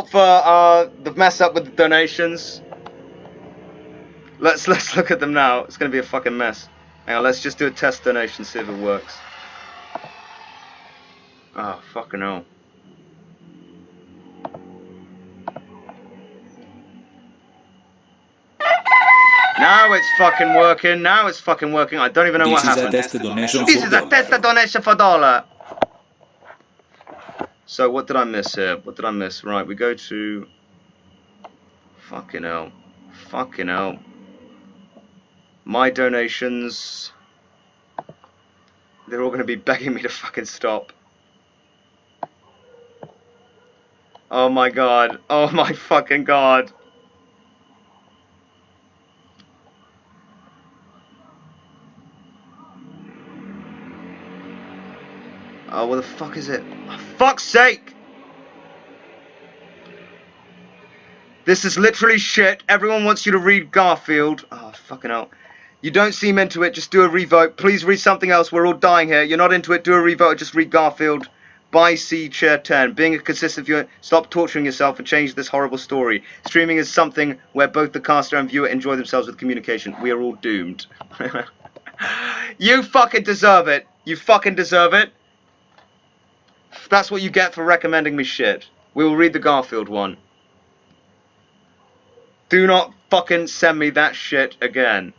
For the mess up with the donations. Let's look at them now. It's gonna be a fucking mess. Hang on, let's just do a test donation, see if it works. Oh, fucking hell. Now it's fucking working. Now it's fucking working. I don't even know what happened. This is a test donation This for is a test donation for $1. So what did I miss here? What did I miss? Right, we go to... Fucking hell. Fucking hell. My donations... They're all going to be begging me to fucking stop. Oh my god. Oh my fucking god. Oh, what the fuck is it? For fuck's sake! This is literally shit. Everyone wants you to read Garfield. Oh, fucking hell. You don't seem into it, just do a revote. Please read something else, we're all dying here. You're not into it, do a revote, just read Garfield. Buy C Chair 10. Being a consistent viewer, stop torturing yourself and change this horrible story. Streaming is something where both the caster and viewer enjoy themselves with communication. We are all doomed. You fucking deserve it. You fucking deserve it. That's what you get for recommending me shit. We will read the Garfield one. Do not fucking send me that shit again.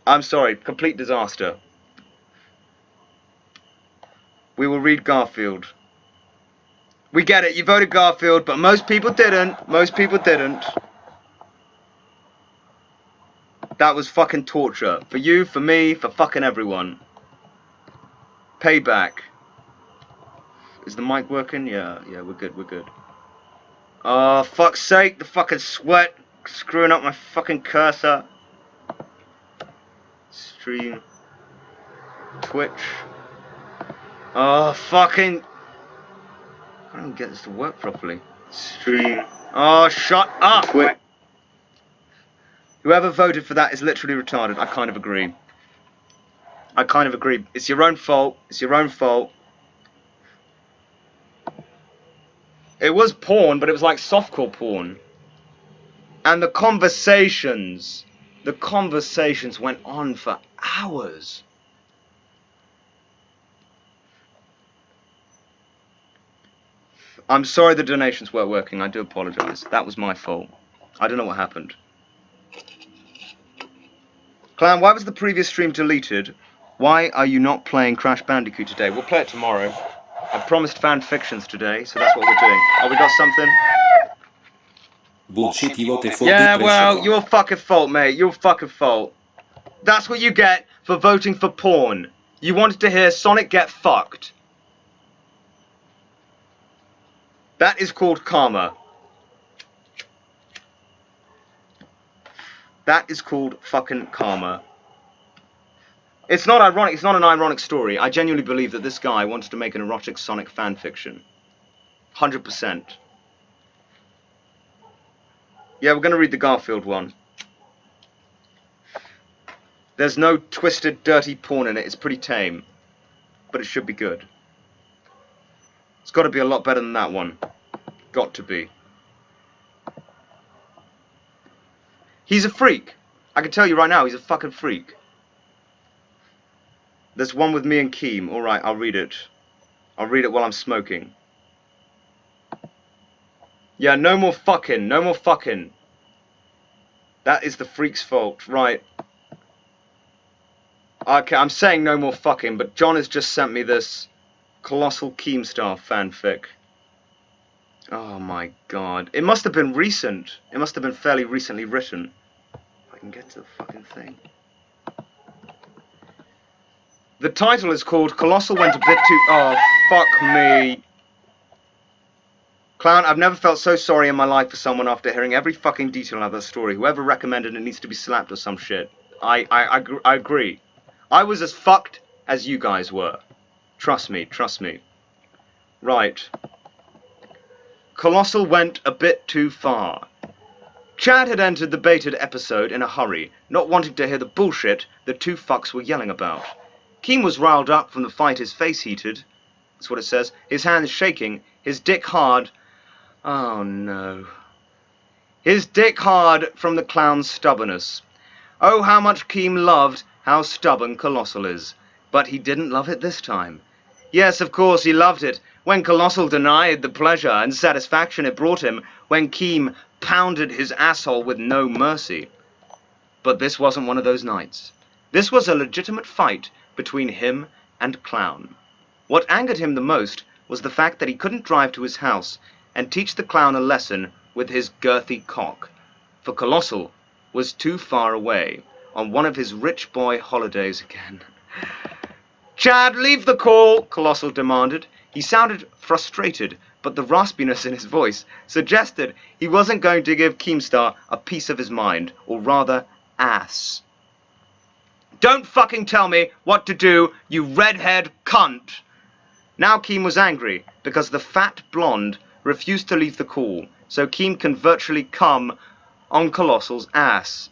I'm sorry, complete disaster. We will read Garfield. We get it, you voted Garfield, but most people didn't. Most people didn't. That was fucking torture. For you, for me, for fucking everyone. Payback. Is the mic working? Yeah, we're good, we're good. Oh, fuck's sake, the fucking sweat screwing up my fucking cursor. Stream. Twitch. Oh, fucking... I don't get this to work properly. Stream. Oh, shut up! Twitch. Whoever voted for that is literally retarded. I kind of agree. I kind of agree. It's your own fault. It's your own fault. It was porn, but it was like softcore porn. And the conversations went on for hours. I'm sorry the donations weren't working. I do apologise. That was my fault. I don't know what happened. Clown, why was the previous stream deleted? Why are you not playing Crash Bandicoot today? We'll play it tomorrow. I promised fan fictions today, so that's what we're doing. Oh, we got something? Bullshit, you voted for Yeah, depression. well, your fucking fault, mate. Your fucking fault. That's what you get for voting for porn. You wanted to hear Sonic get fucked. That is called karma. That is called fucking karma. It's not ironic. It's not an ironic story. I genuinely believe that this guy wanted to make an erotic Sonic fanfiction. 100%. Yeah, we're going to read the Garfield one. There's no twisted, dirty porn in it. It's pretty tame. But it should be good. It's got to be a lot better than that one. Got to be. He's a freak. I can tell you right now, he's a fucking freak. There's one with me and Keem. Alright, I'll read it. I'll read it while I'm smoking. Yeah, no more fucking. No more fucking. That is the freak's fault. Right. Okay, I'm saying no more fucking, but John has just sent me this Colossal Keemstar fanfic. Oh my god. It must have been recent. It must have been fairly recently written. If I can get to the fucking thing. The title is called Colossal Went a Bit Too... Oh, fuck me. Clown, I've never felt so sorry in my life for someone after hearing every fucking detail of their story. Whoever recommended it needs to be slapped or some shit. I agree. I was as fucked as you guys were. Trust me, trust me. Right. Colossal went a bit too far. Chad had entered the baited episode in a hurry, not wanting to hear the bullshit the two fucks were yelling about. Keem was riled up from the fight, his face heated. That's what it says. His hands shaking. his dick hard. Oh no. His dick hard from the clown's stubbornness. Oh, how much Keem loved how stubborn Colossal is. But he didn't love it this time. Yes, of course, he loved it when Colossal denied the pleasure and satisfaction it brought him when Keem pounded his asshole with no mercy. But this wasn't one of those nights. This was a legitimate fight between him and Clown. What angered him the most was the fact that he couldn't drive to his house and teach the Clown a lesson with his girthy cock, for Colossal was too far away on one of his rich boy holidays again. "Chad, leave the call," Colossal demanded. He sounded frustrated, but the raspiness in his voice suggested he wasn't going to give Keemstar a piece of his mind, or rather, ass. "Don't fucking tell me what to do, you red-haired cunt!" Now Keem was angry, because the fat blonde refused to leave the call, so Keem can virtually come on Colossal's ass.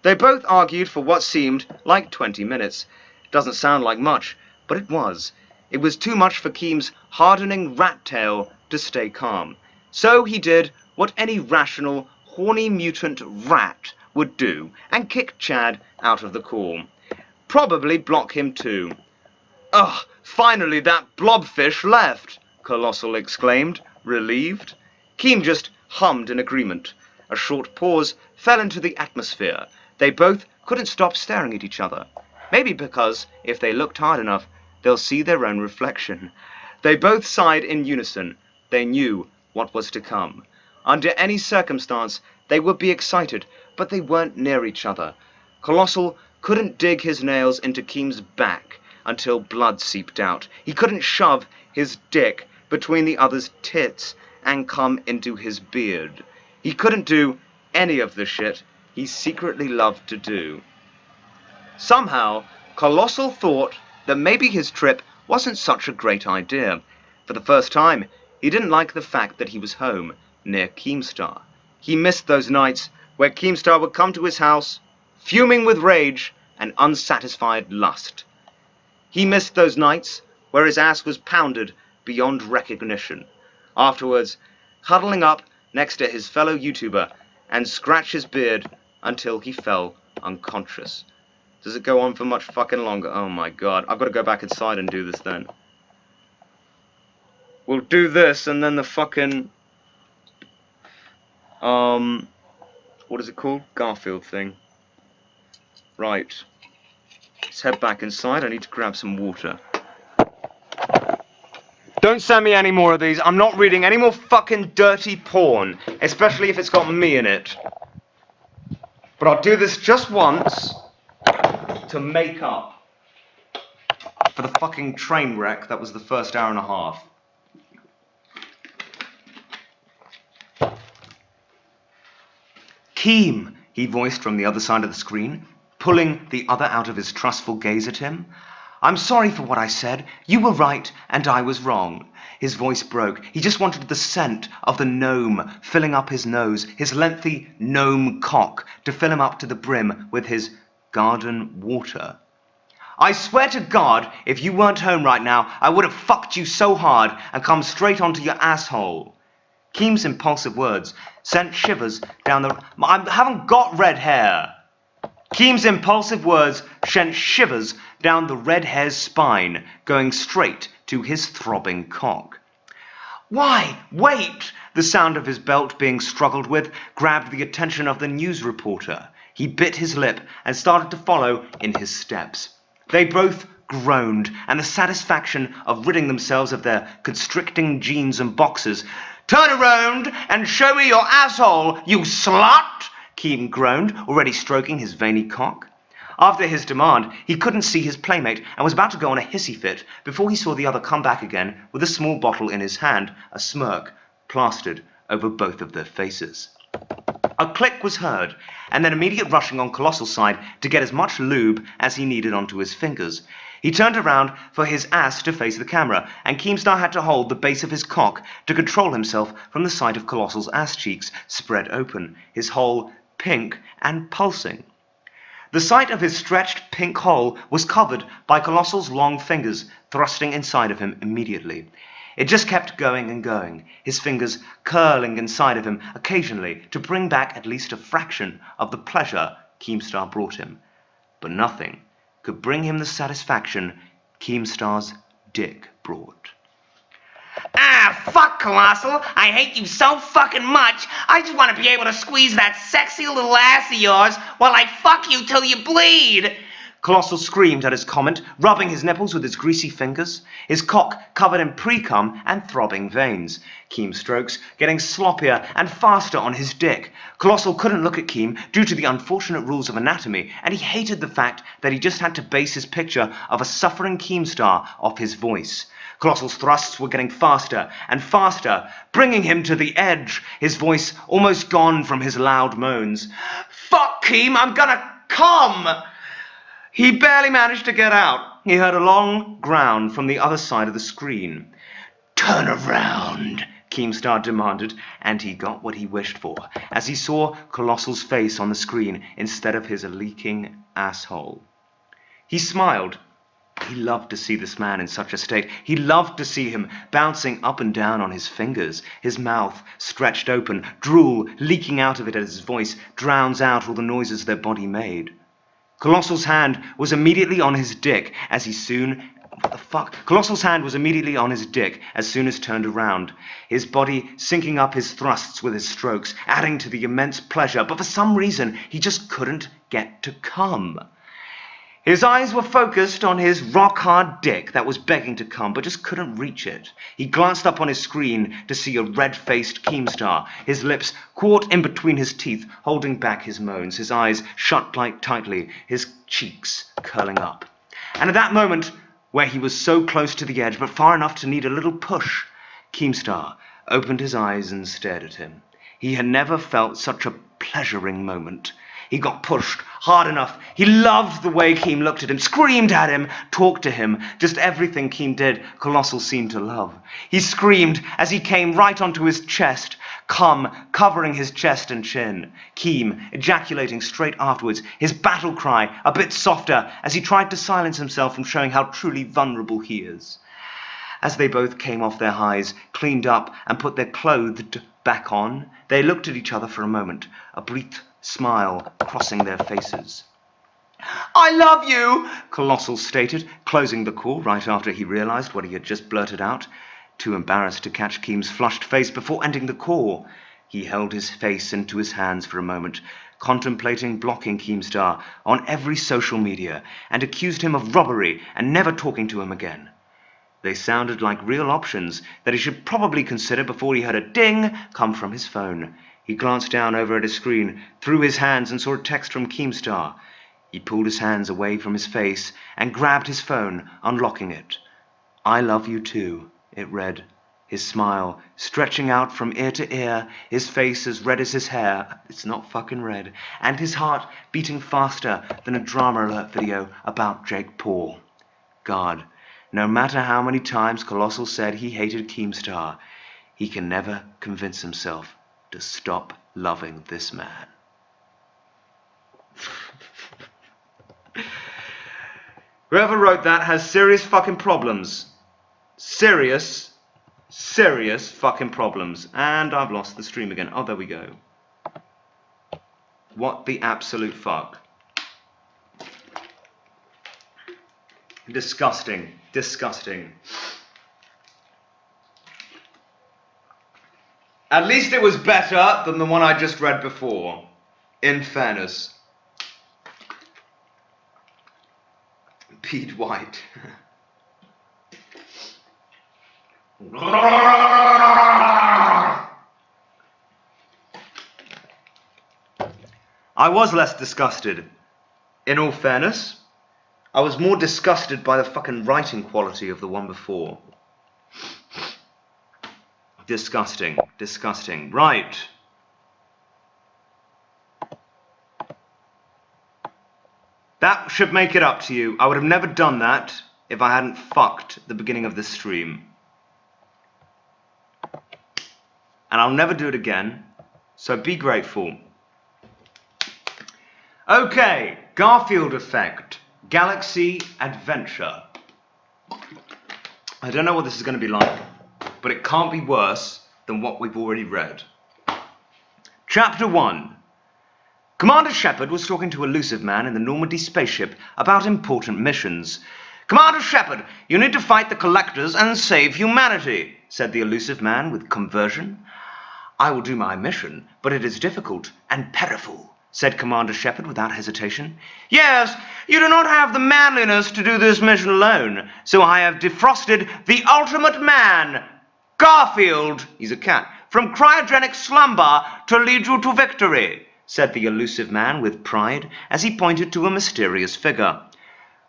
They both argued for what seemed like 20 minutes. Doesn't sound like much, but it was. It was too much for Keem's hardening rat tail to stay calm. So he did what any rational, horny mutant rat would do, and kick Chad out of the call. Probably block him too. "Ugh, finally that blobfish left," Colossal exclaimed, relieved. Keem just hummed in agreement. A short pause fell into the atmosphere. They both couldn't stop staring at each other. Maybe because, if they looked hard enough, they'll see their own reflection. They both sighed in unison. They knew what was to come. Under any circumstance, they would be excited, but they weren't near each other. Colossal couldn't dig his nails into Keem's back until blood seeped out. He couldn't shove his dick between the other's tits and come into his beard. He couldn't do any of the shit he secretly loved to do. Somehow, Colossal thought that maybe his trip wasn't such a great idea. For the first time, he didn't like the fact that he was home, near Keemstar. He missed those nights where Keemstar would come to his house, fuming with rage and unsatisfied lust. He missed those nights where his ass was pounded beyond recognition. Afterwards, huddling up next to his fellow YouTuber and scratch his beard until he fell unconscious. Does it go on for much fucking longer? Oh my god, I've got to go back inside and do this then. We'll do this and then the fucking what is it called? Garfield thing. Right. Let's head back inside. I need to grab some water. Don't send me any more of these. I'm not reading any more fucking dirty porn, especially if it's got me in it. But I'll do this just once to make up for the fucking train wreck that was the first hour and a half. "Keem," he voiced from the other side of the screen, pulling the other out of his trustful gaze at him. "I'm sorry for what I said. You were right, and I was wrong." His voice broke. He just wanted the scent of the gnome filling up his nose, his lengthy gnome cock, to fill him up to the brim with his garden water. "I swear to God, if you weren't home right now, I would have fucked you so hard and come straight onto your asshole." Keem's impulsive words sent shivers down the... I haven't got red hair. Keem's impulsive words sent shivers down the red hair's spine, going straight to his throbbing cock. "Why, wait!" The sound of his belt being struggled with grabbed the attention of the news reporter. He bit his lip and started to follow in his steps. They both groaned, and the satisfaction of ridding themselves of their constricting jeans and boxers. "Turn around and show me your asshole, you slut!" Keem groaned, already stroking his veiny cock. After his demand, he couldn't see his playmate and was about to go on a hissy fit before he saw the other come back again with a small bottle in his hand, a smirk plastered over both of their faces. A click was heard, and then immediate rushing on Colossal's side to get as much lube as he needed onto his fingers. He turned around for his ass to face the camera, and Keemstar had to hold the base of his cock to control himself from the sight of Colossal's ass cheeks spread open, his hole pink and pulsing. The sight of his stretched pink hole was covered by Colossal's long fingers thrusting inside of him immediately. It just kept going and going, his fingers curling inside of him occasionally to bring back at least a fraction of the pleasure Keemstar brought him. But nothing could bring him the satisfaction Keemstar's dick brought. Ah, fuck, Colossal. I hate you so fucking much. I just want to be able to squeeze that sexy little ass of yours while I fuck you till you bleed. Colossal screamed at his comment, rubbing his nipples with his greasy fingers, his cock covered in pre-cum and throbbing veins. Keem's strokes getting sloppier and faster on his dick. Colossal couldn't look at Keem due to the unfortunate rules of anatomy, and he hated the fact that he just had to base his picture of a suffering Keemstar off his voice. Colossal's thrusts were getting faster and faster, bringing him to the edge, his voice almost gone from his loud moans. Fuck, Keem, I'm gonna come! He barely managed to get out. He heard a long groan from the other side of the screen. Turn around, Keemstar demanded, and he got what he wished for, as he saw Colossal's face on the screen instead of his leaking asshole. He smiled. He loved to see this man in such a state. He loved to see him bouncing up and down on his fingers, his mouth stretched open, drool leaking out of it as his voice drowns out all the noises their body made. Colossal's hand was immediately on his dick as he soon... What the fuck? Colossal's hand was immediately on his dick as soon as turned around, his body syncing up his thrusts with his strokes, adding to the immense pleasure, but for some reason he just couldn't get to come. His eyes were focused on his rock-hard dick that was begging to come, but just couldn't reach it. He glanced up on his screen to see a red-faced Keemstar, his lips caught in between his teeth, holding back his moans, his eyes shut tightly, his cheeks curling up. And at that moment, where he was so close to the edge, but far enough to need a little push, Keemstar opened his eyes and stared at him. He had never felt such a pleasuring moment. He got pushed hard enough. He loved the way Keem looked at him, screamed at him, talked to him. Just everything Keem did, Colossal seemed to love. He screamed as he came right onto his chest, cum covering his chest and chin. Keem ejaculating straight afterwards, his battle cry a bit softer as he tried to silence himself from showing how truly vulnerable he is. As they both came off their highs, cleaned up, and put their clothes back on, they looked at each other for a moment, a brief smile crossing their faces. I love you, Colossal stated, closing the call right after he realized what he had just blurted out. Too embarrassed to catch Keem's flushed face before ending the call, he held his face into his hands for a moment, contemplating blocking Keemstar on every social media, and accused him of robbery and never talking to him again. They sounded like real options that he should probably consider before he heard a ding come from his phone. He glanced down over at his screen, threw his hands and saw a text from Keemstar. He pulled his hands away from his face and grabbed his phone, unlocking it. I love you too, it read, his smile stretching out from ear to ear, his face as red as his hair, it's not fucking red, and his heart beating faster than a drama alert video about Jake Paul. God, no matter how many times Colossal said he hated Keemstar, he can never convince himself to stop loving this man. Whoever wrote that has serious fucking problems. Serious fucking problems. And I've lost the stream again. Oh, there we go. What the absolute fuck? Disgusting. Disgusting. At least it was better than the one I just read before, in fairness. Pete White. I was less disgusted. In all fairness, I was more disgusted by the fucking writing quality of the one before. Disgusting. Disgusting. Right. That should make it up to you. I would have never done that if I hadn't fucked the beginning of this stream. And I'll never do it again. So be grateful. Okay. Garfield Effect. Galaxy Adventure. I don't know what this is going to be like. but it can't be worse than what we've already read. Chapter 1. Commander Shepard was talking to Elusive Man in the Normandy spaceship about important missions. "Commander Shepard, you need to fight the Collectors and save humanity," said the Elusive Man with conversion. "I will do my mission, but it is difficult and peril," said Commander Shepard without hesitation. "Yes, you do not have the manliness to do this mission alone, so I have defrosted the ultimate man, Garfield," he's a cat, "from cryogenic slumber to lead you to victory," said the Elusive Man with pride as he pointed to a mysterious figure.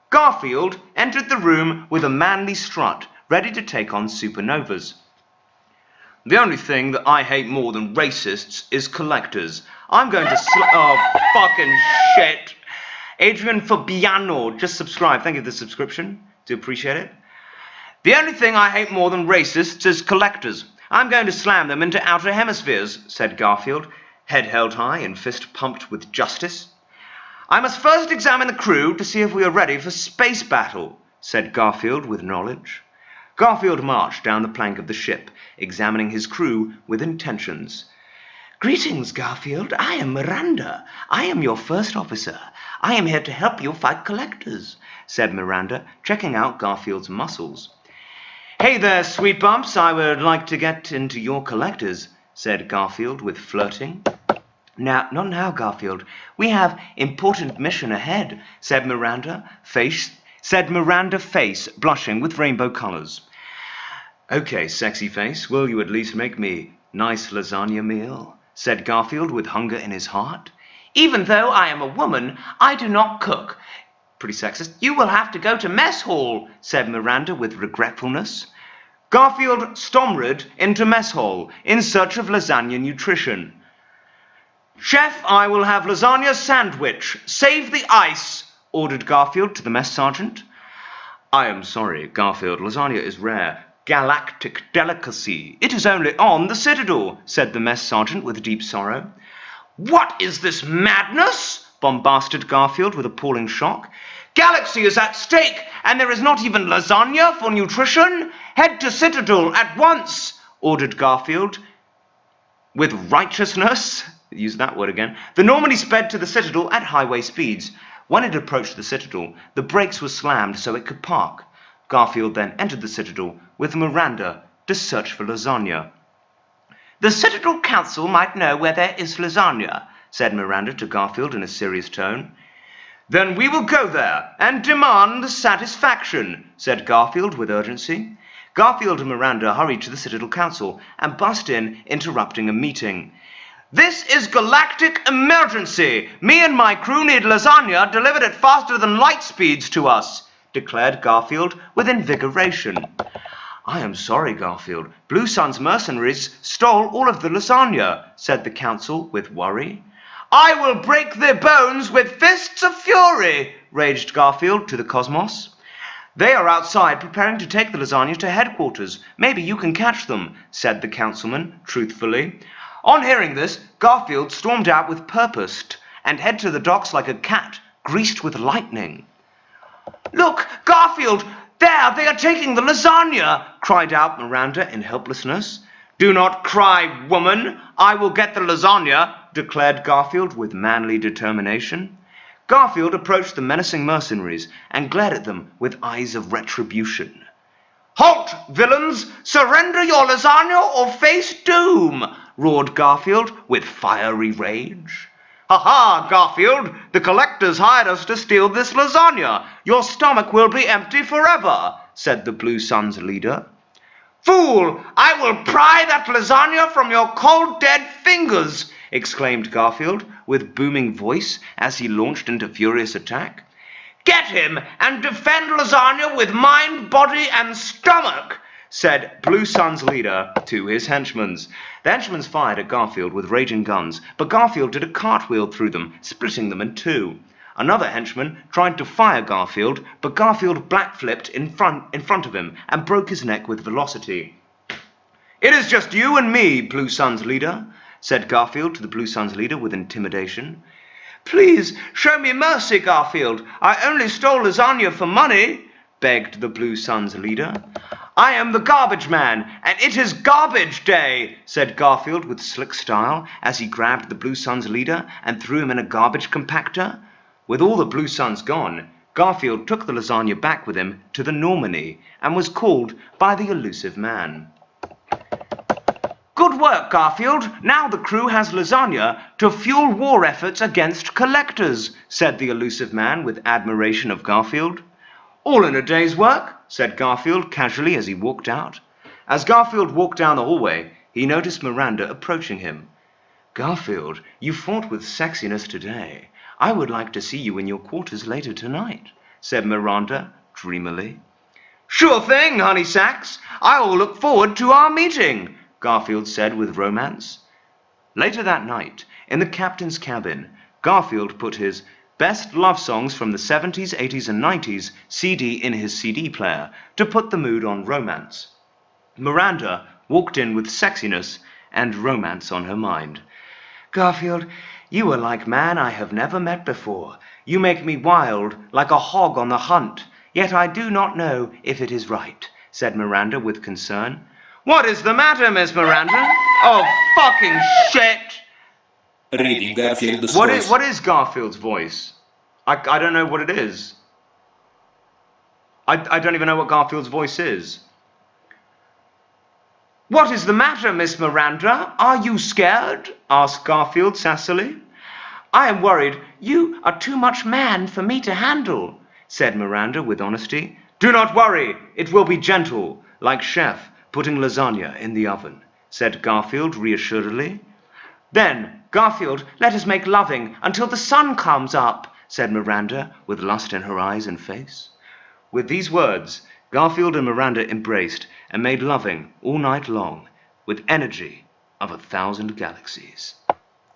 Garfield entered the room with a manly strut, ready to take on supernovas. "The only thing that I hate more than racists is collectors. I'm going to oh, fucking shit. Adrian Fabiano, just subscribe. Thank you for the subscription. Do appreciate it. "The only thing I hate more than racists is collectors. I'm going to slam them into outer hemispheres," said Garfield, head held high and fist pumped with justice. "I must first examine the crew to see if we are ready for space battle," said Garfield with knowledge. Garfield marched down the plank of the ship, examining his crew with intentions. "Greetings, Garfield. I am Miranda. I am your first officer. I am here to help you fight collectors," said Miranda, checking out Garfield's muscles. "Hey there, sweet bumps. I would like to get into your collectors," said Garfield with flirting. "Now, not now, Garfield. We have important mission ahead," said Miranda, face blushing with rainbow colors. "Okay, sexy face, will you at least make me nice lasagna meal?" said Garfield with hunger in his heart. "Even though I am a woman, I do not cook." Pretty sexist. "You will have to go to mess hall," said Miranda with regretfulness. Garfield stommered into mess hall in search of lasagna nutrition. "Chef, I will have lasagna sandwich. Save the ice," ordered Garfield to the mess sergeant. "I am sorry, Garfield. Lasagna is rare. Galactic delicacy. It is only on the Citadel," said the mess sergeant with deep sorrow. "What is this madness?" bombasted Garfield with appalling shock. "Galaxy is at stake, and there is not even lasagna for nutrition. Head to Citadel at once," ordered Garfield with righteousness. Use that word again. The Normandy sped to the Citadel at highway speeds. When it approached the Citadel, the brakes were slammed so it could park. Garfield then entered the Citadel with Miranda to search for lasagna. "The Citadel Council might know where there is lasagna," said Miranda to Garfield in a serious tone. "Then we will go there and demand satisfaction," said Garfield with urgency. Garfield and Miranda hurried to the Citadel Council and bust in, interrupting a meeting. "This is galactic emergency. Me and my crew need lasagna delivered at faster than light speeds to us," declared Garfield with invigoration. "I am sorry, Garfield. Blue Sun's mercenaries stole all of the lasagna," said the council with worry. "I will break their bones with fists of fury," raged Garfield to the cosmos. "They are outside preparing to take the lasagna to headquarters. Maybe you can catch them," said the councilman truthfully. On hearing this, Garfield stormed out with purpose and headed to the docks like a cat greased with lightning. "Look, Garfield! There, they are taking the lasagna!" cried out Miranda in helplessness. "Do not cry, woman! I will get the lasagna!" declared Garfield with manly determination. Garfield approached the menacing mercenaries and glared at them with eyes of retribution. "Halt, villains! Surrender your lasagna or face doom!" roared Garfield with fiery rage. "Ha ha, Garfield! The collectors hired us to steal this lasagna. Your stomach will be empty forever," said the Blue Sun's leader. "Fool! I will pry that lasagna from your cold dead fingers!" exclaimed Garfield with booming voice as he launched into furious attack. "Get him and defend lasagna with mind, body, and stomach," said Blue Sun's leader to his henchmen. The henchmen fired at Garfield with raging guns, but Garfield did a cartwheel through them, splitting them in two. Another henchman tried to fire Garfield, but Garfield blackflipped in front of him and broke his neck with velocity. "It is just you and me, Blue Sun's leader," said Garfield to the Blue Sun's leader with intimidation. "Please, show me mercy, Garfield. I only stole lasagna for money," begged the Blue Sun's leader. I am the garbage man, and it is garbage day, said Garfield with slick style as he grabbed the Blue Suns leader and threw him in a garbage compactor. With all the Blue Suns gone, Garfield took the lasagna back with him to the Normandy and was called by the elusive man. Good work, Garfield. Now the crew has lasagna to fuel war efforts against collectors, said the elusive man with admiration of Garfield. All in a day's work, said Garfield casually as he walked out. As Garfield walked down the hallway, he noticed Miranda approaching him. Garfield, you fought with sexiness today. I would like to see you in your quarters later tonight, said Miranda dreamily. Sure thing, honey sacks. I will look forward to our meeting, Garfield said with romance. Later that night, in the captain's cabin, Garfield put his Best Love Songs from the 70s, 80s and 90s CD in his CD player to put the mood on romance. Miranda walked in with sexiness and romance on her mind. Garfield, you are like man I have never met before. You make me wild, like a hog on the hunt. Yet I do not know if it is right, said Miranda with concern. What is the matter, Miss Miranda? Oh, fucking shit! Reading Garfield's voice. What is Garfield's voice? I don't know what it is. I don't even know what Garfield's voice is. What is the matter, Miss Miranda? Are you scared? Asked Garfield sassily. I am worried. You are too much man for me to handle, said Miranda with honesty. Do not worry. It will be gentle, like chef putting lasagna in the oven, said Garfield reassuredly. Then, Garfield, let us make loving until the sun comes up, said Miranda with lust in her eyes and face. With these words, Garfield and Miranda embraced and made loving all night long with energy of 1,000 galaxies.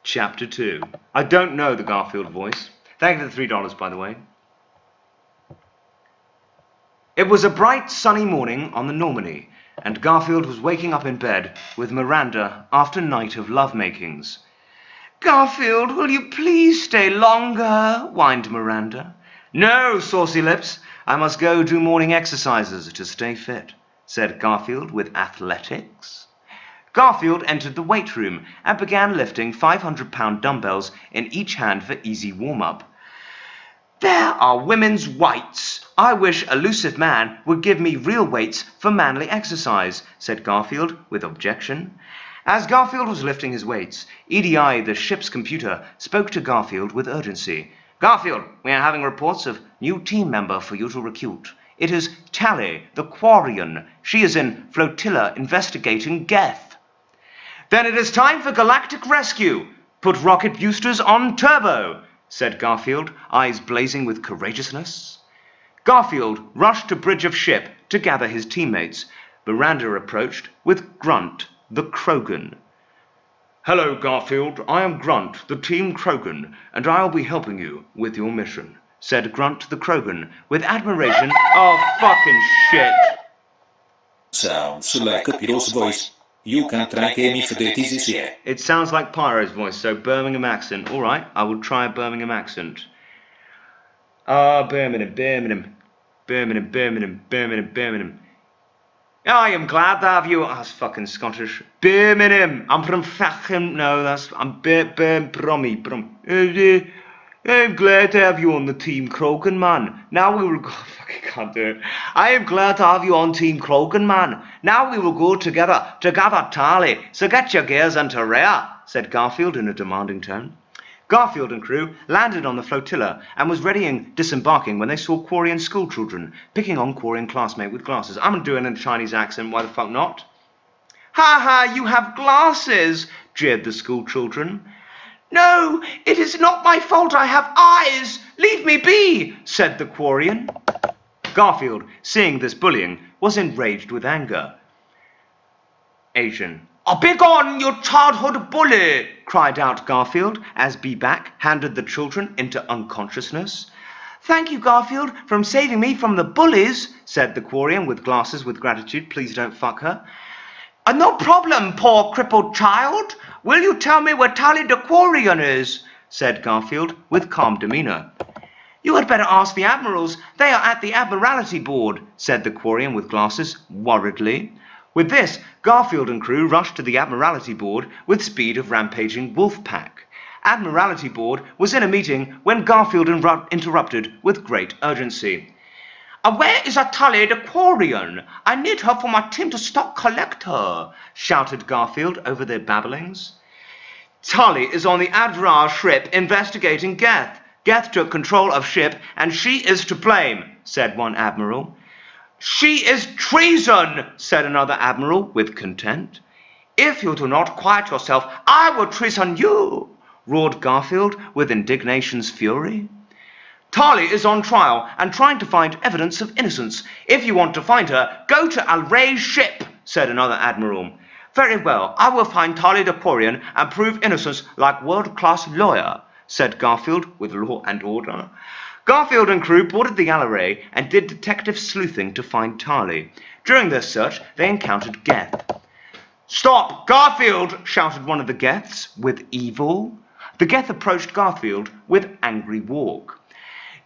Chapter 2. I don't know the Garfield voice. Thank you for the $3, by the way. It was a bright, sunny morning on the Normandy, and Garfield was waking up in bed with Miranda after a night of love-makings. Garfield, will you please stay longer? Whined Miranda. No, saucy lips. I must go do morning exercises to stay fit, said Garfield with athletics. Garfield entered the weight room and began lifting 500-pound dumbbells in each hand for easy warm-up. There are women's weights. I wish elusive man would give me real weights for manly exercise, said Garfield with objection. As Garfield was lifting his weights, EDI, the ship's computer, spoke to Garfield with urgency. Garfield, we are having reports of new team member for you to recruit. It is Tally, the Quarian. She is in flotilla investigating Geth. Then it is time for galactic rescue. Put rocket boosters on turbo, said Garfield, eyes blazing with courageousness. Garfield rushed to bridge of ship to gather his teammates. Miranda approached with Grunt, the Krogan. Hello, Garfield. I am Grunt, the Team Krogan, and I'll be helping you with your mission, said Grunt the Krogan with admiration. Oh, fucking shit. Sounds like a Pyro's voice. You can try him if that is easier. It sounds like Pyro's voice, so Birmingham accent. All right, I will try a Birmingham accent. Birmingham. I am glad to have you. Oh, that's fucking Scottish. Birmingham. I'm from fucking. No, I'm Brummy. I'm glad to have you on the Team Krogan, man. Now we will go. Fucking can't do it. I am glad to have you on Team Krogan, man. Now we will go together to gather Tally. So get your gears into rear, said Garfield in a demanding tone. Garfield and crew landed on the flotilla and was readying disembarking when they saw Quarian schoolchildren picking on Quarian classmate with glasses. I'm doing a Chinese accent, why the fuck not? Ha ha, you have glasses, jeered the schoolchildren. No, it is not my fault I have eyes. Leave me be, said the Quarian. Garfield, seeing this bullying, was enraged with anger. Asian. Oh, begone, you childhood bully, cried out Garfield as B-Back handed the children into unconsciousness. Thank you, Garfield, from saving me from the bullies, said the Quarian with glasses with gratitude. Please don't fuck her. No problem, poor crippled child. Will you tell me where Tally the Quarian is? Said Garfield with calm demeanour. You had better ask the admirals. They are at the Admiralty Board, said the Quarian with glasses, worriedly. With this, Garfield and crew rushed to the Admiralty Board with speed of rampaging wolf pack. Admiralty Board was in a meeting when Garfield interrupted with great urgency. Where is Atali the Quarian? I need her for my team to stock collect her, shouted Garfield over their babblings. Tully is on the Adrar ship investigating Geth. Geth took control of ship and she is to blame, said one admiral. She is treason, said another admiral with contempt. If you do not quiet yourself, I will treason you, roared Garfield with indignation's fury. Tali is on trial and trying to find evidence of innocence. If you want to find her, go to Al-Ray's ship, said another admiral. Very well, I will find Tali the Quarian and prove innocence like world-class lawyer, said Garfield with law and order. Garfield and crew boarded the Al-Ray and did detective sleuthing to find Tali. During their search, they encountered Geth. Stop, Garfield, shouted one of the Geths with evil. The Geth approached Garfield with angry walk.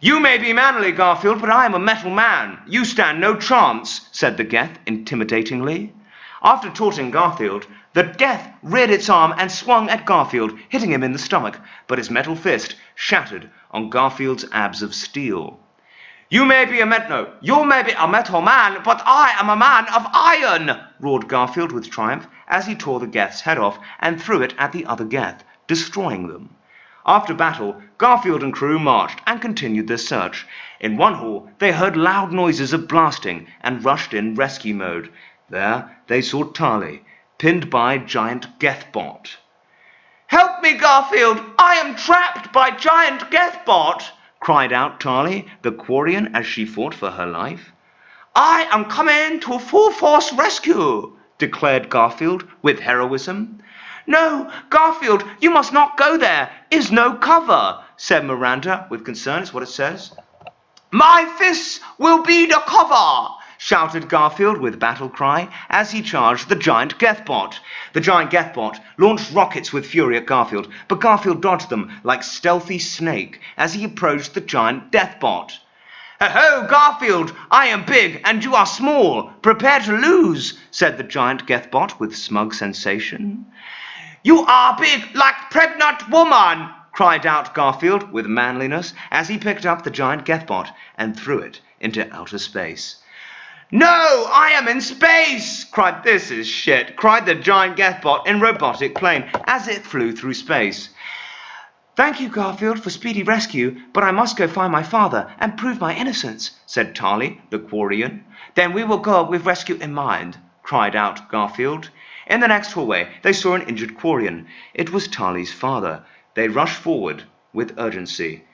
You may be manly, Garfield, but I am a metal man. You stand no chance, said the Geth intimidatingly. After taunting Garfield, the Geth reared its arm and swung at Garfield, hitting him in the stomach, but his metal fist shattered on Garfield's abs of steel. You may be a metal man, but I am a man of iron, roared Garfield with triumph as he tore the Geth's head off and threw it at the other Geth, destroying them. After battle, Garfield and crew marched and continued their search. In one hall, they heard loud noises of blasting and rushed in rescue mode. There, they saw Tali, pinned by giant Gethbot. Help me, Garfield! I am trapped by giant Gethbot! Cried out Tali, the Quarian, as she fought for her life. I am coming to full force rescue, declared Garfield with heroism. No, Garfield, you must not go there. Is no cover, said Miranda with concern. Is what it says. My fists will be the cover, shouted Garfield with battle cry as he charged the giant Gethbot. The giant Gethbot launched rockets with fury at Garfield, but Garfield dodged them like stealthy snake as he approached the giant Deathbot. Ho, Garfield, I am big and you are small. Prepare to lose, said the giant Gethbot with smug sensation. You are big like pregnant woman, cried out Garfield with manliness as he picked up the giant Gethbot and threw it into outer space. No, I am in space, cried this is shit, cried the giant Gethbot in robotic plane as it flew through space. Thank you, Garfield, for speedy rescue, but I must go find my father and prove my innocence, said Tali, the Quarian. Then we will go with rescue in mind, cried out Garfield. In the next hallway, they saw an injured Quarian. It was Tali's father. They rushed forward with urgency.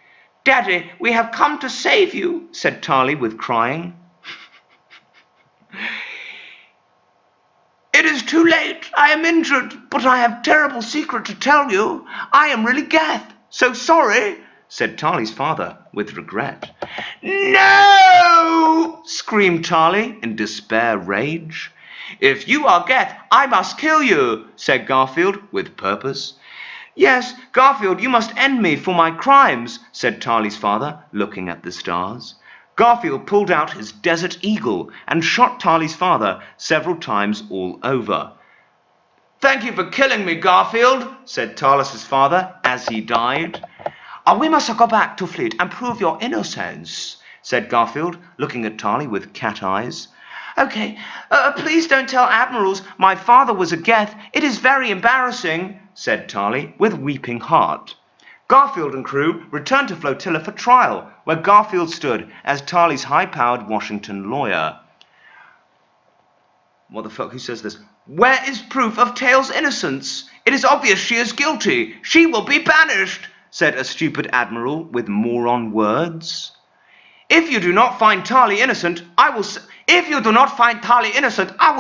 Daddy, we have come to save you, said Tali with crying. It is too late. I am injured, but I have a terrible secret to tell you. I am really Geth. So sorry, said Tali's father with regret. No! Screamed Tali in despair rage. If you are Geth, I must kill you, said Garfield with purpose. Yes, Garfield, you must end me for my crimes, said Tali's father, looking at the stars. Garfield pulled out his Desert Eagle and shot Tali's father several times all over. Thank you for killing me, Garfield, said Talis's father as he died. We must go back to Fleet and prove your innocence, said Garfield, looking at Tali with cat eyes. Okay, please don't tell admirals my father was a Geth. It is very embarrassing, said Tali with weeping heart. Garfield and crew returned to Flotilla for trial, where Garfield stood as Tali's high-powered Washington lawyer. What the fuck? Who says this? Where is proof of Tails' innocence? It is obvious she is guilty. She will be banished, said a stupid admiral with moron words. If you do not find Tali innocent, I will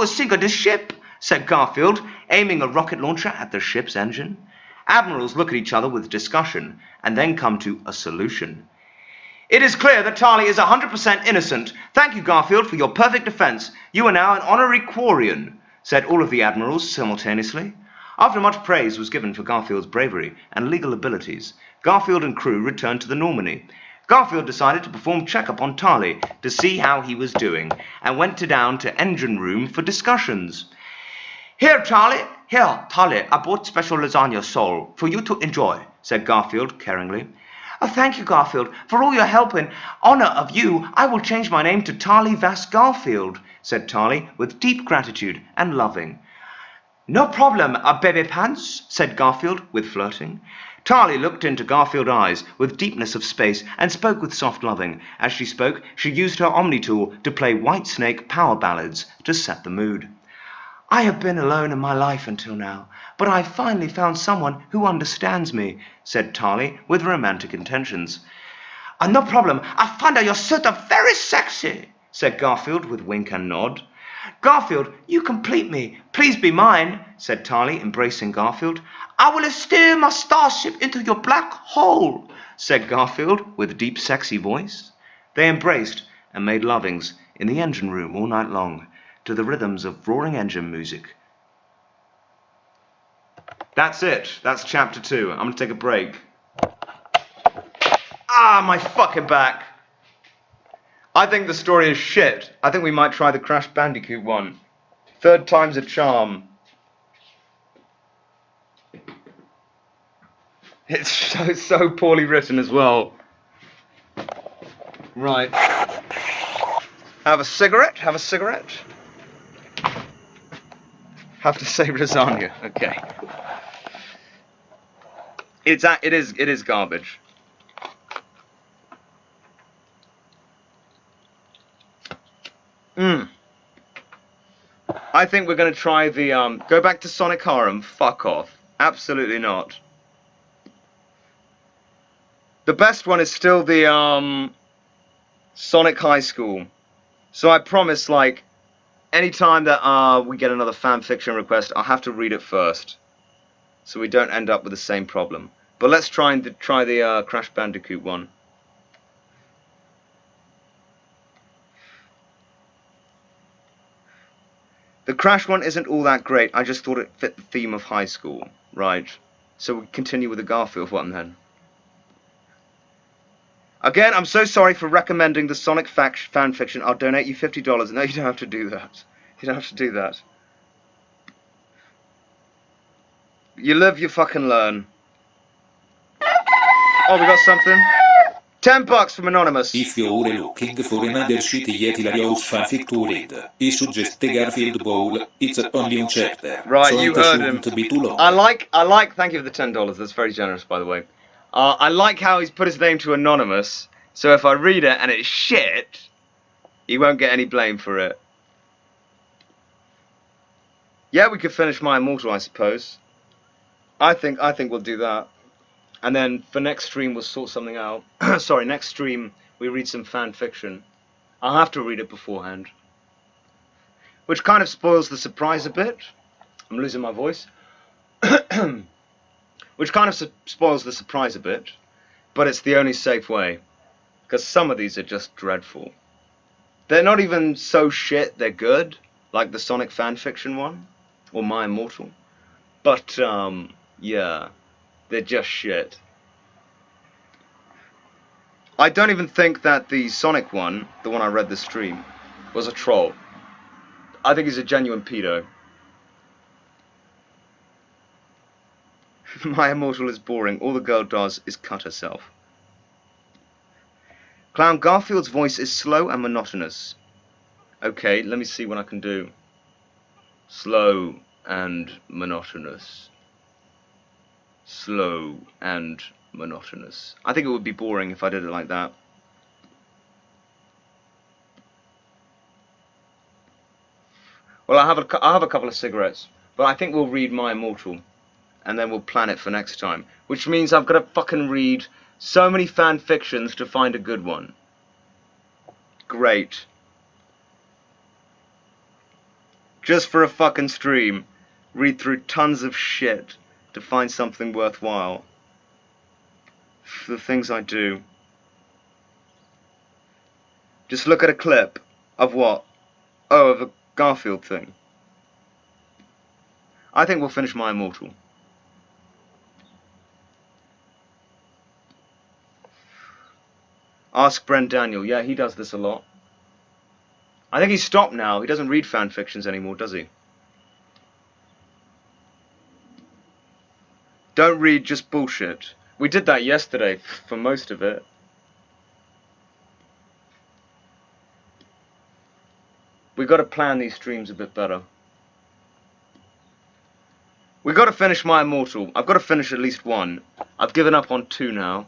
sink this ship, said Garfield, aiming a rocket launcher at the ship's engine. Admirals look at each other with discussion and then come to a solution. It is clear that Tali is 100% innocent. Thank you, Garfield, for your perfect defense. You are now an honorary Quarian, said all of the admirals simultaneously. After much praise was given for Garfield's bravery and legal abilities, Garfield and crew returned to the Normandy. Garfield decided to perform check-up on Tarly to see how he was doing, and went down to engine room for discussions. Here, Tarly, I bought special lasagna sole for you to enjoy, said Garfield caringly. Oh, thank you, Garfield, for all your help. In honor of you, I will change my name to Tarly Vass Garfield, said Tarly with deep gratitude and loving. No problem, baby pants, said Garfield with flirting. Tarly looked into Garfield's eyes with deepness of space and spoke with soft loving. As she spoke, she used her Omni tool to play Whitesnake power ballads to set the mood. I have been alone in my life until now, but I finally found someone who understands me, said Tarly with romantic intentions. No problem, I find that you're sort of very sexy, said Garfield with wink and nod. Garfield, you complete me. Please be mine, said Tarly, embracing Garfield. I will steer my starship into your black hole, said Garfield with a deep, sexy voice. They embraced and made lovings in the engine room all night long, to the rhythms of roaring engine music. That's it. That's chapter 2. I'm going to take a break. Ah, my fucking back. I think the story is shit. I think we might try the Crash Bandicoot one. Third time's a charm. It's so poorly written as well. Right. Have a cigarette? Have a cigarette? Have to say lasagna. Okay. It is garbage. I think we're going to try the, go back to Sonic Harem. Fuck off. Absolutely not. The best one is still the, Sonic High School. So I promise, like, anytime that, we get another fanfiction request, I'll have to read it first. So we don't end up with the same problem. But let's try the Crash Bandicoot one. The Crash one isn't all that great. I just thought it fit the theme of high school. Right. So we continue with the Garfield one then. Again, I'm so sorry for recommending the Sonic fanfiction. I'll donate you $50. No, you don't have to do that. You don't have to do that. You live, you fucking learn. Oh, we got something. $10 from Anonymous. If you're looking for another shit yet hilarious fanfic to read, I suggest the Garfield Bowl. It's only one chapter, Right, so you it heard him. shouldn't be too long. I like, thank you for the $10. That's very generous, by the way. I like how he's put his name to Anonymous, so if I read it and it's shit, he won't get any blame for it. Yeah, we could finish My Immortal, I suppose. I think we'll do that. And then for next stream, we'll sort something out. Sorry, next stream, we read some fan fiction. I'll have to read it beforehand. Which kind of spoils the surprise a bit. I'm losing my voice. Which kind of spoils the surprise a bit. But it's the only safe way. Because some of these are just dreadful. They're not even so shit, they're good. Like the Sonic fanfiction one. Or My Immortal. But, yeah. They're just shit. I don't even think that the Sonic one, the one I read this stream, was a troll. I think he's a genuine pedo. My Immortal is boring. All the girl does is cut herself. Clown Garfield's voice is slow and monotonous. Okay, let me see what I can do. Slow and monotonous. Slow and monotonous. I think it would be boring if I did it like that. Well, I'll have a couple of cigarettes, but I think we'll read My Immortal, and then we'll plan it for next time. Which means I've got to fucking read so many fan fictions to find a good one. Great. Just for a fucking stream, read through tons of shit to find something worthwhile. For the things I do. Just look at a clip of what? Oh, of a Garfield thing. I think we'll finish My Immortal. Ask Bren Daniel. Yeah, he does this a lot. I think he's stopped now. He doesn't read fan fictions anymore, does he? Don't read just bullshit. We did that yesterday for most of it. We got to plan these streams a bit better. We got to finish My Immortal. I've got to finish at least one. I've given up on 2 now.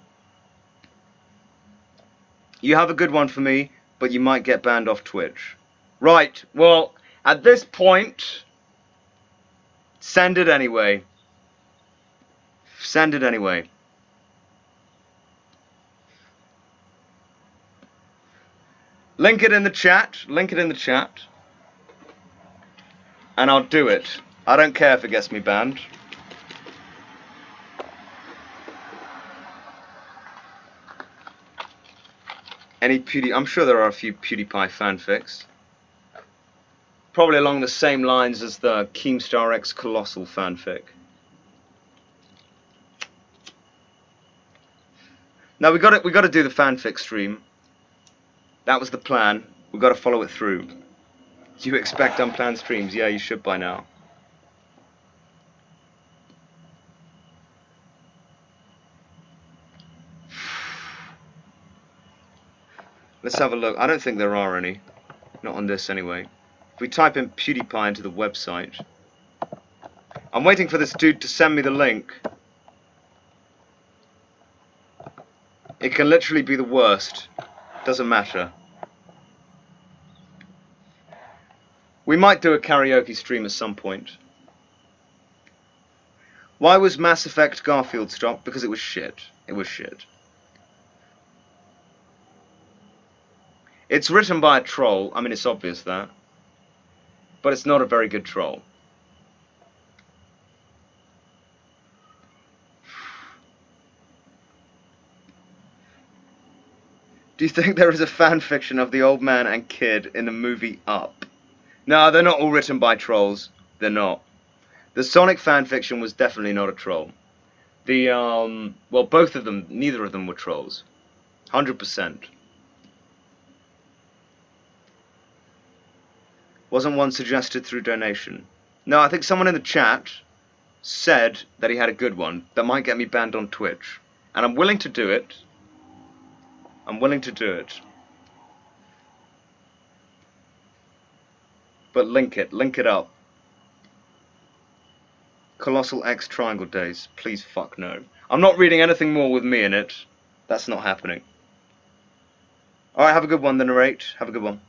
You have a good one for me, but you might get banned off Twitch. Right, well, at this point, send it anyway. Send it anyway. Link it in the chat. Link it in the chat. And I'll do it. I don't care if it gets me banned. I'm sure there are a few PewDiePie fanfics. Probably along the same lines as the Keemstar X Colossal fanfic. Now we got to do the fanfic stream. That was the plan. We got to follow it through. Do you expect unplanned streams? Yeah, you should by now. Let's have a look. I don't think there are any. Not on this anyway. If we type in PewDiePie into the website. I'm waiting for this dude to send me the link. It can literally be the worst. Doesn't matter. We might do a karaoke stream at some point. Why was Mass Effect Garfield stopped? Because it was shit. It was shit. It's written by a troll. I mean, it's obvious that. But it's not a very good troll. Do you think there is a fan fiction of the old man and kid in the movie Up? No, they're not all written by trolls. They're not. The Sonic fan fiction was definitely not a troll. The, well, both of them, neither of them were trolls. 100%. Wasn't one suggested through donation? No, I think someone in the chat said that he had a good one that might get me banned on Twitch. And I'm willing to do it. I'm willing to do it. But link it up. Colossal X Triangle Days. Please fuck no. I'm not reading anything more with me in it. That's not happening. Alright, have a good one, the narrate. Have a good one.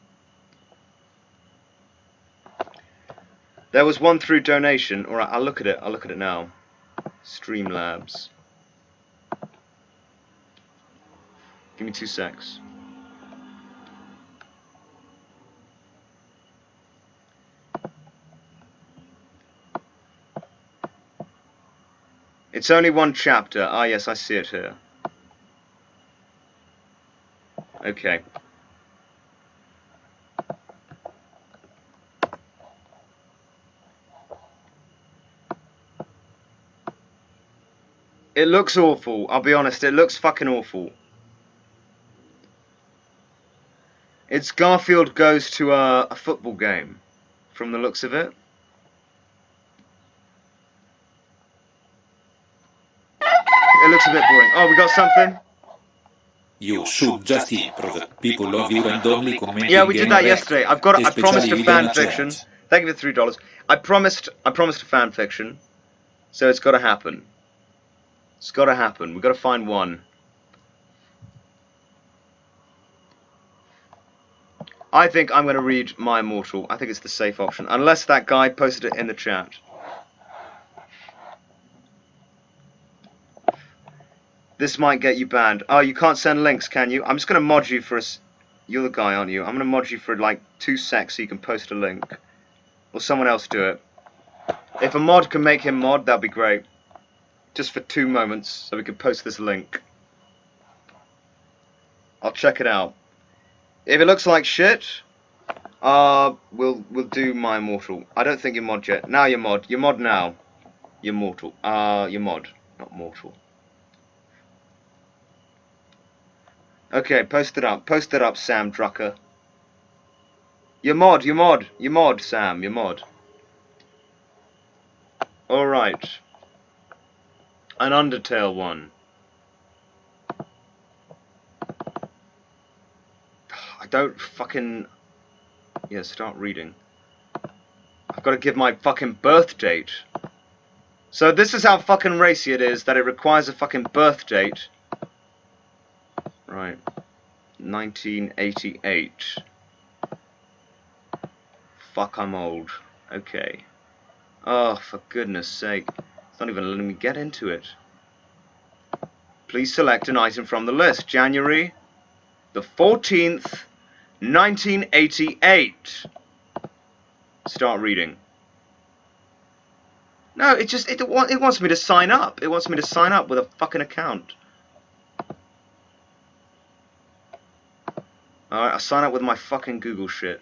There was one through donation. Alright, I'll look at it. I'll look at it now. Streamlabs. Give me 2 secs. It's only one chapter. Ah, yes, I see it here. Okay. It looks awful. I'll be honest, it looks fucking awful. It's Garfield goes to a football game, from the looks of it. It looks a bit boring. Oh, we got something? You should just improve. People love you randomly commenting Yeah, we did that game yesterday. reactor, I promised a especially fan hidden fiction. chat. Thank you for $3. I promised a fan fiction. So it's gotta happen. It's gotta happen. We've gotta find one. I think I'm gonna read My Immortal. I think it's the safe option. Unless that guy posted it in the chat. This might get you banned. Oh, you can't send links, can you? I'm just going to mod you for You're the guy, aren't you? I'm going to mod you for like 2 secs so you can post a link. Or someone else do it. If a mod can make him mod, that'd be great. Just for 2 moments so we can post this link. I'll check it out. If it looks like shit, we'll do My Immortal. I don't think you're mod yet. Now you're mod. You're mod now. You're mortal. You're mod, not mortal. Okay, post it up. Post it up, Sam Drucker. You're mod, Sam, you're mod. Alright. An Undertale one. I don't fucking... Yeah, start reading. I've got to give my fucking birth date. So this is how fucking racy it is, that it requires a fucking birth date. Right. 1988. Fuck, I'm old. Okay. Oh, for goodness sake. It's not even letting me get into it. Please select an item from the list. January the 14th, 1988. Start reading. No, it wants me to sign up. It wants me to sign up with a fucking account. Alright, I'll sign up with my fucking Google shit.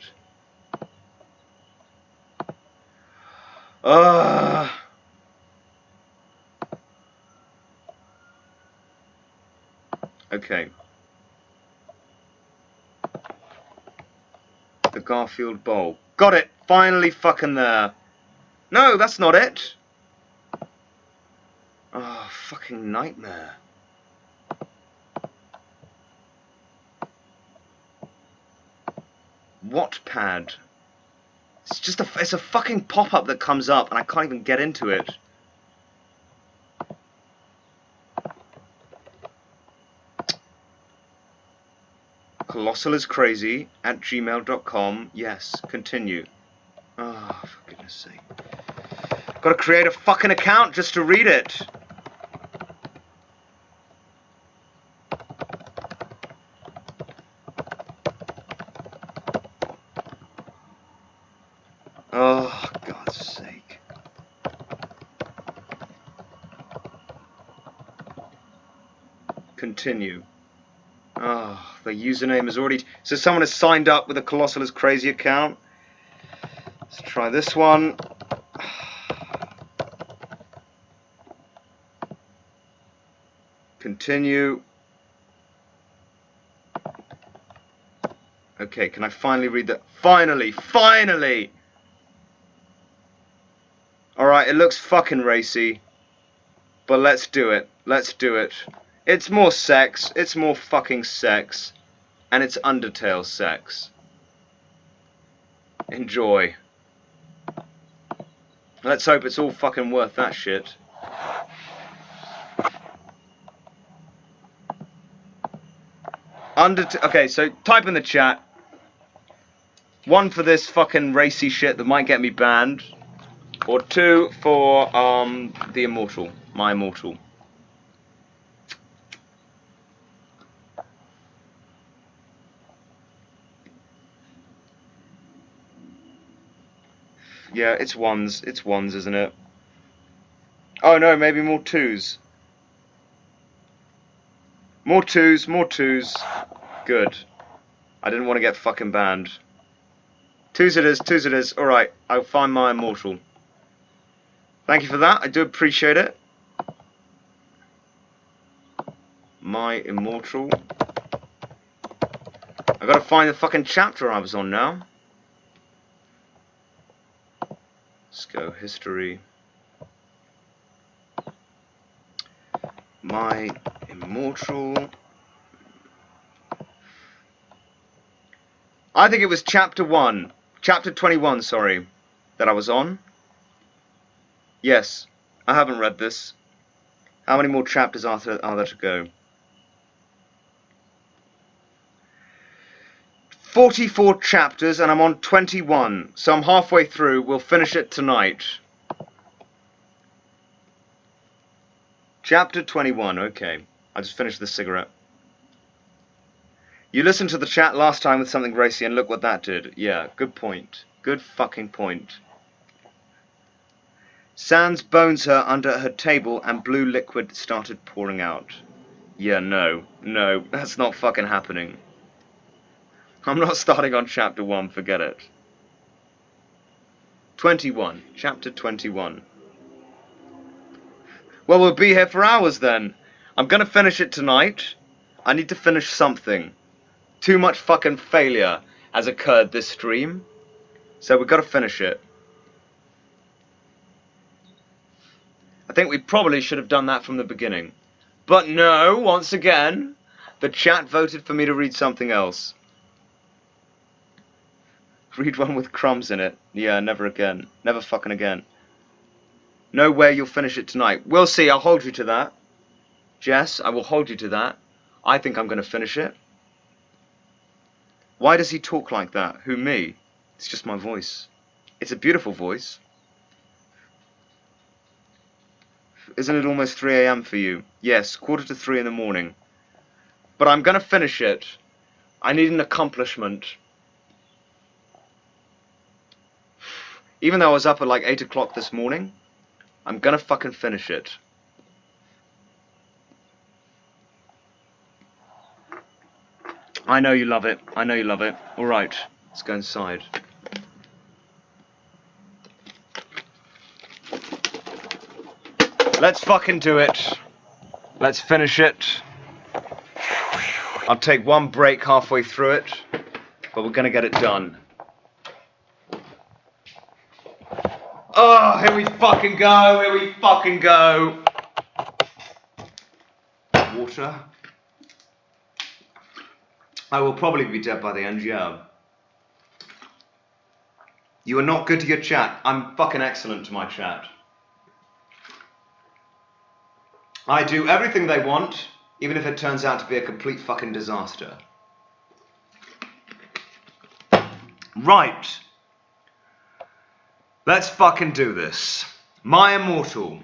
Okay. The Garfield Bowl. Got it! Finally fucking there. No, that's not it! Oh, fucking nightmare. Wattpad. It's just it's a fucking pop-up that comes up and I can't even get into it. Colossal is crazy at gmail.com. Yes, continue. Oh, for goodness sake. Gotta create a fucking account just to read it. Oh, God's sake. Continue. Oh, the username is already... So someone has signed up with a Colossal is Crazy account. Let's try this one. Continue. Okay, can I finally read that? Finally! Alright, it looks fucking racy. But let's do it. It's more sex. It's more fucking sex. And it's Undertale sex. Enjoy. Let's hope it's all fucking worth that shit. Okay, so type in the chat. 1 for this fucking racy shit that might get me banned. Or 2 for, the Immortal. My Immortal. Yeah, it's ones, isn't it? Oh no, maybe more 2s. More 2s. Good. I didn't want to get fucking banned. 2s it is. Alright, I'll find my Immortal. Thank you for that, I do appreciate it. My Immortal. I've got to find the fucking chapter I was on now. Let's go history. My Immortal. I think it was chapter 21, sorry, that I was on. Yes, I haven't read this. How many more chapters are there to go? 44 chapters and I'm on 21, so I'm halfway through. We'll finish it tonight. Chapter 21, okay. I just finished the cigarette. You listened to the chat last time with something racy and look what that did. Yeah, good point. Good fucking point. Sans bones her under her table and blue liquid started pouring out. Yeah, no, that's not fucking happening. I'm not starting on chapter 1, forget it. 21, chapter 21. Well, we'll be here for hours then. I'm gonna finish it tonight. I need to finish something. Too much fucking failure has occurred this stream. So we've got to finish it. I think we probably should have done that from the beginning. But no, once again, the chat voted for me to read something else. Read one with crumbs in it. Yeah, never again. Never fucking again. No way you'll finish it tonight. We'll see, I'll hold you to that. Jess, I will hold you to that. I think I'm going to finish it. Why does he talk like that? Who, me? It's just my voice. It's a beautiful voice. Isn't it almost 3 AM for you? Yes, 2:45 in the morning. But I'm going to finish it. I need an accomplishment. Even though I was up at like 8 o'clock this morning, I'm going to fucking finish it. I know you love it. I know you love it. Alright, let's go inside. Let's fucking do it. Let's finish it. I'll take one break halfway through it, but we're gonna get it done. Oh, here we fucking go, here we fucking go. Water. I will probably be dead by the end, yeah. You are not good to your chat. I'm fucking excellent to my chat. I do everything they want, even if it turns out to be a complete fucking disaster. Right. Let's fucking do this. My Immortal.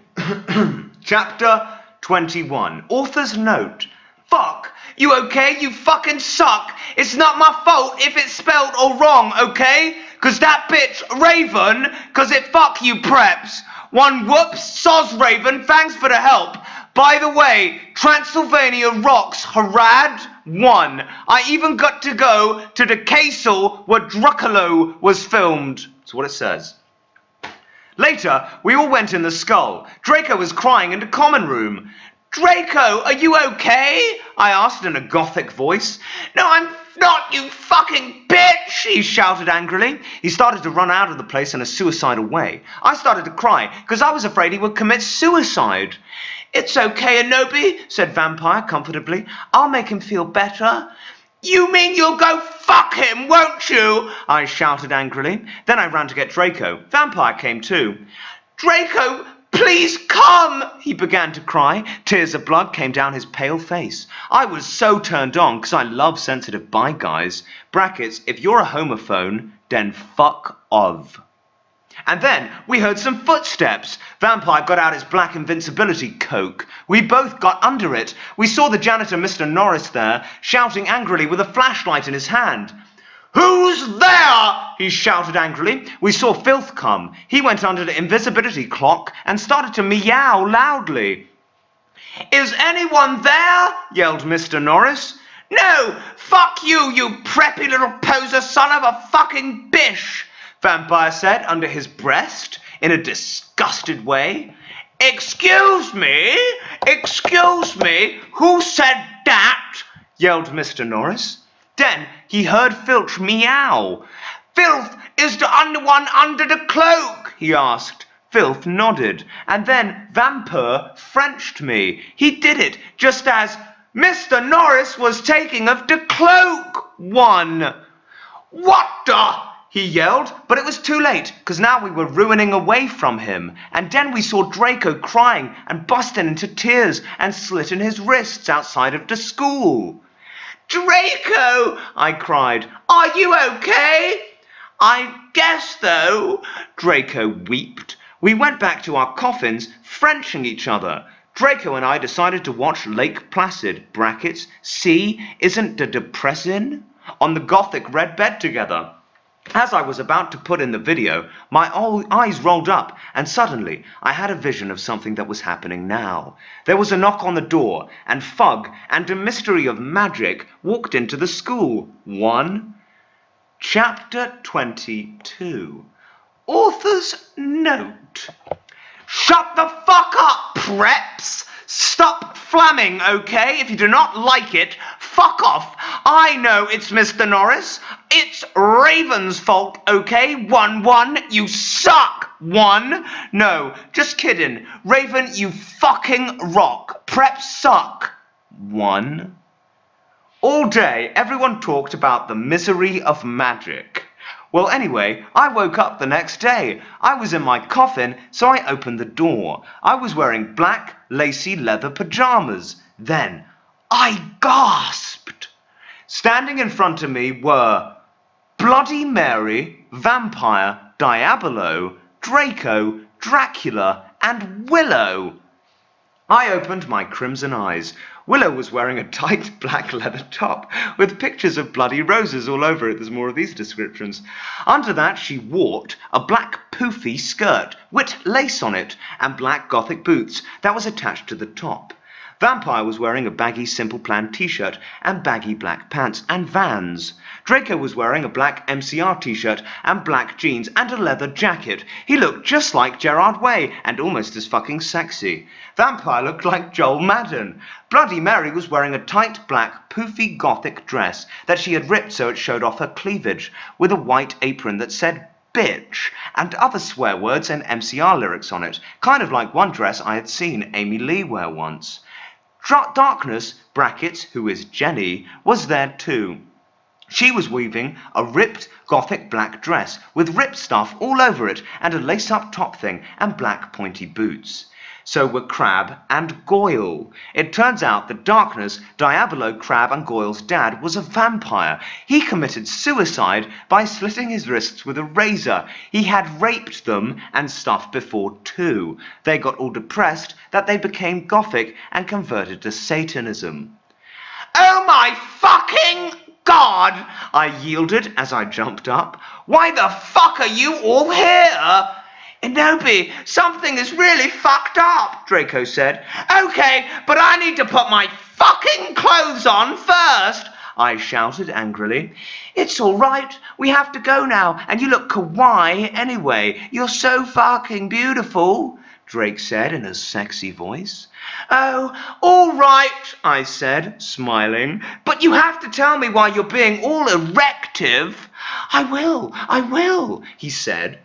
Chapter 21. Author's note. Fuck. You okay? You fucking suck. It's not my fault if it's spelled all wrong, okay? Cause that bitch, Raven, cause it fuck you preps. One whoops, soz Raven, thanks for the help. By the way, Transylvania rocks, Harad 1. I even got to go to the castle where Dracula was filmed. That's what it says. Later, we all went in the skull. Draco was crying in the common room. Draco, are you okay? I asked in a gothic voice. No, I'm not, you fucking bitch, he shouted angrily. He started to run out of the place in a suicidal way. I started to cry, because I was afraid he would commit suicide. It's okay, Anobi, said Vampire comfortably. I'll make him feel better. You mean you'll go fuck him, won't you? I shouted angrily. Then I ran to get Draco. Vampire came too. Draco, please come, he began to cry. Tears of blood came down his pale face. I was so turned on because I love sensitive bi guys. Brackets, if you're a homophone, then fuck off. And then we heard some footsteps. Vampire got out his black invincibility coke. We both got under it. We saw the janitor, Mr. Norris, there, shouting angrily with a flashlight in his hand. Who's there? He shouted angrily. We saw Filth come. He went under the invisibility clock and started to meow loudly. Is anyone there? Yelled Mr. Norris. No, fuck you, you preppy little poser son of a fucking bish, Vampire said under his breast in a disgusted way. Excuse me? Who said that? Yelled Mr. Norris. Then he heard Filch meow. Filth is the one under the cloak, he asked. Filth nodded, and then Vampire Frenched me. He did it just as Mr. Norris was taking of the cloak one. What the? He yelled, but it was too late, because now we were ruining away from him. And then we saw Draco crying and busting into tears and slitting his wrists outside of the school. Draco, I cried, are you okay? I guess though, Draco weeped. We went back to our coffins, Frenching each other. Draco and I decided to watch Lake Placid, brackets, see, isn't the depressing, on the gothic red bed together. As I was about to put in the video, my eyes rolled up, and suddenly I had a vision of something that was happening now. There was a knock on the door, and Fug and a mystery of magic walked into the school. 1. Chapter 22. Author's note. Shut the fuck up, preps, Stop flamming, okay? If you do not like it, fuck off. I know it's Mr. Norris. It's Raven's fault, okay? 1-1, you suck. 1. No, just kidding. Raven, you fucking rock. Prep suck. 1. All day, everyone talked about the misery of magic. Well, anyway, I woke up the next day. I was in my coffin, so I opened the door. I was wearing black, lacy leather pajamas. Then, I gasped. Standing in front of me were Bloody Mary, Vampire, Diabolo, Draco, Dracula, and Willow. I opened my crimson eyes. Willow was wearing a tight black leather top with pictures of bloody roses all over it. There's more of these descriptions. Under that she walked a black poofy skirt with lace on it and black gothic boots that was attached to the top. Vampire was wearing a baggy Simple Plan t-shirt and baggy black pants and Vans. Draco was wearing a black MCR t-shirt and black jeans and a leather jacket. He looked just like Gerard Way and almost as fucking sexy. Vampire looked like Joel Madden. Bloody Mary was wearing a tight black poofy gothic dress that she had ripped so it showed off her cleavage, with a white apron that said bitch and other swear words and MCR lyrics on it, kind of like one dress I had seen Amy Lee wear once. Darkness, brackets, who is Jenny, was there too. She was weaving a ripped gothic black dress with ripped stuff all over it and a lace-up top thing and black pointy boots. So were Crab and Goyle. It turns out that Darkness, Diabolo, Crab and Goyle's dad was a vampire. He committed suicide by slitting his wrists with a razor. He had raped them and stuff before too. They got all depressed that they became gothic and converted to Satanism. Oh my fucking God! I yielded as I jumped up. Why the fuck are you all here? Inobi, something is really fucked up, Draco said. Okay, but I need to put my fucking clothes on first, I shouted angrily. It's all right. We have to go now, and you look kawaii anyway. You're so fucking beautiful, Drake said in a sexy voice. Oh, all right, I said, smiling. But you have to tell me why you're being all erective. I will, he said.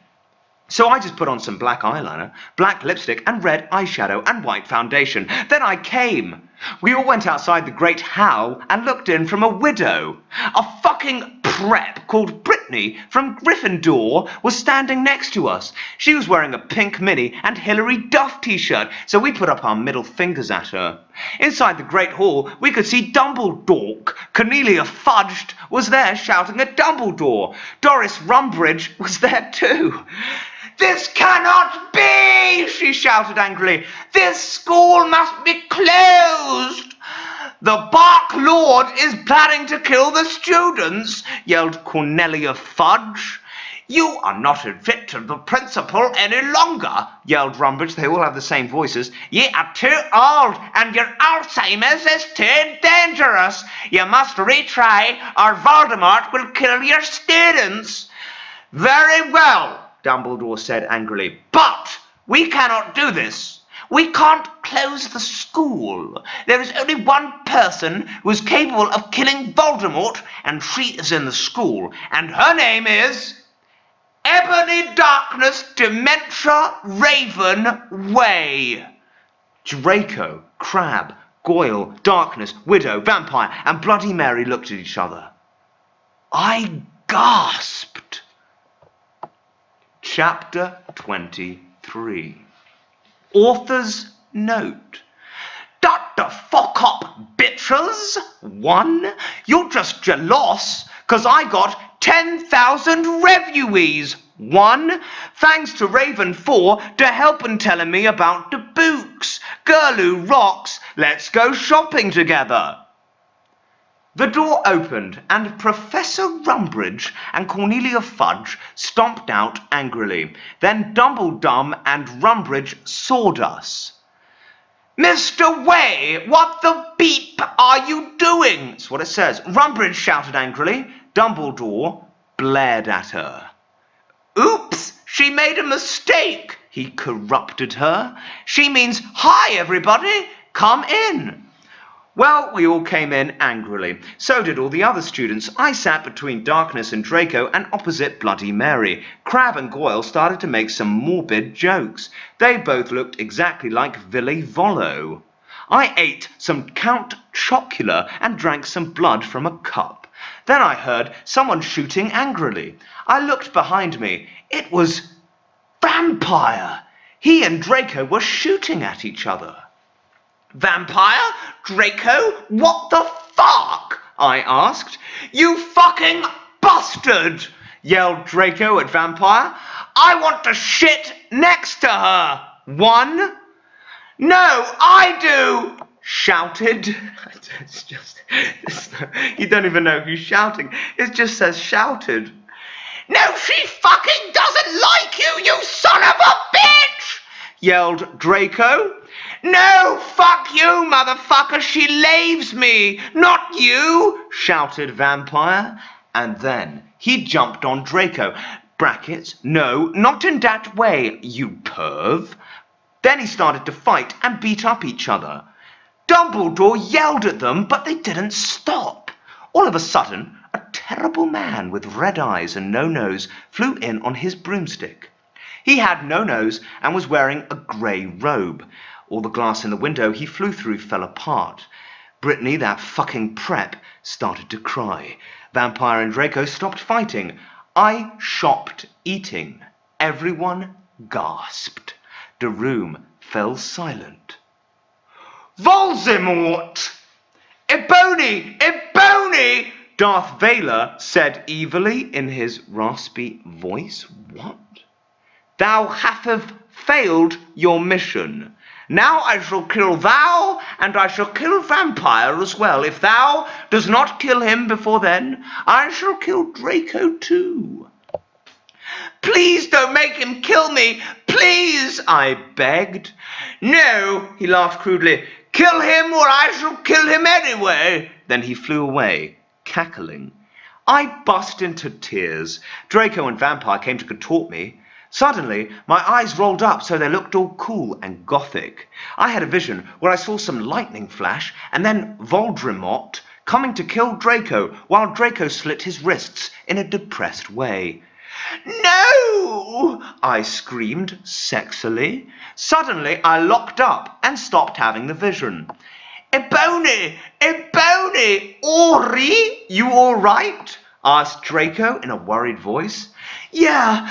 So I just put on some black eyeliner, black lipstick and red eyeshadow and white foundation. Then I came. We all went outside the Great Hall and looked in from a window. A fucking prep called Brittany from Gryffindor was standing next to us. She was wearing a pink mini and Hilary Duff t-shirt, so we put up our middle fingers at her. Inside the Great Hall, we could see Dumbledore. Cornelia Fudged was there shouting at Dumbledore. Doris Rumbridge was there too. This cannot be, she shouted angrily. This school must be closed. The Bark Lord is planning to kill the students, yelled Cornelia Fudge. You are not fit to the principal any longer, yelled Rumbridge. They all have the same voices. Ye are too old, and your Alzheimer's is too dangerous. You must retry, or Voldemort will kill your students. Very well, Dumbledore said angrily, but we cannot do this. We can't close the school. There is only one person who is capable of killing Voldemort, and she is in the school, and her name is Ebony Darkness Dementia Raven Way. Draco, Crab, Goyle, Darkness, Widow, Vampire, and Bloody Mary looked at each other. I gasped. Chapter 23. Author's note. Dr. Fuck up, bitches. 1. You're just jealous, 'cause I got 10,000 reviewees. 1. Thanks to Raven 4 to help and telling me about the books. Girl who rocks. Let's go shopping together. The door opened, and Professor Rumbridge and Cornelia Fudge stomped out angrily. Then Dumbledum and Rumbridge sawed us. Mr. Way, what the beep are you doing? That's what it says. Rumbridge shouted angrily. Dumbledore blared at her. Oops, she made a mistake, he corrupted her. She means hi, everybody. Come in. Well, we all came in angrily. So did all the other students. I sat between Darkness and Draco and opposite Bloody Mary. Crab and Goyle started to make some morbid jokes. They both looked exactly like Villy Vollo. I ate some Count Chocula and drank some blood from a cup. Then I heard someone shooting angrily. I looked behind me. It was Vampire. He and Draco were shooting at each other. Vampire? Draco? What the fuck? I asked. You fucking bastard! Yelled Draco at Vampire. I want to shit next to her. One. No, I do! Shouted. You don't even know who's shouting. It just says shouted. No, she fucking doesn't like you, you son of a bitch! Yelled Draco. No, fuck you, motherfucker, she laves me, not you! Shouted Vampire. And then he jumped on Draco. Brackets, no, not in that way, you perv. Then he started to fight and beat up each other. Dumbledore yelled at them, but they didn't stop. All of a sudden, a terrible man with red eyes and no nose flew in on his broomstick. He had no nose and was wearing a grey robe. All the glass in the window he flew through fell apart. Brittany, that fucking prep, started to cry. Vampire and Draco stopped fighting. I stopped eating. Everyone gasped. The room fell silent. Voldemort! Ebony! Ebony! Darth Vader said evilly in his raspy voice. What? Thou hast failed your mission. Now I shall kill thou, and I shall kill Vampire as well. If thou does not kill him before then, I shall kill Draco too. Please don't make him kill me, please, I begged. No, he laughed crudely. Kill him or I shall kill him anyway. Then he flew away, cackling. I burst into tears. Draco and Vampire came to contort me. Suddenly, my eyes rolled up so they looked all cool and gothic. I had a vision where I saw some lightning flash and then Voldemort coming to kill Draco while Draco slit his wrists in a depressed way. No! I screamed sexily. Suddenly, I locked up and stopped having the vision. Ebony! Ebony! Ori? You all right? Asked Draco in a worried voice. Yeah,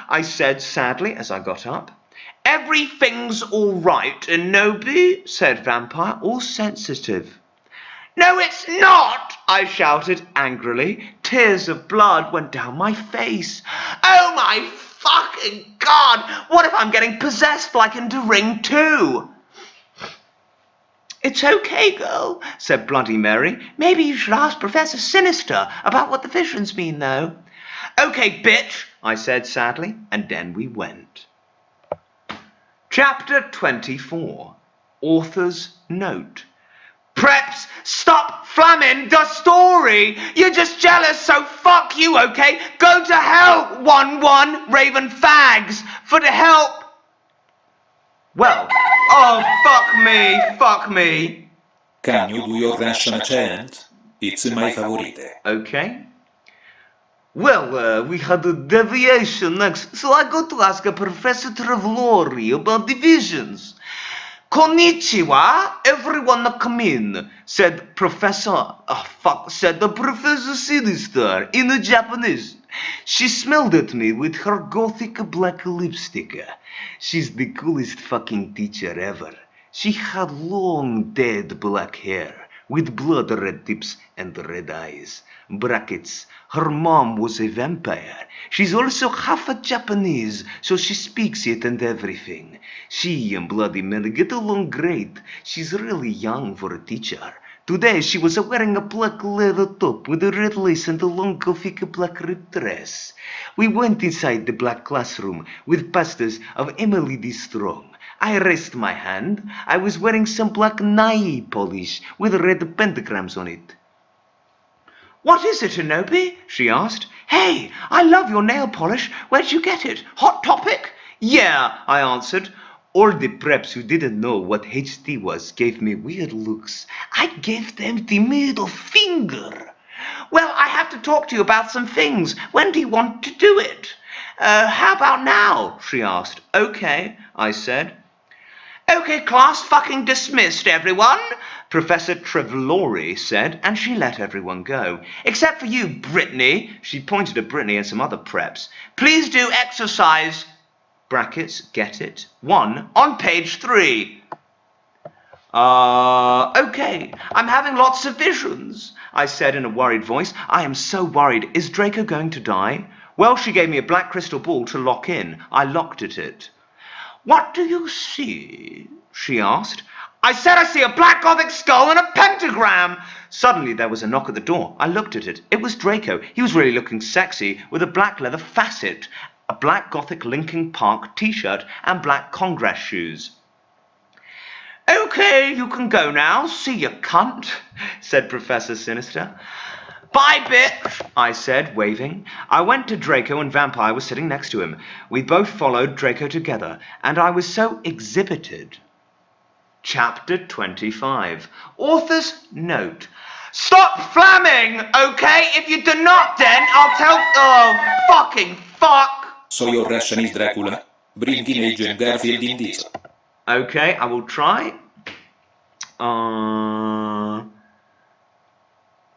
I said sadly as I got up. Everything's all right, Enobi, said Vampire, all sensitive. No, it's not, I shouted angrily. Tears of blood went down my face. Oh my fucking God! What if I'm getting possessed like in The Ring 2? It's okay, girl, said Bloody Mary. Maybe you should ask Professor Sinister about what the visions mean, though. Okay, bitch, I said sadly, and then we went. Chapter 24. Author's Note. Preps, stop flamming the story! You're just jealous, so fuck you, okay? Go to hell, 1-1, Raven Fags, for the help! Well, oh, fuck me. Can you do your Russian accent? It's my favorite. Okay. Well, we had a deviation next, so I got to ask Professor Travlori about divisions. Konnichiwa, everyone come in, said the Professor Sinister in Japanese. She smiled at me with her gothic black lipstick. She's the coolest fucking teacher ever. She had long dead black hair with blood red tips and red eyes. Brackets. Her mom was a vampire. She's also half a Japanese, so she speaks it and everything. She and Bloody Mary get along great. She's really young for a teacher. Today she was wearing a black leather top with a red lace and a long gothic black ribbed dress. We went inside the black classroom with posters of Emily D. Strong. I raised my hand. I was wearing some black nail polish with red pentagrams on it. What is it, Enobi? She asked. Hey, I love your nail polish. Where'd you get it? Hot Topic? Yeah, I answered. All the preps who didn't know what HT was gave me weird looks. I gave them the middle finger. Well, I have to talk to you about some things. When do you want to do it? How about now? She asked. Okay, I said. Okay, class fucking dismissed, everyone, Professor Trevlori said, and she let everyone go. Except for you, Brittany. She pointed at Brittany and some other preps. Please do exercise, brackets, get it, 1, on page 3. Okay, I'm having lots of visions, I said in a worried voice. I am so worried. Is Draco going to die? Well, she gave me a black crystal ball to lock in. I locked at it. What do you see? She asked. I said I see a black gothic skull and a pentagram. Suddenly there was a knock at the door. I looked at it. It was Draco. He was really looking sexy with a black leather facet, a black gothic Linkin Park t-shirt and black Congress shoes. Okay, you can go now. See ya, cunt, said Professor Sinister. Bye, bitch, I said, waving. I went to Draco and Vampire was sitting next to him. We both followed Draco together, and I was so exhibited. Chapter 25. Author's note. Stop flamming, okay? If you do not, then I'll tell... Oh, fucking fuck! So your Russian is Dracula? Bringing Agent Garfield in this. Okay, I will try.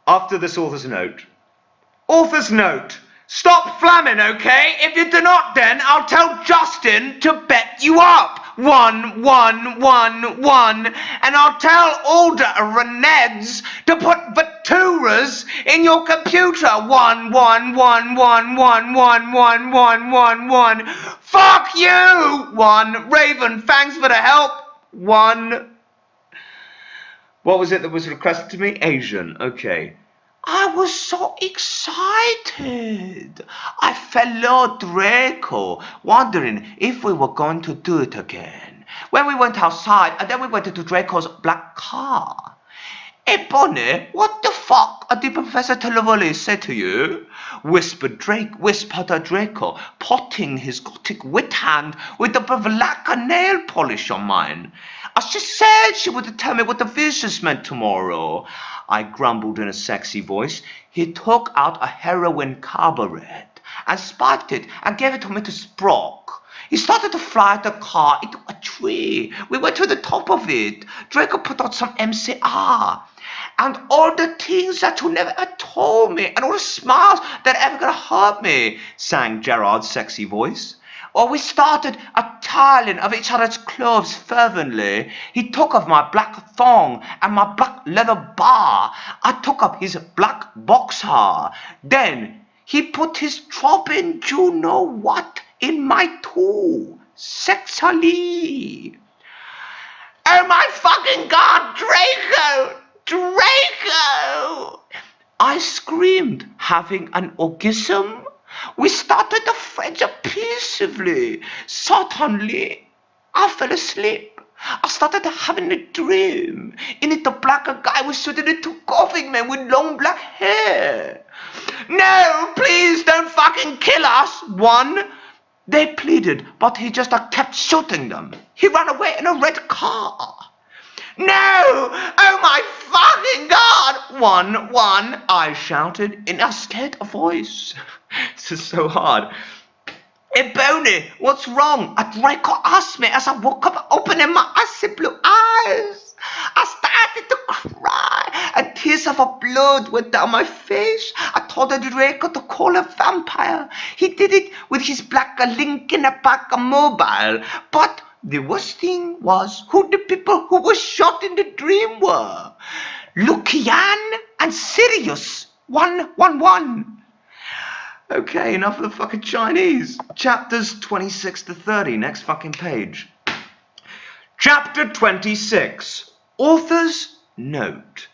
After this author's note. Author's note. Stop flamming, okay? If you do not, then I'll tell Justin to bet you up. 1, 1, 1, 1. And I'll tell all the Reneds to put Vaturas in your computer. 1, 1, 1, 1, 1, 1, 1, 1, 1, 1. Fuck you! 1. Raven, thanks for the help. 1. What was it that was requested to me? Asian. Okay. I was so excited. I followed Draco, wondering if we were going to do it again. When we went outside, and then we went into Draco's black car. Hey, Bonnie, what the fuck did Professor Televoli say to you? Whispered Draco, potting his gothic wit hand with the black nail polish on mine. She said she would tell me what the visions meant tomorrow. I grumbled in a sexy voice. He took out a heroin carburet and spiked it and gave it to me to sprock. He started to fly the car into a tree. We went to the top of it. Draco put on some MCR. And all the things that you never told me, and all the smiles that ever gonna hurt me, sang Gerard's sexy voice. Or we started a tiling of each other's clothes fervently. He took off my black thong and my black leather bar. I took up his black boxer. Then he put his dropping you know what in my tool, sexually. Oh my fucking God, Draco! Draco! I screamed, having an orgasm. We started the friendship peacefully. Suddenly, I fell asleep. I started having a dream. In it, the black guy was shooting at 2 coughing men with long black hair. No, please don't fucking kill us. 1. They pleaded, but he just kept shooting them. He ran away in a red car. No! Oh my fucking God! 1, 1, I shouted in a scared voice. This is so hard. Hey, Bonnie, what's wrong? Draco asked me as I woke up, opening my icy blue eyes. I started to cry, and tears of blood went down my face. I told Draco to call a vampire. He did it with his black Linkin Park mobile, but the worst thing was who the people who were shot in the dream were. Lucian and Sirius. 111. Okay, enough of the fucking Chinese. Chapters 26 to 30. Next fucking page. Chapter 26. Author's note.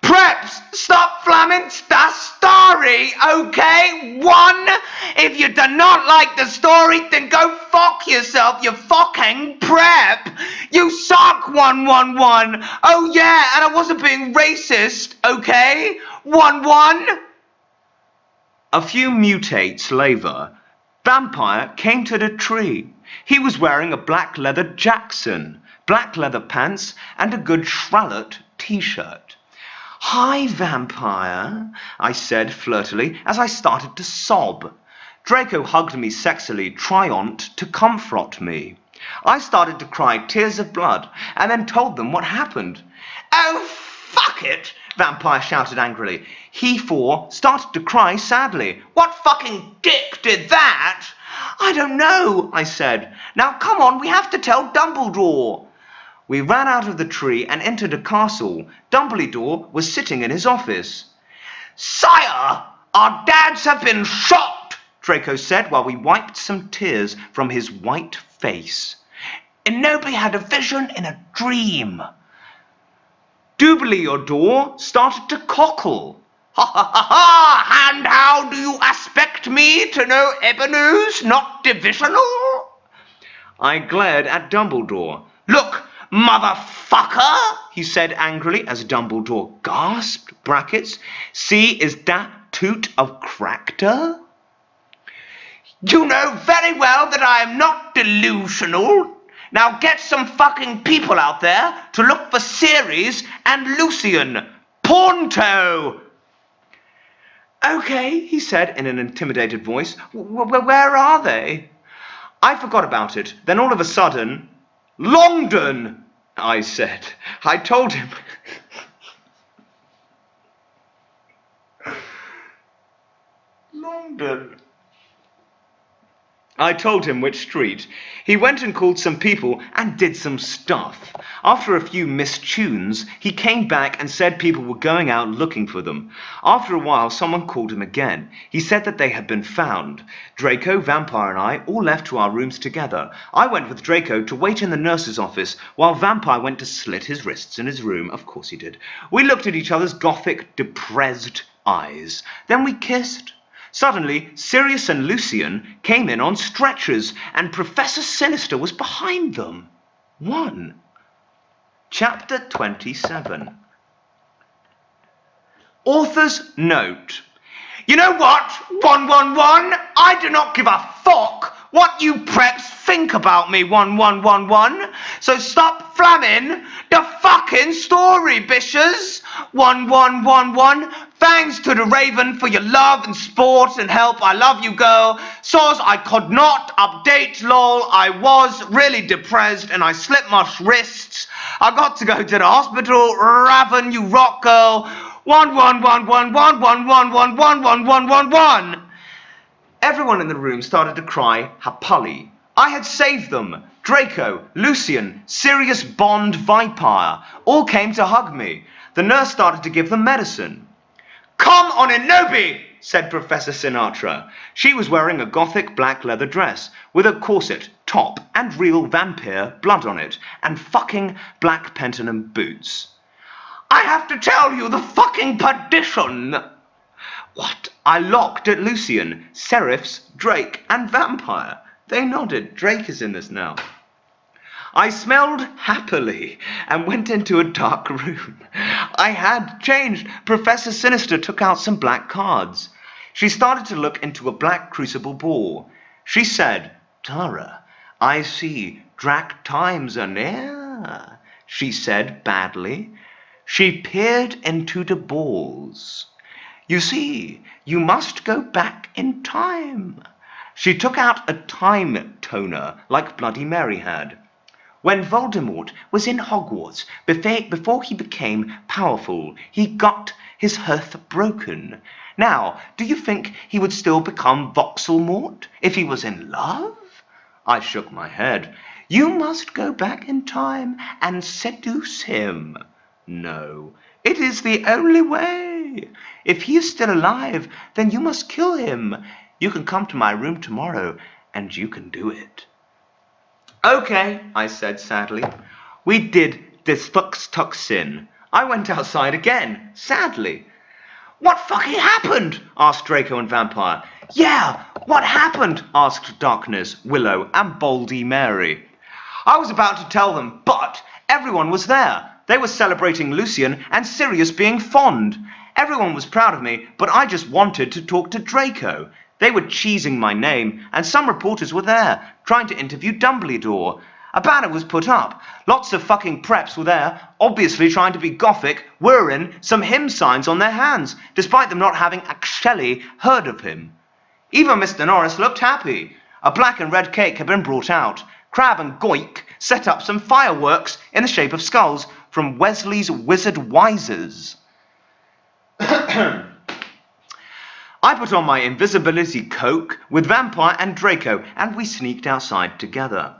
Preps, stop flamming the story, okay? 1, if you do not like the story, then go fuck yourself, you fucking prep. You suck, 111. Oh yeah, and I wasn't being racist, okay? 1-1. A few mutates later, Vampire came to the tree. He was wearing a black leather Jackson, black leather pants, and a good Charlotte t-shirt. "Hi, vampire," I said flirtily as I started to sob. Draco hugged me sexily, trying to comfort me. I started to cry tears of blood and then told them what happened. "Oh, fuck it!" Vampire shouted angrily. He started to cry sadly. "What fucking dick did that?" "I don't know," I said. "Now come on, we have to tell Dumbledore." We ran out of the tree and entered a castle. Dumbledore was sitting in his office. "Sire, our dads have been shot," Draco said while we wiped some tears from his white face. "Inobi had a vision in a dream." Dumbledore started to cockle. "Ha ha ha ha! And how do you expect me to know Ebenus, not divisional?" I glared at Dumbledore. "Look, motherfucker," he said angrily as Dumbledore gasped, brackets, "see, is that toot of character?" "You know very well that I am not delusional. Now get some fucking people out there to look for Ceres and Lucian. Pronto!" "Okay," he said in an intimidated voice. Where are they?" I forgot about it. Then all of a sudden, "Longdon," I said. I told him. Longdon. I told him which street. He went and called some people and did some stuff. After a few missed tunes, he came back and said people were going out looking for them. After a while, someone called him again. He said that they had been found. Draco, Vampire, and I all left to our rooms together. I went with Draco to wait in the nurse's office, while Vampire went to slit his wrists in his room. Of course he did. We looked at each other's gothic, depressed eyes. Then we kissed. Suddenly, Sirius and Lucian came in on stretchers, and Professor Sinister was behind them. 1. Chapter 27. Author's note. "You know what, 111? I do not give a fuck what you preps think about me, 1111. So stop flamming the fucking story, bitches. 1111. Thanks to the Raven for your love and support and help. I love you, girl. Soz, I could not update, lol. I was really depressed and I slipped my wrists. I got to go to the hospital. Raven, you rock, girl. 111111111111. Everyone in the room started to cry happily. I had saved them. Draco, Lucian, Sirius Bond, Vipire all came to hug me. The nurse started to give them medicine. "Come on, Inobi," said Professor Sinatra. She was wearing a gothic black leather dress with a corset, top, and real vampire blood on it, and fucking black pentanum boots. "I have to tell you the fucking perdition." What? I looked at Lucian, Seraphs, Drake, and Vampire. They nodded. Drake is in this now. I smelled happily and went into a dark room. I had changed. Professor Sinister took out some black cards. She started to look into a black crucible ball. She said, "Tara, I see Drac times are near," she said badly. She peered into the balls. "You see, you must go back in time." She took out a time toner like Bloody Mary had. When Voldemort was in Hogwarts, before he became powerful, he got his hearth broken. Now, do you think he would still become Voxelmort if he was in love? I shook my head. "You must go back in time and seduce him." "No, it is the only way. If he is still alive, then you must kill him. You can come to my room tomorrow, and you can do it." "Okay," I said sadly. We did this tuxin. I went outside again, sadly. "What fucking happened?" asked Draco and Vampire. "Yeah, what happened?" asked Darkness, Willow, and Baldy Mary. I was about to tell them, but everyone was there. They were celebrating Lucian and Sirius being fond. Everyone was proud of me, but I just wanted to talk to Draco. They were cheesing my name, and some reporters were there, trying to interview Dumbledore. A banner was put up. Lots of fucking preps were there, obviously trying to be gothic, wearing some hymn signs on their hands, despite them not having actually heard of him. Even Mr. Norris looked happy. A black and red cake had been brought out. Crab and Goik set up some fireworks in the shape of skulls from Wesley's Wizard Wisers. I put on my invisibility cloak with Vampire and Draco, and we sneaked outside together.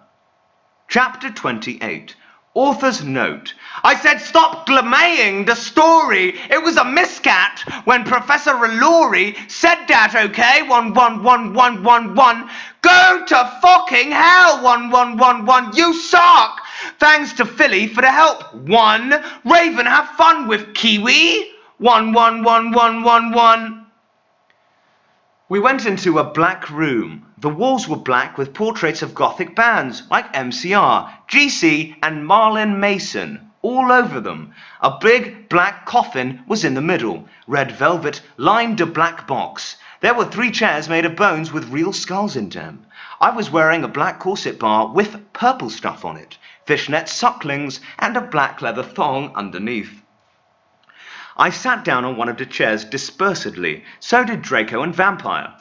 Chapter 28. Author's note. I said stop glamaying the story. It was a miscat when Professor Relori said that, okay? 11111. Go to fucking hell, 1111. You suck. Thanks to Philly for the help. 1. Raven, have fun with Kiwi. 111111. We went into a black room. The walls were black with portraits of Gothic bands like MCR, GC and Marlin Mason all over them. A big black coffin was in the middle. Red velvet lined the black box. There were 3 chairs made of bones with real skulls in them. I was wearing a black corset bar with purple stuff on it, fishnet sucklings and a black leather thong underneath. I sat down on one of the chairs dispersedly. So did Draco and Vampire.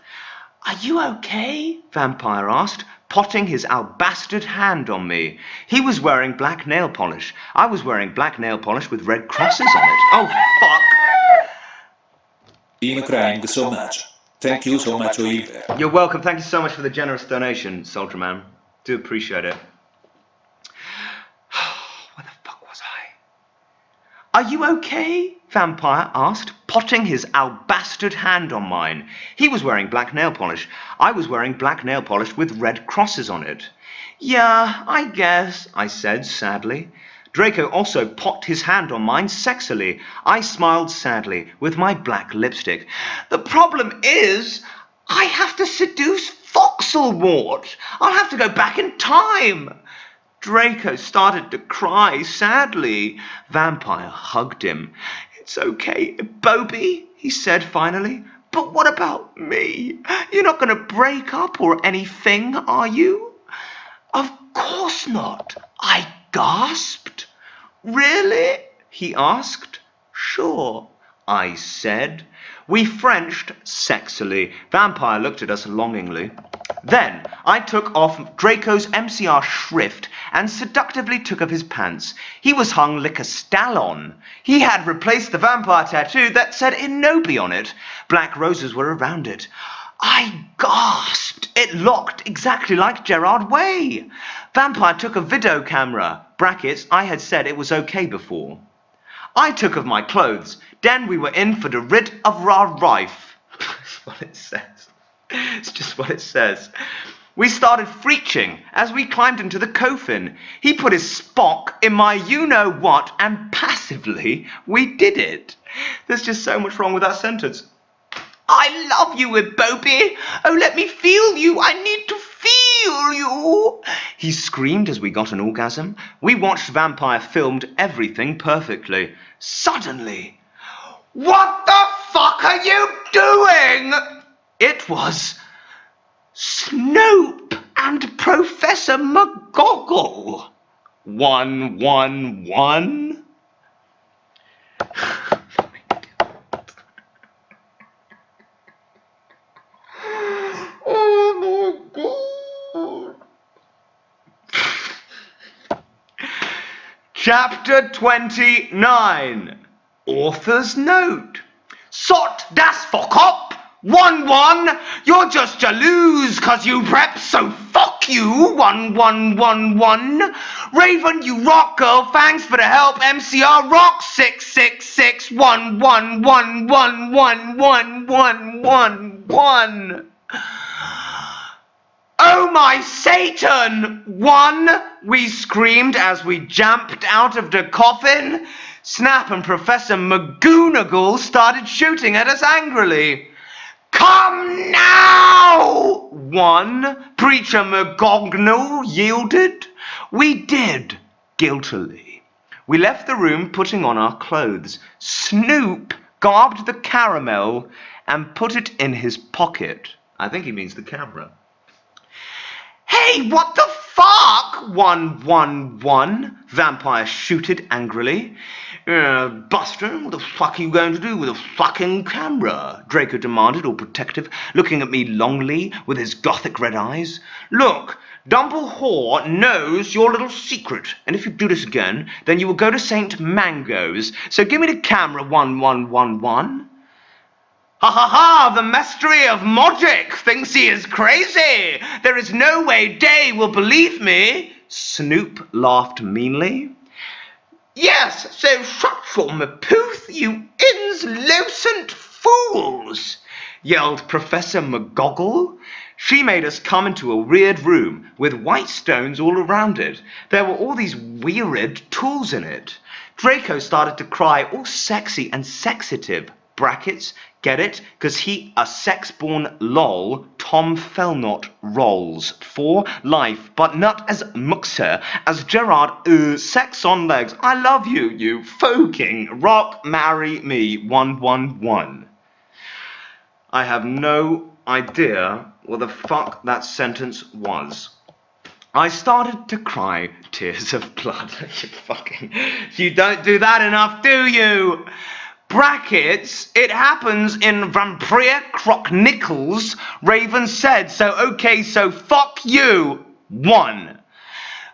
Are you okay? Vampire asked, potting his albastard hand on me. He was wearing black nail polish. I was wearing black nail polish with red crosses on it. Oh, fuck! Been crying so much. Thank you so much, Oliver. You're welcome. Thank you so much for the generous donation, Soldier Man. Do appreciate it. Where the fuck was I? Are you okay? Vampire asked, potting his albastard hand on mine. He was wearing black nail polish. I was wearing black nail polish with red crosses on it. Yeah, I guess, I said sadly. Draco also popped his hand on mine sexily. I smiled sadly with my black lipstick. The problem is, I have to seduce Foxelwort. I'll have to go back in time. Draco started to cry sadly. Vampire hugged him. It's okay, Bobby, he said finally. But what about me? You're not going to break up or anything, are you? Of course not, I gasped. Really? He asked. Sure, I said. We Frenched sexily. Vampire looked at us longingly. Then I took off Draco's MCR shrift and seductively took off his pants. He was hung like a stallon. He had replaced the vampire tattoo that said Inobi on it. Black roses were around it. I gasped. It looked exactly like Gerard Way. Vampire took a video camera. Brackets, I had said it was okay before. I took off my clothes. Then we were in for the rid of our rife. That's what it says. It's just what it says. We started freaching as we climbed into the coffin. He put his Spock in my you-know-what, and passively we did it. There's just so much wrong with that sentence. I love you, Bobby. Oh, let me feel you. I need to feel you. He screamed as we got an orgasm. We watched Vampire filmed everything perfectly. Suddenly, what the fuck are you doing? It was Snoop and Professor McGoggle. 111. Oh my God. Chapter 29. Author's note. Sot das fuck up. 1-1, you're just jalouse cause you prep, so fuck you, 1111. Raven, you rock girl, thanks for the help, MCR rock, 666 111111111. Oh my Satan! 1, we screamed as we jumped out of the coffin. Snap and Professor McGonagall started shooting at us angrily. Come now! 1, Preacher McGonagall yielded. We did, guiltily. We left the room putting on our clothes. Snoop garbed the caramel and put it in his pocket. I think he means the camera. Hey, what the fuck? 111, Vampire shooted angrily. Buster, what the fuck are you going to do with a fucking camera? Draco demanded, all protective, looking at me longly with his gothic red eyes. Look, Dumbledore knows your little secret, and if you do this again, then you will go to St. Mango's. So give me the camera, 1111. Ha ha ha! The mastery of magic thinks he is crazy! There is no way Day will believe me! Snoop laughed meanly. Yes, so shut your mapooth, you inslucent fools! Yelled Professor McGoggle. She made us come into a weird room with white stones all around it. There were all these weird tools in it. Draco started to cry, all sexy and sexitive. Brackets, get it? 'Cause he a sex-born lol, Tom Felnot rolls for life, but not as muxer as Gerard, sex on legs. I love you, you fucking rock, marry me, 111. I have no idea what the fuck that sentence was. I started to cry tears of blood. You don't do that enough, do you? Brackets, it happens in Vampire Croc-Nichols, Raven said, so okay, so fuck you. 1.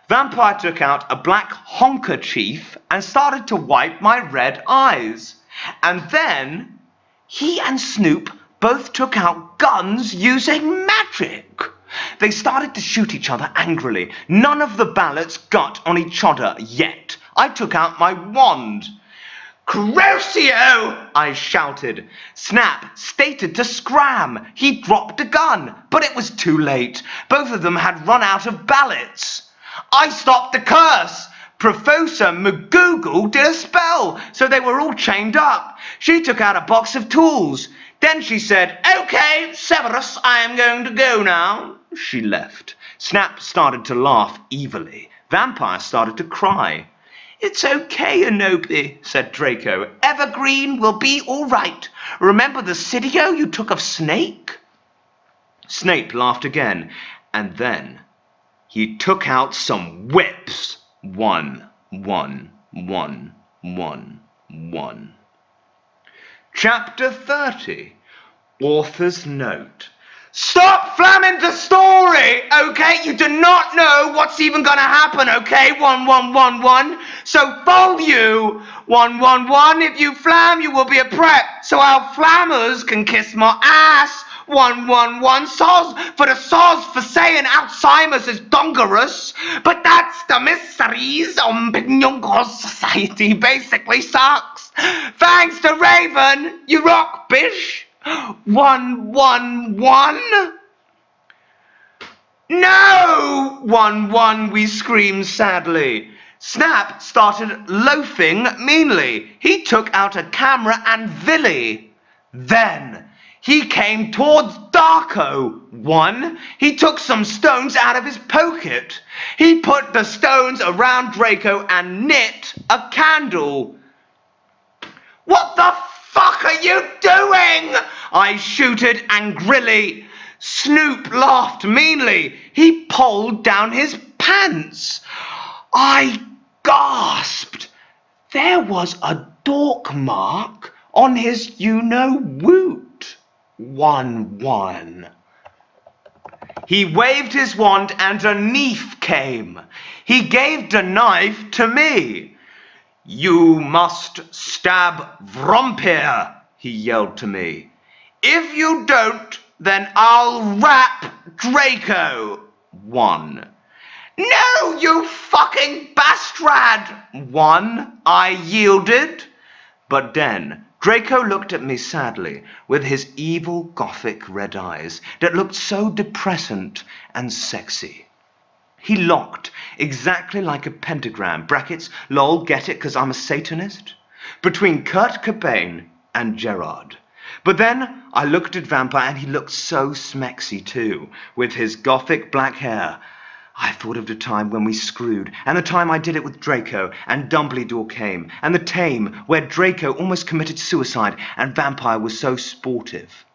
Vampire took out a black handkerchief and started to wipe my red eyes. And then he and Snoop both took out guns using magic. They started to shoot each other angrily. None of the ballots got on each other yet. I took out my wand. Crucio! I shouted. Snap stated to scram. He dropped a gun, but it was too late. Both of them had run out of ballots. I stopped the curse. Professor McGoogle did a spell, so they were all chained up. She took out a box of tools. Then she said, okay, Severus, I am going to go now. She left. Snap started to laugh evilly. Vampire started to cry. It's okay, Anope, said Draco. Evergreen will be all right. Remember the Sidio you took of Snake? Snape laughed again, and then he took out some whips. 1, 1, 1, 1, 1. Chapter 30. Author's Note. Stop flamming the story, okay? You do not know what's even gonna happen, okay? 1111. So fold you. 111. If you flam, you will be a prep. So our flammers can kiss my ass. 111. Soz for the soz for saying Alzheimer's is dangerous. But that's the mysteries on Pinyongo society. Basically sucks. Thanks to Raven. You rock, bish. 111. No! 1-1, we screamed sadly. Snap started loafing meanly. He took out a camera and Villy. Then he came towards Darko. 1. He took some stones out of his pocket. He put the stones around Draco and knit a candle. What the fuck are you doing? I shooted angrily. Snoop laughed meanly. He pulled down his pants. I gasped. There was a dork mark on his you-know-woot. 1-1. He waved his wand and a knife came. He gave the knife to me. You must stab Vrompir, he yelled to me. If you don't, then I'll rap Draco. 1. No, you fucking bastard! 1, I yielded. But then Draco looked at me sadly with his evil gothic red eyes that looked so depressant and sexy. He locked exactly like a pentagram, brackets, lol, get it, 'cause I'm a Satanist, between Kurt Cobain and Gerard. But then I looked at Vampire and he looked so smexy too, with his gothic black hair. I thought of the time when we screwed, and the time I did it with Draco, and Dumbledore came, and the tame where Draco almost committed suicide and Vampire was so sportive.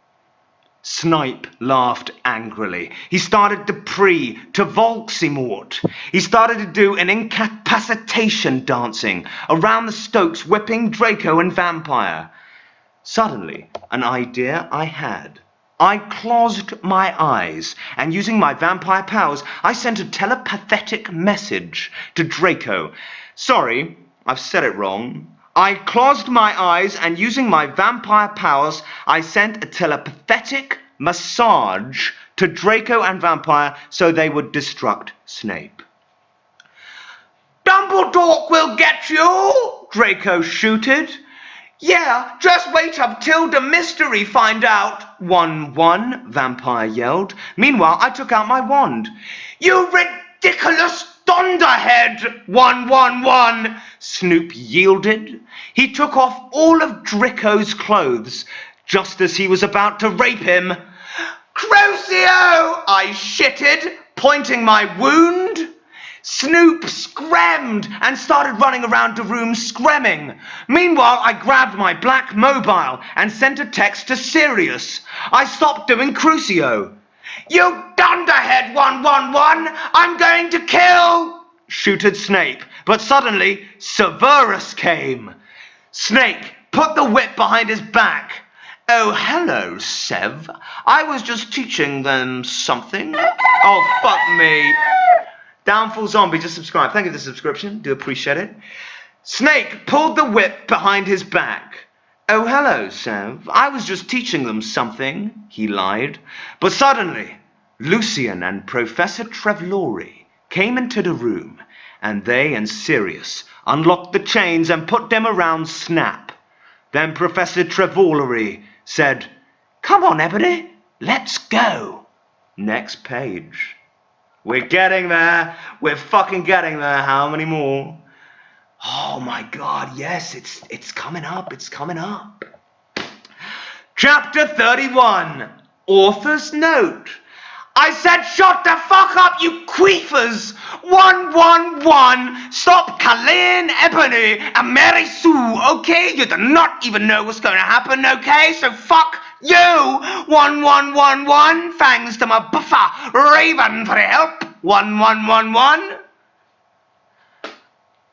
Snipe laughed angrily. He started to pray to Voldemort. He started to do an incapacitation dancing around the Stokes, whipping Draco and Vampire. Suddenly, an idea I had. I closed my eyes, and using my vampire powers, I sent a telepathic message to Draco. Sorry, I've said it wrong. I closed my eyes, and using my vampire powers, I sent a telepathic massage to Draco and Vampire so they would destruct Snape. Dumbledore will get you, Draco shooted. Yeah, just wait up till the mystery find out. 1-1, Vampire yelled. Meanwhile, I took out my wand. You ridiculous dunderhead! 1-1-1, Snoop yielded. He took off all of Draco's clothes just as he was about to rape him. Crucio! I shitted, pointing my wound. Snoop screamed and started running around the room screaming. Meanwhile, I grabbed my black mobile and sent a text to Sirius. I stopped doing Crucio. You dunderhead 111! I'm going to kill! Shooted Snape, but suddenly Severus came. Snake put the whip behind his back. Oh, hello, Sev. I was just teaching them something. Oh, fuck me. Downfall Zombie, just subscribe. Thank you for the subscription. Do appreciate it. Snake pulled the whip behind his back. Oh, hello, Sev. I was just teaching them something, he lied. But suddenly, Lucian and Professor Trelawney came into the room, and they and Sirius unlocked the chains and put them around Snap. Then Professor Trelawney said, "Come on, Ebony, let's go." Next page. We're getting there. We're fucking getting there. How many more? Oh my God, yes, it's coming up. It's coming up. Chapter 31. Author's note. I said shut the fuck up, you queefers! 111! Stop Colleen, Ebony, and Mary Sue, okay? You do not even know what's going to happen, okay? So fuck you! 1111! Thanks to my buffer, Raven, for the help! 1111!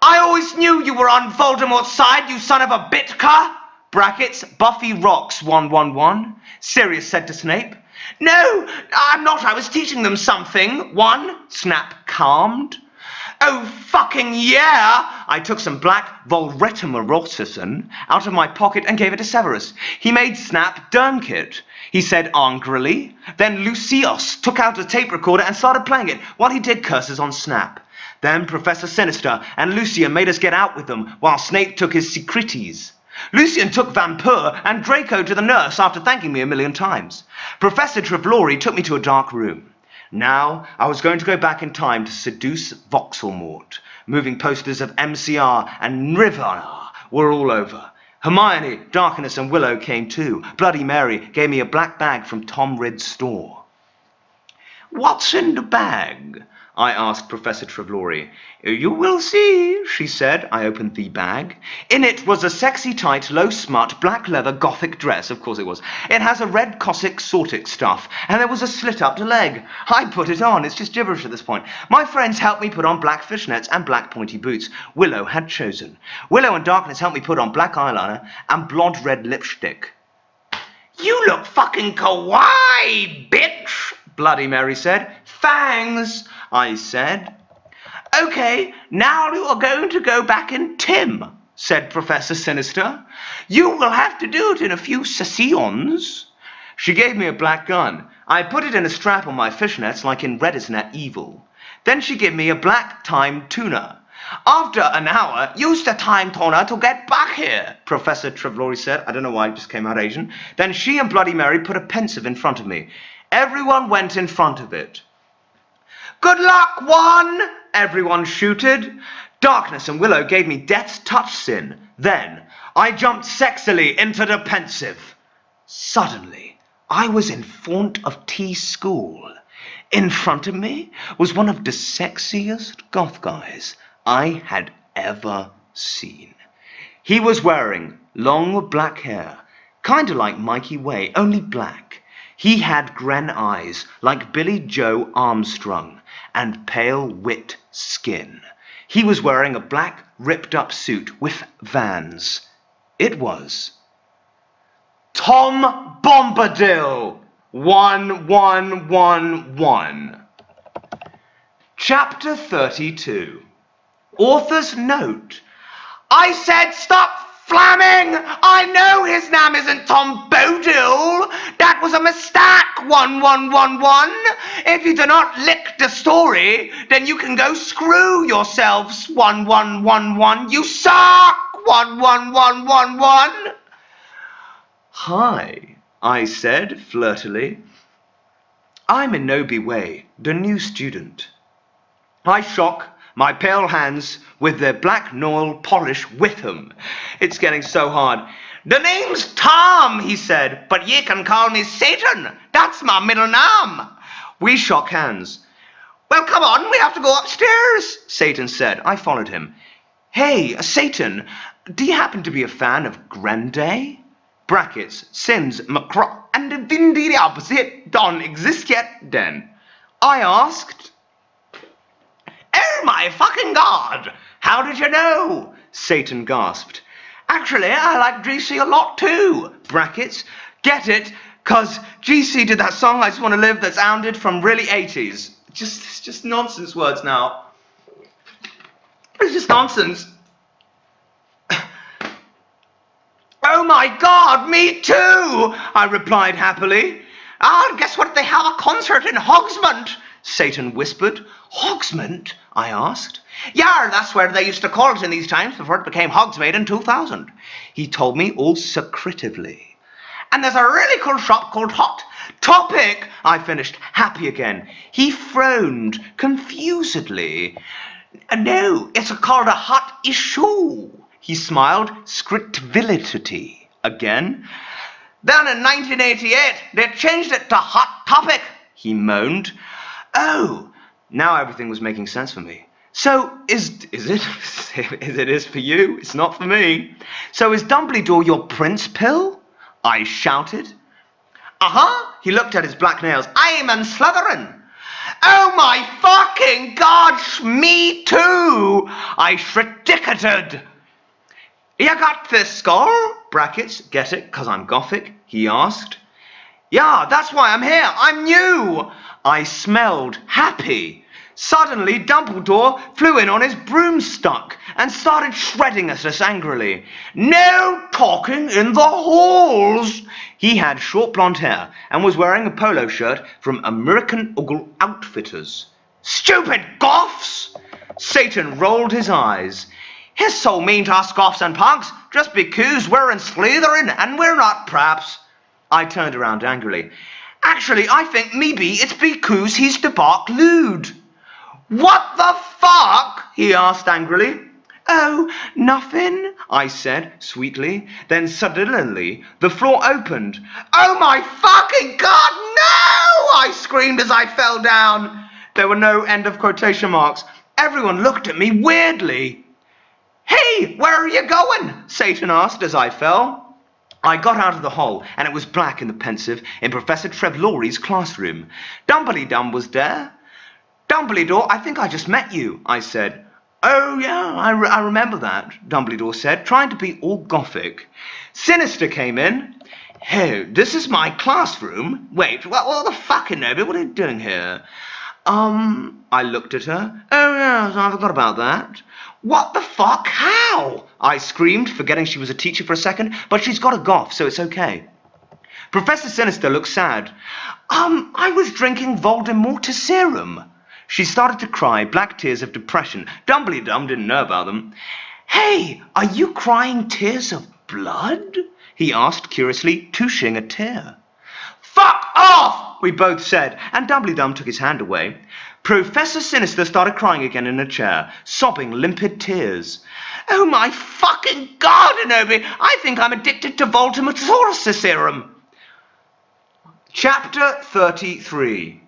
I always knew you were on Voldemort's side, you son of a bitcar! Brackets, Buffy rocks 111. Sirius said to Snape. No, I'm not. I was teaching them something. Snap calmed. Oh, fucking yeah! I took some black Volretimarotison out of my pocket and gave it to Severus. He made Snap dunk it. He said angrily. Then Lucius took out a tape recorder and started playing it while he did curses on Snap. Then Professor Sinister and Lucian made us get out with them while Snape took his secreties. Lucian took Vampire and Draco to the nurse after thanking me 1,000,000 times. Professor Trelawney took me to a dark room. Now I was going to go back in time to seduce Voxelmort. Moving posters of MCR and Nirvana were all over. Hermione, Darkness and Willow came too. Bloody Mary gave me a black bag from Tom Ridd's store. "What's in the bag?" I asked Professor Trelawney. "You will see," she said. I opened the bag. In it was a sexy, tight, low-smut, black leather gothic dress. Of course it was. It has a red Cossack sortic stuff, and there was a slit up the leg. I put it on. It's just gibberish at this point. My friends helped me put on black fishnets and black pointy boots. Willow had chosen. Willow and Darkness helped me put on black eyeliner and blonde red lipstick. "You look fucking kawaii, bitch," Bloody Mary said. "Fangs," I said. "Okay, now you are going to go back in Tim," said Professor Sinister. "You will have to do it in a few sessions." She gave me a black gun. I put it in a strap on my fishnets like in Red is Net Evil. Then she gave me a black time tuner. "After an hour, use the time tuner to get back here," Professor Trelawney said. I don't know why it just came out Asian. Then she and Bloody Mary put a pensive in front of me. Everyone went in front of it. "Good luck, one!" Everyone shooted. Darkness and Willow gave me Death's Touch Sin. Then I jumped sexily into the pensive. Suddenly, I was in front of T School. In front of me was one of the sexiest goth guys I had ever seen. He was wearing long black hair, kind of like Mikey Way, only black. He had gren eyes like Billy Joe Armstrong and pale wit skin. He was wearing a black ripped-up suit with Vans. It was Tom Bombadil. 1111. Chapter 32. Author's note. I said stop flamming! I know his name isn't Tom Bodil. That was a mistake, 1111. If you do not lick the story, then you can go screw yourselves, 1111. You suck, 11111. Hi, I said flirtily. I'm in no way the new student. I shook my pale hands with their black nail polish with him. It's getting so hard. The name's Tom, he said, but ye can call me Satan. That's my middle name. We shook hands. Well, come on, we have to go upstairs, Satan said. I followed him. Hey, Satan, do you happen to be a fan of Grande? Brackets, Sims, Macro, and the Vindi opposite don't exist yet then. I asked. Oh my fucking God! How did you know? Satan gasped. Actually, I like GC a lot too. Brackets, get it? 'Cause GC did that song I Just Want to Live that sounded from really 80s. It's just nonsense words now. It's just nonsense. Oh my God, me too, I replied happily. Ah, guess what? They have a concert in Hogsmont, Satan whispered. Hogsmont? I asked. Yeah, that's where they used to call it in these times before it became Hogsmeade in 2000. He told me all secretively. And there's a really cool shop called Hot Topic, I finished, happy again. He frowned confusedly. No, it's called a Hot Issue. He smiled, scriptvility again. Then in 1988, they changed it to Hot Topic, he moaned. Oh, now everything was making sense for me. So, is it? It is for you, it's not for me. So is Dumbledore your prince pill? I shouted. Uh-huh, he looked at his black nails. I'm in Slytherin. Oh my fucking God, me too, I shrieked. You got this skull? Brackets, get it, 'cause I'm gothic, he asked. Yeah, that's why I'm here, I'm new. I smelled happy. Suddenly, Dumbledore flew in on his broomstick and started shredding at us angrily. No talking in the halls. He had short blonde hair and was wearing a polo shirt from American Eagle Outfitters. Stupid goths! Satan rolled his eyes. He's so mean to us goths and punks just because we're in Slytherin and we're not, perhaps. I turned around angrily. Actually, I think maybe it's because he's the Bark Lewd. What the fuck? He asked angrily. Oh, nothing, I said sweetly. Then suddenly the floor opened. Oh my fucking God, no! I screamed as I fell down. There were no end of quotation marks. Everyone looked at me weirdly. Hey, where are you going? Satan asked as I fell. I got out of the hole, and it was black in the pensive in Professor Trelawney's classroom. Dumbledore was there. Dumbledore, I think I just met you, I said. Oh, yeah, I remember that, Dumbledore said, trying to be all gothic. Sinister came in. Hey, this is my classroom. Wait, what the fucking Nobby, what are you doing here? I looked at her. Oh, yeah, I forgot about that. What the fuck? How? I screamed, forgetting she was a teacher for a second, but she's got a goth, so it's okay. Professor Sinister looked sad. I was drinking Voldemortis serum. She started to cry, black tears of depression. Dumbledore didn't know about them. Hey, are you crying tears of blood? He asked curiously, touching a tear. Fuck off, we both said, and Dumbledore took his hand away. Professor Sinister started crying again in a chair, sobbing limpid tears. Oh my fucking God, Anobi, I think I'm addicted to Voldemortis serum. Chapter 33.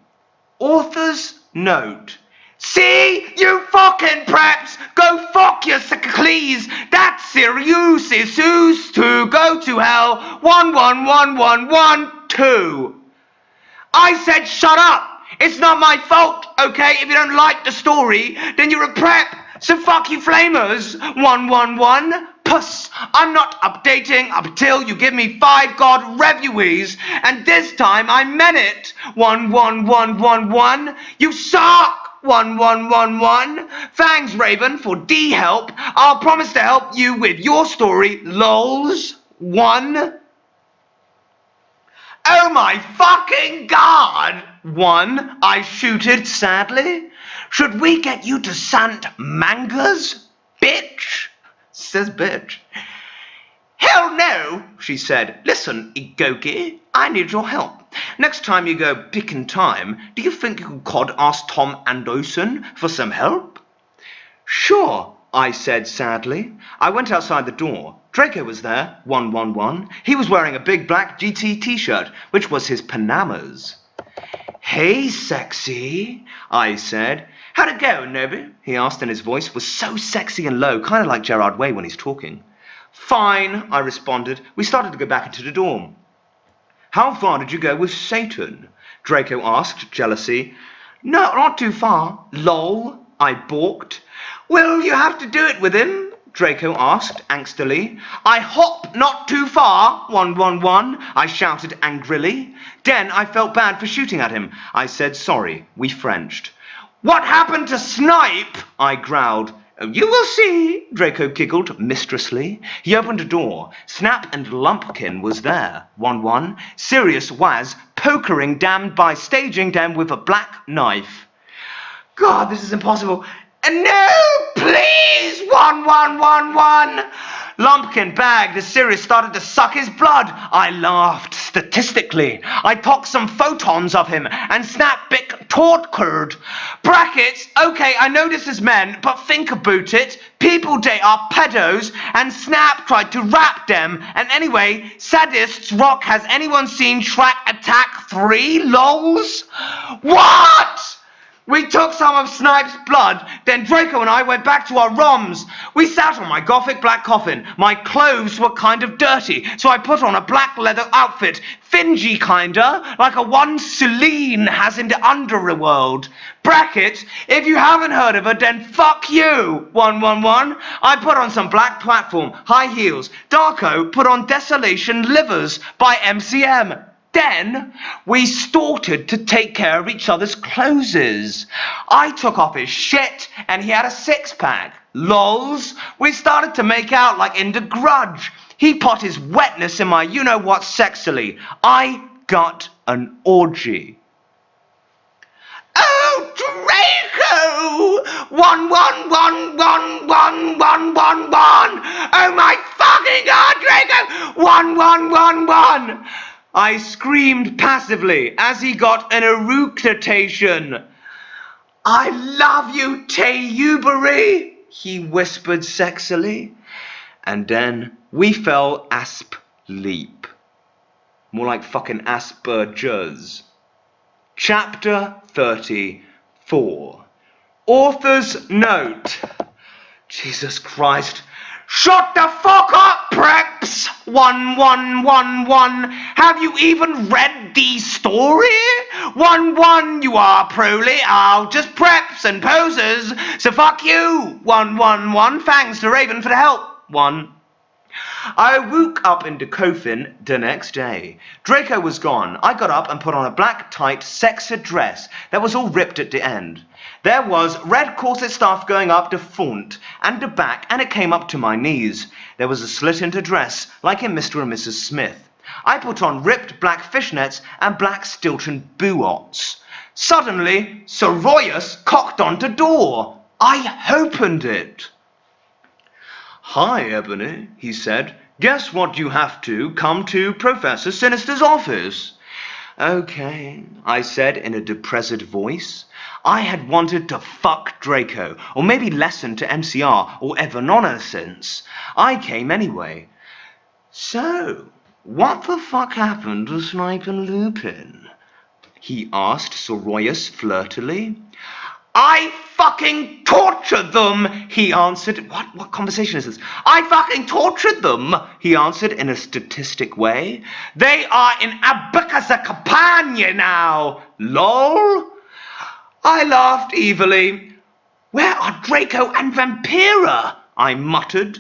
Author's note. See, you fucking preps, go fuck yourselves. That's serious issues to go to hell. 11112. I said shut up! It's not my fault, okay? If you don't like the story, then you're a prep. So fuck you flamers. 111. Puss. I'm not updating up till you give me 5 god revues. And this time I meant it. 11111. You suck. 1111. Thanks, Raven, for D help. I'll promise to help you with your story. Lols. 1. Oh my fucking god! 1. I shooted sadly. Should we get you to Sant Mangas? Bitch. Says bitch. Hell no, she said. Listen, Igogi, I need your help. Next time you go picking time, do you think you could ask Tom Anderson for some help? Sure, I said sadly. I went outside the door. Draco was there, 111. He was wearing a big black GT t-shirt, which was his Panamas. Hey, sexy, I said. How'd it go, Nobu? He asked, and his voice was so sexy and low, kind of like Gerard Way when he's talking. Fine, I responded. We started to go back into the dorm. How far did you go with Satan? Draco asked, jealousy. No, not too far. Lol, I balked. Will you have to do it with him? Draco asked, angstily. I hop not too far, 111, I shouted angrily. Then I felt bad for shooting at him. I said sorry. We Frenched. What happened to Snipe? I growled. You will see, Draco giggled mistressly. He opened a door. Snap and Lumpkin was there, 1-1. Sirius was pokering damned by staging them with a black knife. God, this is impossible. No, please, 1111. Lumpkin bagged as Sirius started to suck his blood. I laughed statistically. I took some photons of him and Snapbic tortured. Brackets, okay, I know this is men, but think about it. People they are pedos, and Snap tried to rap them. And anyway, sadists rock. Has anyone seen Shrek Attack 3? Lols? What? We took some of Snipe's blood, then Draco and I went back to our ROMs. We sat on my gothic black coffin. My clothes were kind of dirty, so I put on a black leather outfit, fingy kinda, like a one Celine has in the underworld. Bracket, if you haven't heard of her, then fuck you, 111. I put on some black platform, high heels. Darko put on Desolation Livers by MCM. Then we started to take care of each other's clothes. I took off his shit and he had a six-pack. Lols. We started to make out like in The Grudge. He put his wetness in my you-know-what sexily. I got an orgy. Oh, Draco! 11111111. Oh my fucking god, Draco! 1111. I screamed passively as he got an eructation. I love you, Teyubari, he whispered sexily. And then we fell asleep. More like fucking Asperger's. Chapter 34. Author's note. Jesus Christ. Shut the fuck up, preps! 1111. Have you even read the story? 1-1, you are proly. I'll just preps and poses. So fuck you. 111. Thanks to Raven for the help. 1. I woke up in the coffin the next day. Draco was gone. I got up and put on a black tight sexy dress that was all ripped at the end. There was red corset stuff going up the front and the back, and it came up to my knees. There was a slit in the dress, like in Mr. and Mrs. Smith. I put on ripped black fishnets and black Stilton boots. Suddenly, Soroyas cocked on the door. I opened it. Hi, Ebony, he said. Guess what you have to come to Professor Sinister's office. Okay, I said in a depressed voice. I had wanted to fuck Draco, or maybe listen to MCR or Evanescence. I came anyway. So, what the fuck happened to Snipe and Lupin? He asked Soroyas flirtily. I fucking tortured them, he answered. What conversation is this? I fucking tortured them, he answered in a statistic way. They are in Abacazacapania now, lol. I laughed evilly. Where are Draco and Vampira? I muttered.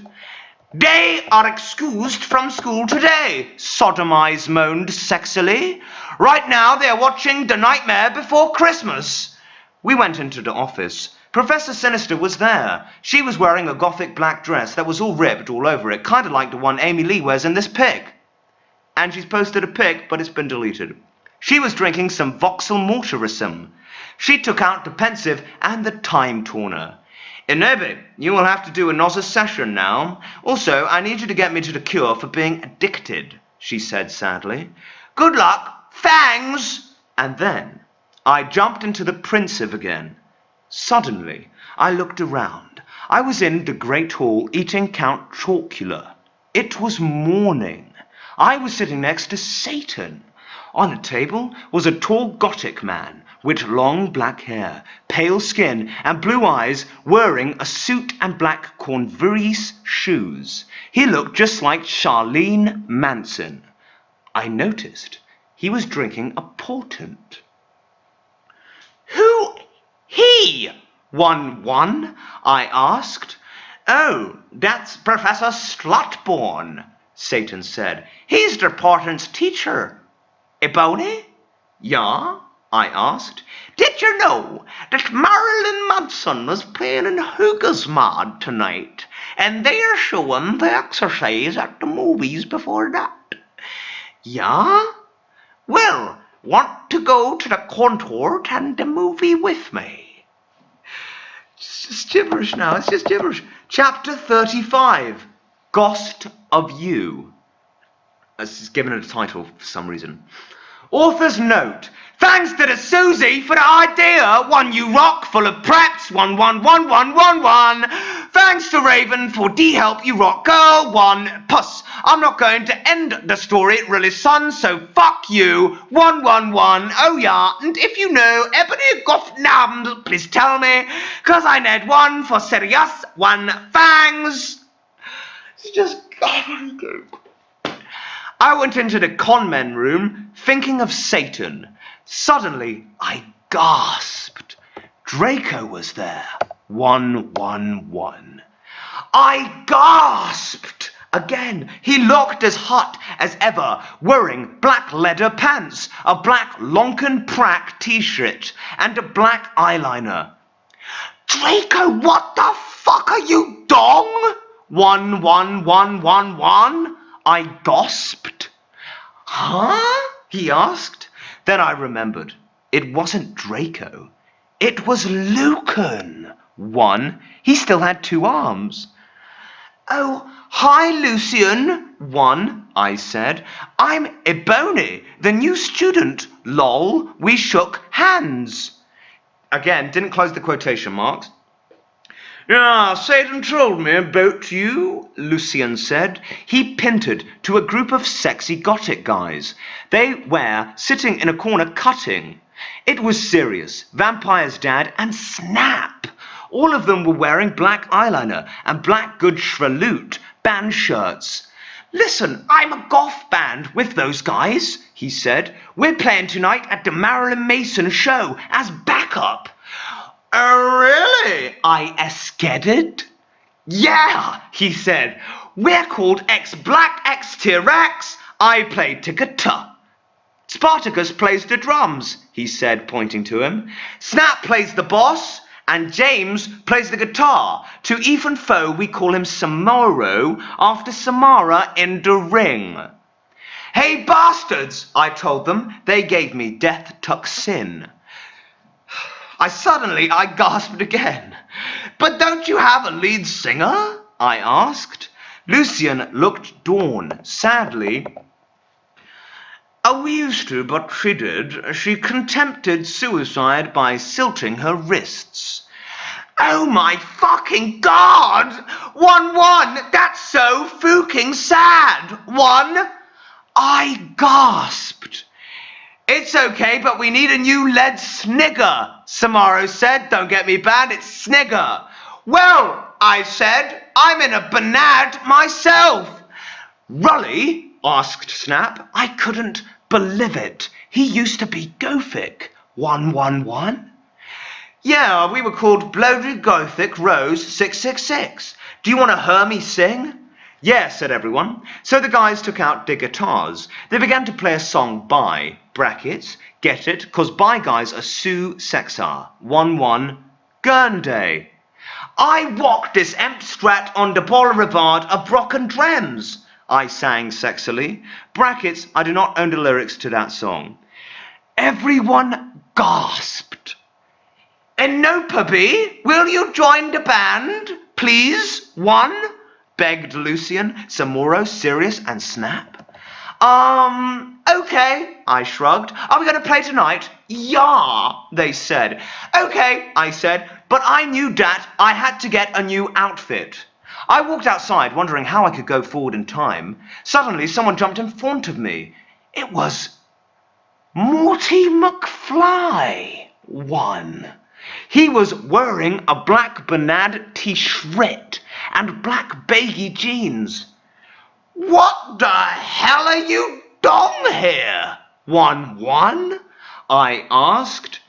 They are excused from school today, Sodomize moaned sexily. Right now they are watching The Nightmare Before Christmas. We went into the office. Professor Sinister was there. She was wearing a gothic black dress that was all ripped all over it, kind of like the one Amy Lee wears in this pic. And she's posted a pic, but it's been deleted. She was drinking some Voxel Mortarism. She took out the pensive and the time turner. Inobe, you will have to do another session now. Also, I need you to get me to the cure for being addicted, she said sadly. Good luck. Thanks. And then I jumped into the pensive again. Suddenly, I looked around. I was in the great hall eating Count Chocula. It was morning. I was sitting next to Satan. On a table was a tall Gothic man with long black hair, pale skin, and blue eyes, wearing a suit and black Converse shoes. He looked just like Charlene Manson. I noticed he was drinking a portent. Who he? 1-1? I asked. Oh, that's Professor Slutborn, Satan said. He's the portent's teacher. Ebony? Yeah? I asked. Did you know that Marilyn Manson was playing in Hoogasmad tonight, and they're showing the exercise at the movies before that? Yeah? Well, want to go to the concert and the movie with me? It's just gibberish now, it's just gibberish. Chapter 35, Ghost of You. It's given it a title for some reason. Author's note. Thanks to the Susie for the idea. One you rock full of preps. 1111111. Thanks to Raven for D-help you rock girl. 1 puss. I'm not going to end the story really, son, so fuck you. 111. Oh yeah, and if you know Ebony Goffnam, please tell me, cause I need 1 for serious. 1 thanks. It's just I went into the conmen room, thinking of Satan. Suddenly, I gasped. Draco was there. 111. I gasped. Again, he looked as hot as ever, wearing black leather pants, a black Lonken Prack t-shirt, and a black eyeliner. Draco, what the fuck are you, dong? 11111. I gasped. Huh? He asked. Then I remembered. It wasn't Draco. It was Lucan. 1. He still had 2 arms. Oh, hi, Lucian. 1, I said. I'm Ebony, the new student. Lol. We shook hands. Again, didn't close the quotation marks. Yeah, Satan told me about you, Lucian said. He pinted to a group of sexy Gothic guys. They were sitting in a corner cutting. It was Sirius, Vampire's dad, and Snap. All of them were wearing black eyeliner and black good Schralut band shirts. Listen, I'm a goth band with those guys, he said. We're playing tonight at the Marilyn Mason show as backup. Oh, really? I eskeded. Yeah, he said. We're called X-Black X-T-Rex. I play the guitar. Spartacus plays the drums, he said, pointing to him. Snap plays the bass, and James plays the guitar. To even foe, we call him Samaro, after Samara in the ring. Hey, bastards, I told them. They gave me Death Tuxin. I gasped again. But don't you have a lead singer? I asked. Lucian looked Dawn, sadly. Oh, we used to, but she did. She contempted suicide by silting her wrists. Oh my fucking God! 1-1, that's so fucking sad. 1, I gasped. It's okay, but we need a new lead snigger, Samaro said. Don't get me bad, it's snigger. Well, I said, I'm in a banad myself. Rully? Asked Snap. I couldn't believe it. He used to be Gothic. 111? Yeah, we were called Bloated Gothic Rose 666. Do you want to hear me sing? Yeah, said everyone. So the guys took out their guitars. They began to play a song by, brackets, get it, 'cause by guys are Sue Sexar, 1-1, Gurnday. I walked this strat on the Boulevard of broken dreams, I sang sexily. Brackets, I do not own the lyrics to that song. Everyone gasped. Enopaby, will you join the band, please? One, begged Lucian, Samuro, Sirius, and Snap. Okay, I shrugged. Are we going to play tonight? Yeah, they said. Okay, I said, but I knew that I had to get a new outfit. I walked outside, wondering how I could go forward in time. Suddenly, someone jumped in front of me. It was Morty McFly. One. He was wearing a black banad t-shirt and black baggy jeans. What the hell are you doing here? 1-1? I asked.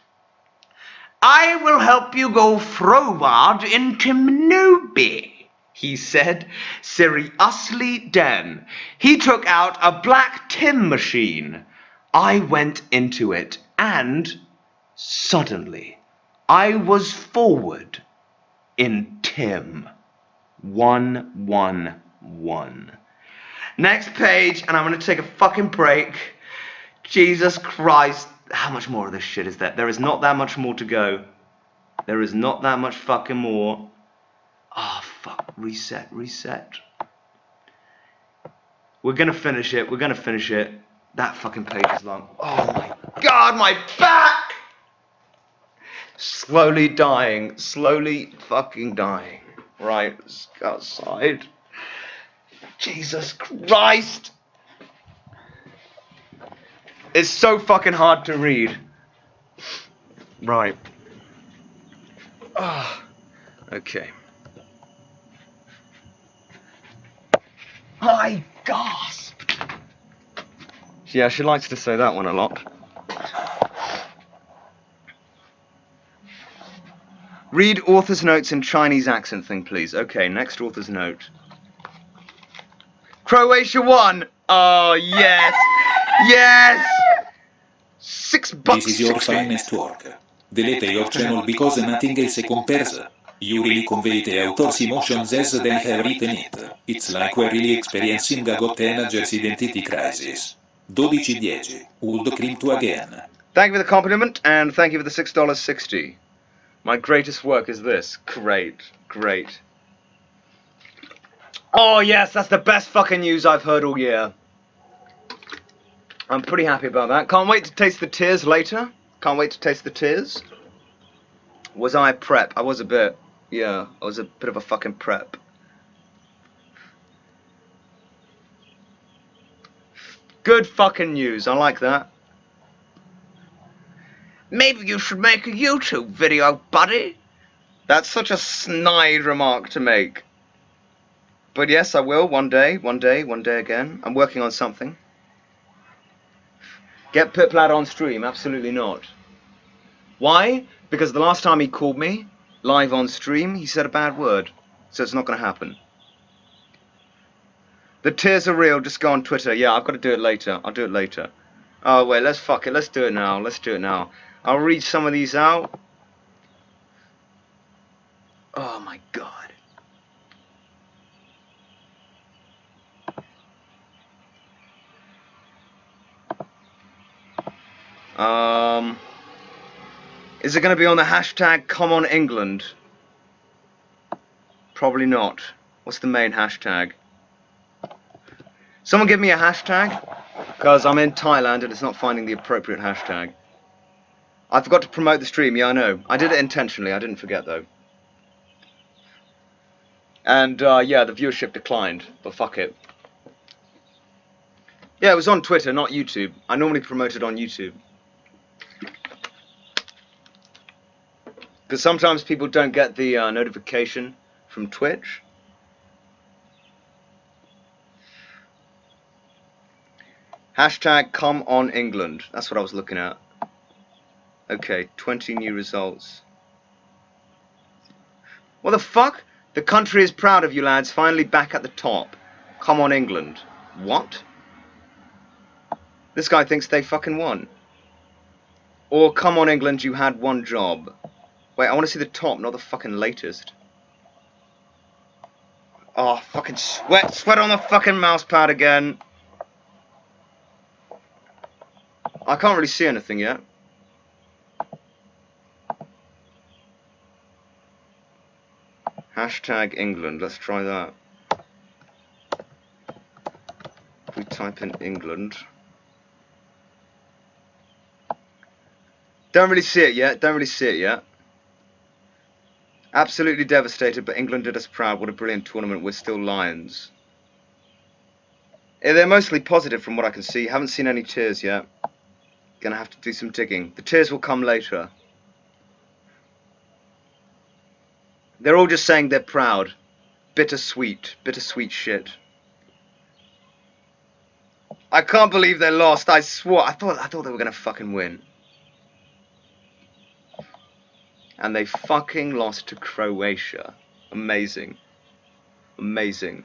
I will help you go forward into Menobi, he said, seriously then. He took out a black Tim machine. I went into it, and suddenly I was forward in Tim. 1-1-1. Next page, and I'm going to take a fucking break. Jesus Christ. How much more of this shit is there? There is not that much more to go. There is not that much fucking more. Oh, fuck. Reset. We're going to finish it. That fucking page is long. Oh my God, my back! Slowly dying. Slowly fucking dying. Right, let's go outside. Jesus Christ! It's so fucking hard to read. Right. Okay. I gasped. Yeah, she likes to say that one a lot. Read author's notes in Chinese accent thing, please. Okay, next author's note. Croatia won! Oh, yes! Yes! $6. This is your finest work. Delete your channel because nothing else compares. You really convey the author's emotions as they have written it. It's like we're really experiencing a got teenager's identity crisis. 12-10. Would cream to again. Thank you for the compliment, and thank you for the $6.60. My greatest work is this. Great. Oh, yes, that's the best fucking news I've heard all year. I'm pretty happy about that. Can't wait to taste the tears later. Was I a prep? I was a bit. Yeah, I was a bit of a fucking prep. Good fucking news. I like that. Maybe you should make a YouTube video, buddy. That's such a snide remark to make. But yes, I will. One day again. I'm working on something. Get Piplad on stream? Absolutely not. Why? Because the last time he called me, live on stream, he said a bad word. So it's not going to happen. The tears are real. Just go on Twitter. Yeah, I've got to do it later. I'll do it later. Oh, wait, let's fuck it. Let's do it now. I'll read some of these out. Oh, my God. Is it going to be on the hashtag Come On England? Probably not. What's the main hashtag? Someone give me a hashtag, because I'm in Thailand and it's not finding the appropriate hashtag. I forgot to promote the stream, yeah, I know. I did it intentionally, I didn't forget though. And yeah, the viewership declined, but fuck it. Yeah, it was on Twitter, not YouTube. I normally promote it on YouTube. Because sometimes people don't get the notification from Twitch. Hashtag come on England. That's what I was looking at. Okay, 20 new results. What the fuck? The country is proud of you lads, finally back at the top. Come on England. What? This guy thinks they fucking won. Or come on England, you had one job. Wait, I want to see the top, not the fucking latest. Oh, fucking sweat. Sweat on the fucking mouse pad again. I can't really see anything yet. Hashtag England. Let's try that. If we type in England. Don't really see it yet. Don't really see it yet. Absolutely devastated, but England did us proud. What a brilliant tournament. We're still Lions. They're mostly positive from what I can see. Haven't seen any tears yet. Gonna have to do some digging. The tears will come later. They're all just saying they're proud. Bittersweet. Bittersweet shit. I can't believe they lost. I swore. I thought they were gonna fucking win. And they fucking lost to Croatia. Amazing. Amazing.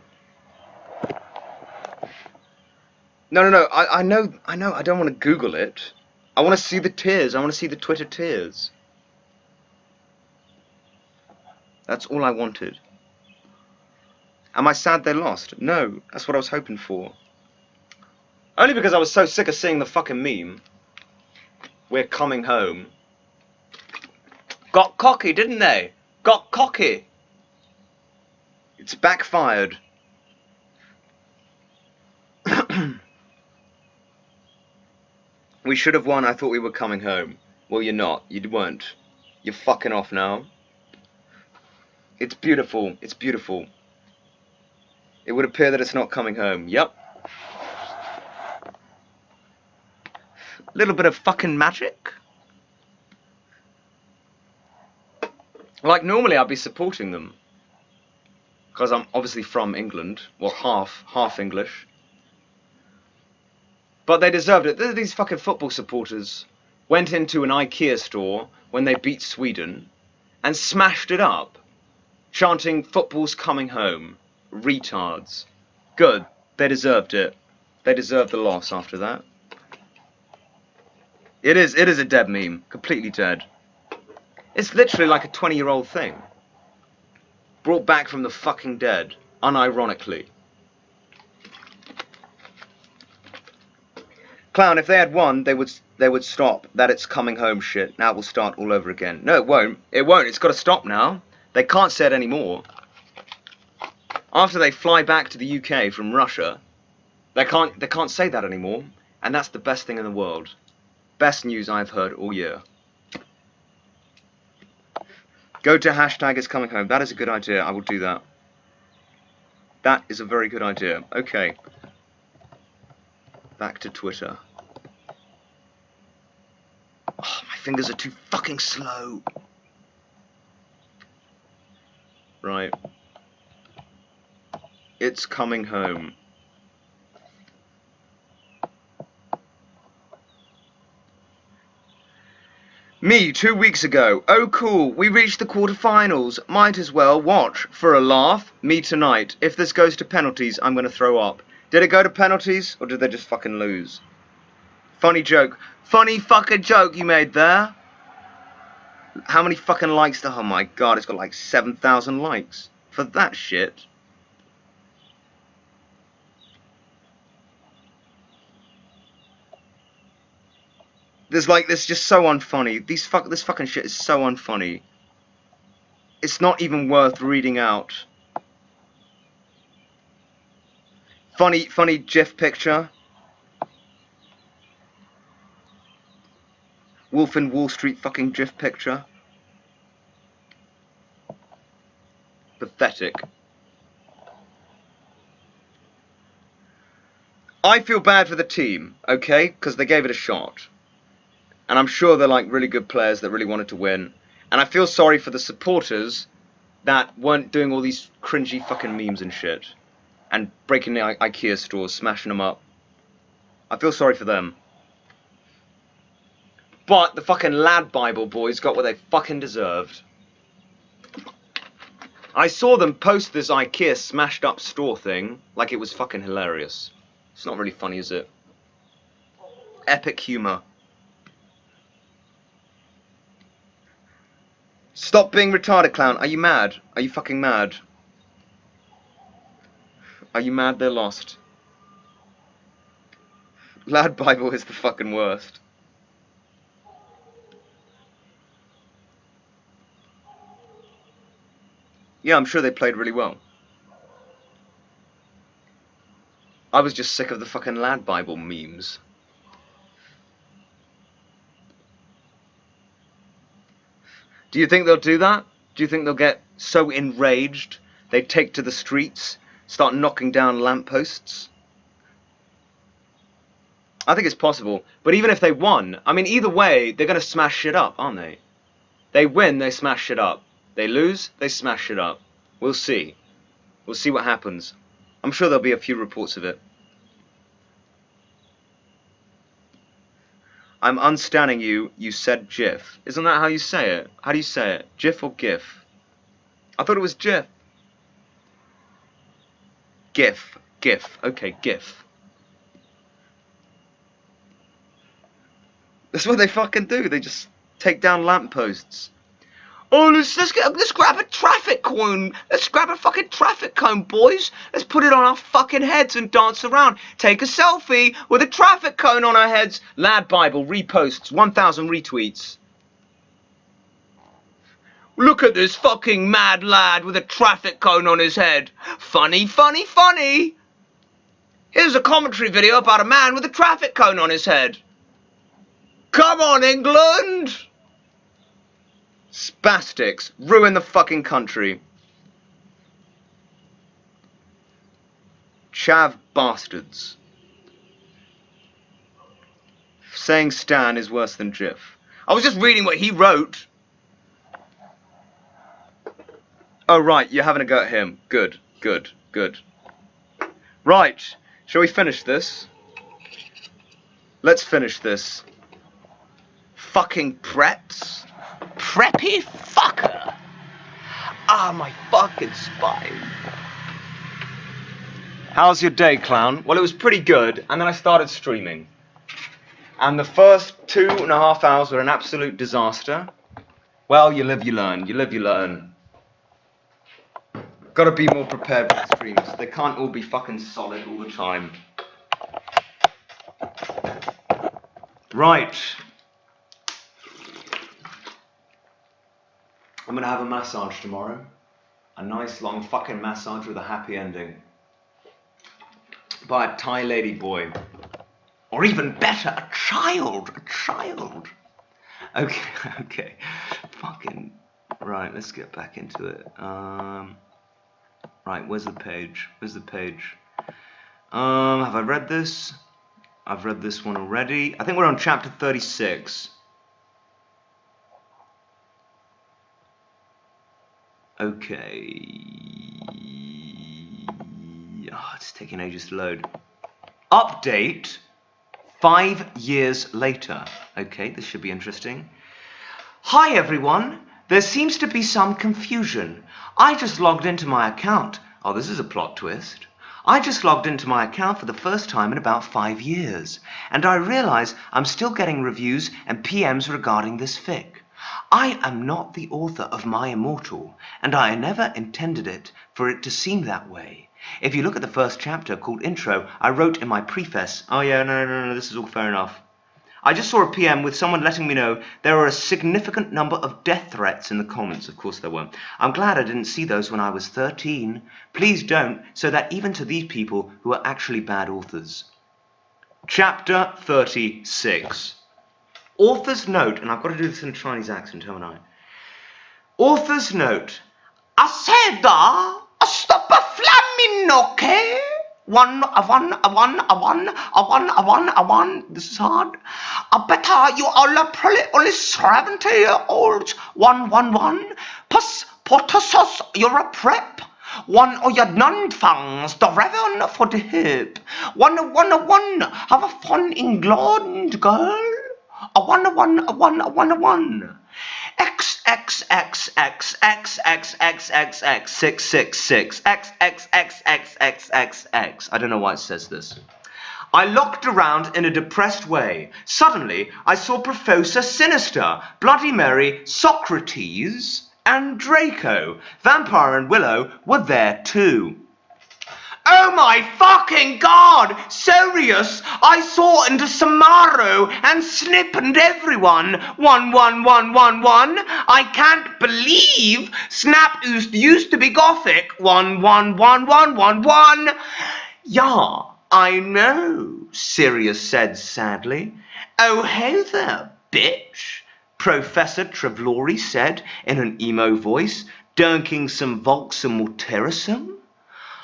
No. I know. I don't want to Google it. I want to see the tears. I want to see the Twitter tears. That's all I wanted. Am I sad they lost? No. That's what I was hoping for. Only because I was so sick of seeing the fucking meme. We're coming home. Got cocky, didn't they? Got cocky. It's backfired. We should have won. I thought we were coming home. Well, you're not. You weren't. You're fucking off now. It's beautiful. It's beautiful. It would appear that it's not coming home. Yep. Little bit of fucking magic. Like, normally I'd be supporting them. Because I'm obviously from England. Well, half English. But they deserved it. These fucking football supporters went into an IKEA store when they beat Sweden and smashed it up, chanting, "Football's coming home." Retards. Good. They deserved it. They deserved the loss after that. It is a dead meme. Completely dead. It's literally like a 20-year-old thing. Brought back from the fucking dead. Unironically. Clown, if they had won, they would stop that it's coming home shit. Now it will start all over again. No, it won't. It won't. It's got to stop now. They can't say it anymore. After they fly back to the UK from Russia, they can't say that anymore. And that's the best thing in the world. Best news I've heard all year. Go to hashtag it's coming home. That is a good idea. I will do that. That is a very good idea. Okay. Back to Twitter. Oh, my fingers are too fucking slow. Right. It's coming home. Me, 2 weeks ago. Oh cool, we reached the quarterfinals. Might as well watch. For a laugh, me tonight. If this goes to penalties, I'm gonna throw up. Did it go to penalties, or did they just fucking lose? Funny joke. Funny fucking joke you made there. How many fucking likes? Oh my god, it's got like 7,000 likes. For that shit. This just so unfunny. This fucking shit is so unfunny. It's not even worth reading out. Funny GIF picture. Wolf in Wall Street fucking GIF picture. Pathetic. I feel bad for the team, okay? Because they gave it a shot. And I'm sure they're like really good players that really wanted to win. And I feel sorry for the supporters that weren't doing all these cringy fucking memes and shit. And breaking the IKEA stores, smashing them up. I feel sorry for them. But the fucking Lad Bible boys got what they fucking deserved. I saw them post this IKEA smashed up store thing like it was fucking hilarious. It's not really funny, is it? Epic humor. Stop being retarded, clown. Are you mad? Are you fucking mad? Are you mad they're lost? Lad Bible is the fucking worst. Yeah, I'm sure they played really well. I was just sick of the fucking Lad Bible memes. Do you think they'll do that? Do you think they'll get so enraged they take to the streets, start knocking down lampposts? I think it's possible. But even if they won, I mean, either way, they're going to smash shit up, aren't they? They win, they smash shit up. They lose, they smash shit up. We'll see. We'll see what happens. I'm sure there'll be a few reports of it. I'm unstanning you, you said GIF. Isn't that how you say it? How do you say it? GIF or GIF? I thought it was GIF. GIF. GIF. Okay, GIF. That's what they fucking do. They just take down lampposts. Oh, let's grab a traffic cone. Let's grab a fucking traffic cone, boys. Let's put it on our fucking heads and dance around. Take a selfie with a traffic cone on our heads. Lad Bible reposts 1,000 retweets. Look at this fucking mad lad with a traffic cone on his head. Funny, funny, funny. Here's a commentary video about a man with a traffic cone on his head. Come on, England! Spastics. Ruin the fucking country. Chav bastards. Saying Stan is worse than GIF. I was just reading what he wrote. Oh, right, you're having a go at him. Good, good, good. Right, shall we finish this? Let's finish this. Fucking preps. Preppy fucker. Ah, my fucking spine. How's your day, clown? Well, it was pretty good, and then I started streaming. And the first 2.5 hours were an absolute disaster. Well, you live, you learn. You live, you learn. Gotta be more prepared for streams. They can't all be fucking solid all the time. Right. I'm gonna have a massage tomorrow. A nice long fucking massage with a happy ending. By a Thai lady boy. Or even better, a child. A child. Okay, okay. Fucking. Right, let's get back into it. Right, where's the page? Where's the page? Have I read this? I've read this one already. I think we're on chapter 36. Okay. Oh, it's taking ages to load. Update 5 years later. Okay, this should be interesting. Hi everyone. There seems to be some confusion. I just logged into my account. Oh, this is a plot twist. I just logged into my account for the first time in about 5 years, and I realize I'm still getting reviews and PMs regarding this fic. I am not the author of My Immortal, and I never intended it for it to seem that way. If you look at the first chapter called Intro, I wrote in my preface, oh yeah, no, this is all fair enough. I just saw a PM with someone letting me know there are a significant number of death threats in the comments. Of course there were. I'm glad I didn't see those when I was 13. Please don't, so that even to these people who are actually bad authors. Chapter 36. Author's note, and I've got to do this in a Chinese accent, haven't I? Author's note. Aseda, stop a flaminoke. One, This is hard. I better you all probably only 70-year-olds. 111. Potasus, you're a prep. One of your non-fangs, the reverend for the hip. 111, have a fun England, girl. A 111. XXXXXXXXX666 XXXXXXX. I don't know why it says this. I looked around in a depressed way. Suddenly, I saw Professor Sinister, Bloody Mary, Socrates, and Draco. Vampire and Willow were there too. Oh my fucking god! Serious! I saw into Samaro and Snip and everyone. 11111. I can't believe Snap used to be gothic. 11111. Yeah, I know, Sirius said sadly. Oh, hey there, bitch, Professor Trelawney said in an emo voice, dunking some Volksum Morterisum.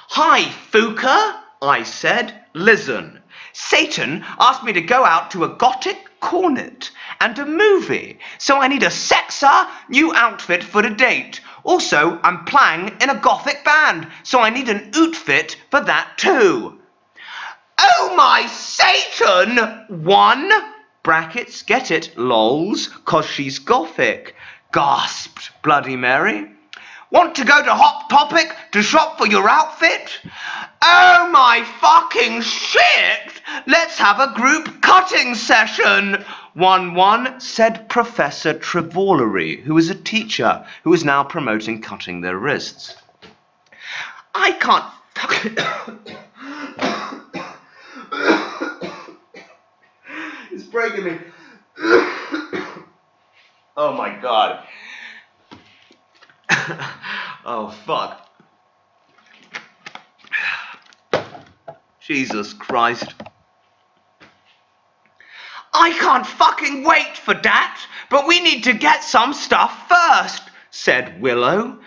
Hi, Fuka, I said. Listen, Satan asked me to go out to a gothic cornet and a movie, so I need a sexer new outfit for the date. Also, I'm playing in a gothic band, so I need an outfit for that too. Oh my Satan! 1 brackets, get it, lols, 'cause she's gothic, gasped Bloody Mary. Want to go to Hot Topic to shop for your outfit? Oh my fucking shit! Let's have a group cutting session. 1 said Professor Trelawney, who is a teacher who is now promoting cutting their wrists. I can't fucking... It's breaking me. Oh my god. Oh, fuck. Jesus Christ. I can't fucking wait for that, but we need to get some stuff first, said Willow.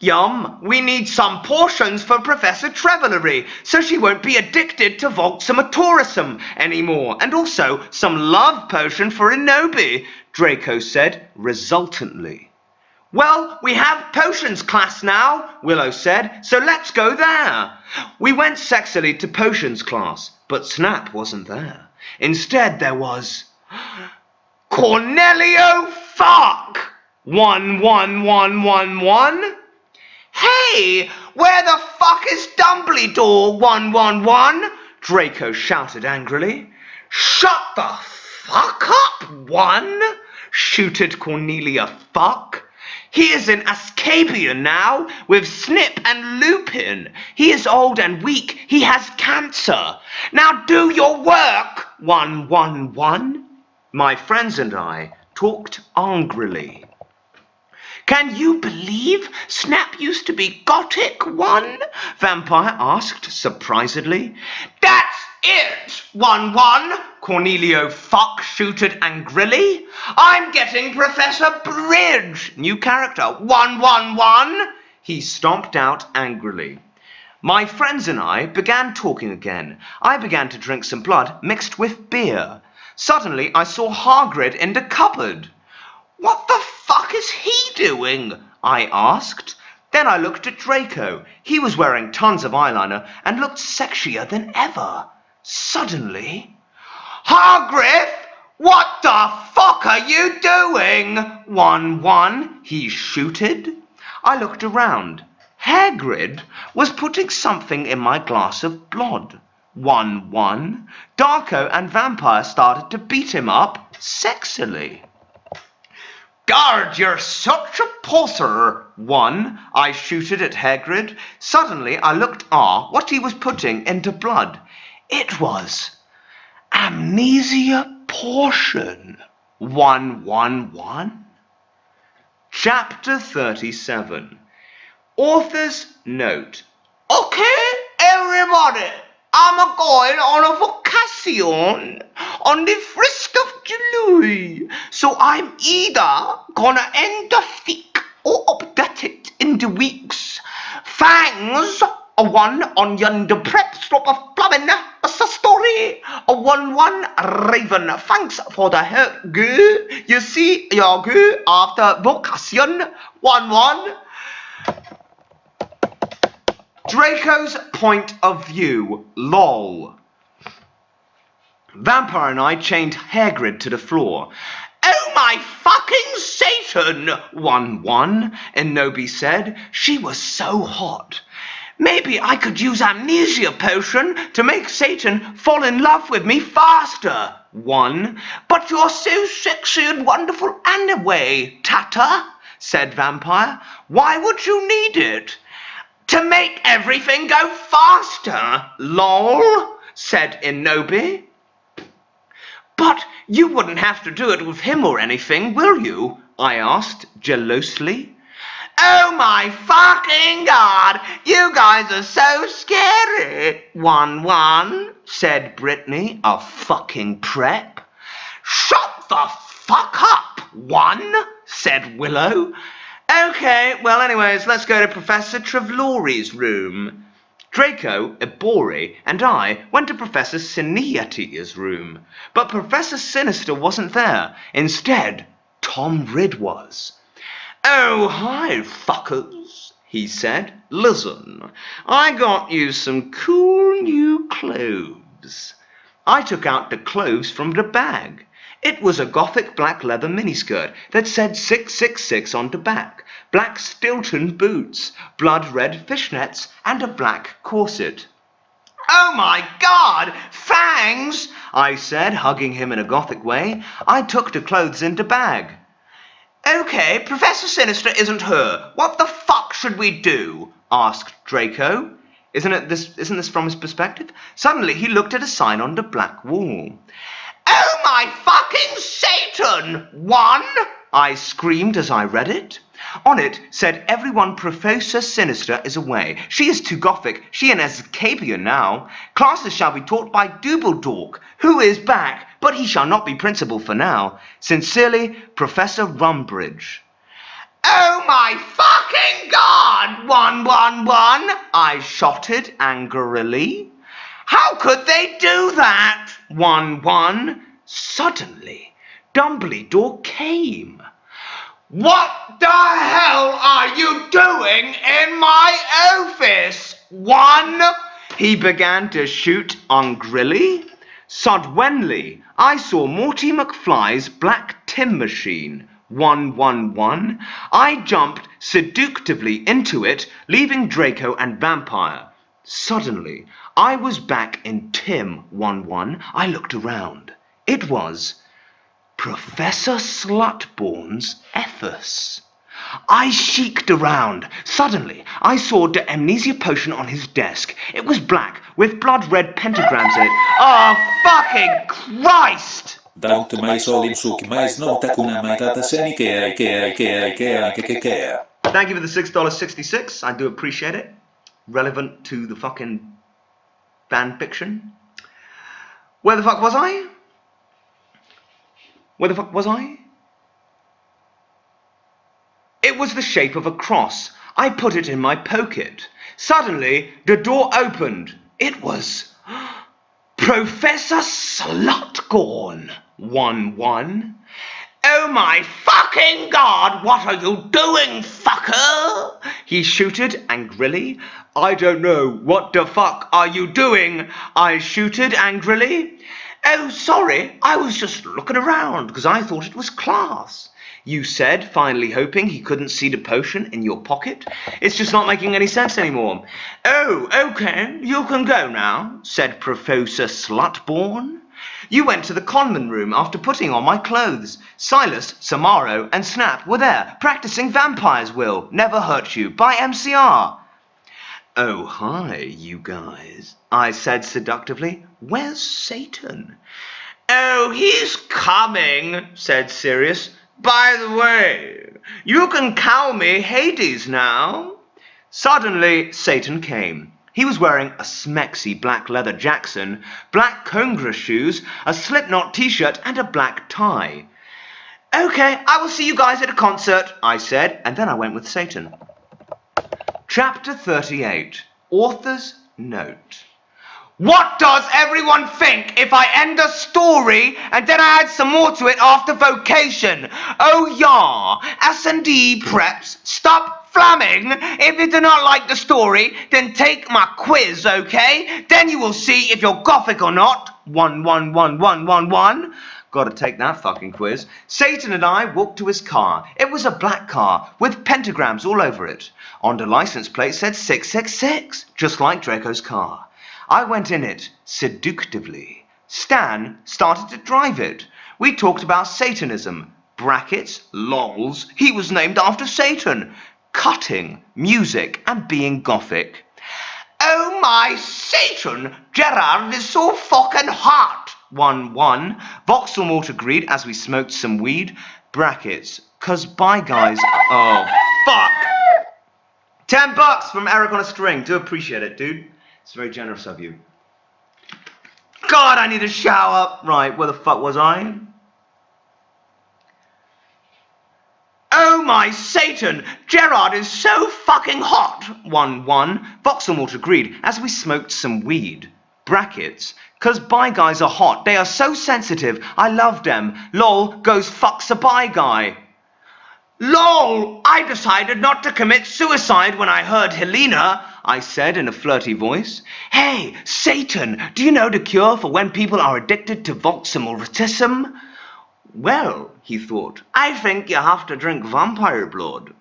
Yum, we need some portions for Professor Trelawney, so she won't be addicted to Volxamatorism anymore, and also some love potion for Inobi, Draco said resultantly. Well, we have potions class now, Willow said, so let's go there. We went sexily to potions class, but Snap wasn't there. Instead, there was... Cornelio Fuck! 11111? Hey, where the fuck is Dumbledore, 111? Draco shouted angrily. Shut the fuck up, 1, shooted Cornelia Fuck. He is in Asclepius now, with Snip and Lupin. He is old and weak. He has cancer. Now do your work, 111. My friends and I talked angrily. Can you believe Snap used to be gothic, 1? Vampire asked surprisedly. That's it, 1-1, Cornelio Fuck shooted angrily. I'm getting Professor Bridge, new character, 1-1-1. He stomped out angrily. My friends and I began talking again. I began to drink some blood mixed with beer. Suddenly I saw Hagrid in the cupboard. What the fuck is he doing? I asked. Then I looked at Draco. He was wearing tons of eyeliner and looked sexier than ever. Suddenly, Hagrid, what the fuck are you doing? 1-1, he shooted. I looked around. Hagrid was putting something in my glass of blood. 1-1. Darko and Vampire started to beat him up sexily. Guard, you're such a poser. 1, I shooted at Hagrid. Suddenly I looked what he was putting into blood. It was amnesia portion. 1-1-1. Chapter 37. Author's note. Okay, everybody, I'm going on a vacation on the 1st of July, so I'm either gonna end the fic or update it in the weeks. Thanks, 1 on yonder prep stop of plumbing, a story. Oh, 1-1 Raven, thanks for the help, goo. You see your goo after vocation. 1-1. Draco's point of view. LOL. Vampire and I chained Hagrid to the floor. Oh my fucking Satan! 1-1, Enobi said. She was so hot. Maybe I could use amnesia potion to make Satan fall in love with me faster. 1. But you're so sexy and wonderful anyway, Tata, said Vampire. Why would you need it? To make everything go faster, lol, said Enobi. But you wouldn't have to do it with him or anything, will you? I asked jealously. Oh my fucking god, you guys are so scary. 1-1, said Brittany, a fucking prep. Shut the fuck up, 1, said Willow. Okay, well anyways, let's go to Professor Trelawney's room. Draco, Ebori, and I went to Professor Siniati's room, but Professor Sinister wasn't there. Instead, Tom Ridd was. Oh, hi, fuckers, he said. Listen, I got you some cool new clothes. I took out the clothes from the bag. It was a gothic black leather miniskirt that said 666 on the back, black Stilton boots, blood red fishnets, and a black corset. Oh my god, thanks, I said, hugging him in a gothic way. I took the clothes in the bag. Okay, Professor Sinister isn't her. What the fuck should we do? Asked Draco. Isn't this from his perspective? Suddenly he looked at a sign on the black wall. Oh my fucking Satan! 1, I screamed as I read it. On it said, everyone Professor Sinister is away. She is too gothic. She and Escapia now. Classes shall be taught by Doobledork, who is back, but he shall not be principal for now. Sincerely, Professor Rumbridge. Oh my fucking god! 111! I shouted angrily. How could they do that? 1-1. Suddenly, Dumbledore came. What the hell are you doing in my office? 1. He began to shoot angrily. Suddenly, I saw Morty McFly's black tin machine. 111. I jumped seductively into it, leaving Draco and Vampire. Suddenly, I was back in Tim 1-1. I looked around. It was Professor Slutborn's Ethos. I shrieked around. Suddenly, I saw the amnesia potion on his desk. It was black, with blood-red pentagrams in it. Oh, fucking Christ! Don't mai solim suc mais nota cuna maitata seni Ikea. Thank you for the $6.66. I do appreciate it. Relevant to the fucking fan fiction. Where the fuck was I? Where the fuck was I? It was the shape of a cross. I put it in my pocket. Suddenly, the door opened. It was Professor Slutgorn. 1-1. Oh my fucking god, what are you doing, fucker? He shooted angrily. I don't know. What the fuck are you doing? I shooted angrily. Oh, sorry, I was just looking around because I thought it was class. You said, finally hoping he couldn't see the potion in your pocket. It's just not making any sense anymore. Oh, okay, you can go now, said Professor Slutborn. You went to the conman room after putting on my clothes. Silas, Samaro, and Snap were there, practicing Vampire's Will. Never Hurt You by MCR. Oh, hi, you guys, I said seductively. Where's Satan? Oh, he's coming, said Sirius. By the way, you can call me Hades now. Suddenly, Satan came. He was wearing a smexy black leather Jackson, black Congress shoes, a Slipknot t-shirt, and a black tie. Okay, I will see you guys at a concert, I said, and then I went with Satan. Chapter 38. Author's Note. What does everyone think if I end the story and then I add some more to it after vocation? Oh yeah, S&D preps, stop flamming. If you do not like the story, then take my quiz, okay? Then you will see if you're gothic or not. 1111111. Gotta take that fucking quiz. Satan and I walked to his car. It was a black car with pentagrams all over it. On the license plate said 666, just like Draco's car. I went in it, seductively. Stan started to drive it. We talked about Satanism. Brackets, lols, he was named after Satan. Cutting, music, and being gothic. Oh my Satan, Gerard is so fucking hot. 1-1. Voxelmort agreed as we smoked some weed. Brackets, 'cause bye guys. Oh, fuck. $10 from Eric on a string. Do appreciate it, dude. It's very generous of you. God, I need a shower. Right, where the fuck was I? Oh my Satan, Gerard is so fucking hot. 1-1. Voxelmort agreed as we smoked some weed. Brackets, 'cause bye guys are hot. They are so sensitive. I love them. Lol goes fucks a bye guy. LOL, I decided not to commit suicide when I heard Helena, I said in a flirty voice. Hey, Satan, do you know the cure for when people are addicted to voxelmortism? Well, he thought, I think you have to drink vampire blood.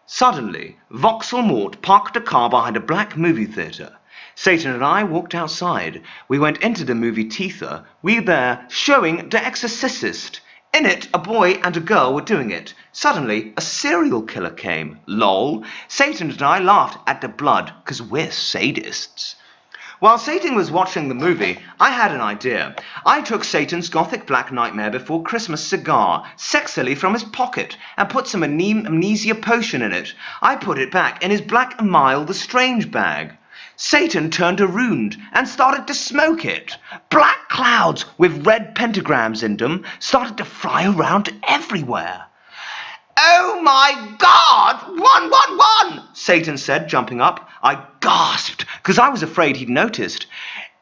Suddenly, Voxelmort parked a car behind a black movie theatre. Satan and I walked outside. We went into the movie theatre. We there showing The Exorcist. In it, a boy and a girl were doing it. Suddenly, a serial killer came. Lol. Satan and I laughed at the blood, 'cause we're sadists. While Satan was watching the movie, I had an idea. I took Satan's Gothic Black Nightmare Before Christmas cigar sexily from his pocket and put some amnesia potion in it. I put it back in his Black Mile the Strange bag. Satan turned around and started to smoke it. Black clouds with red pentagrams in them started to fly around everywhere. Oh my God, 111, Satan said, jumping up. I gasped, because I was afraid he'd noticed.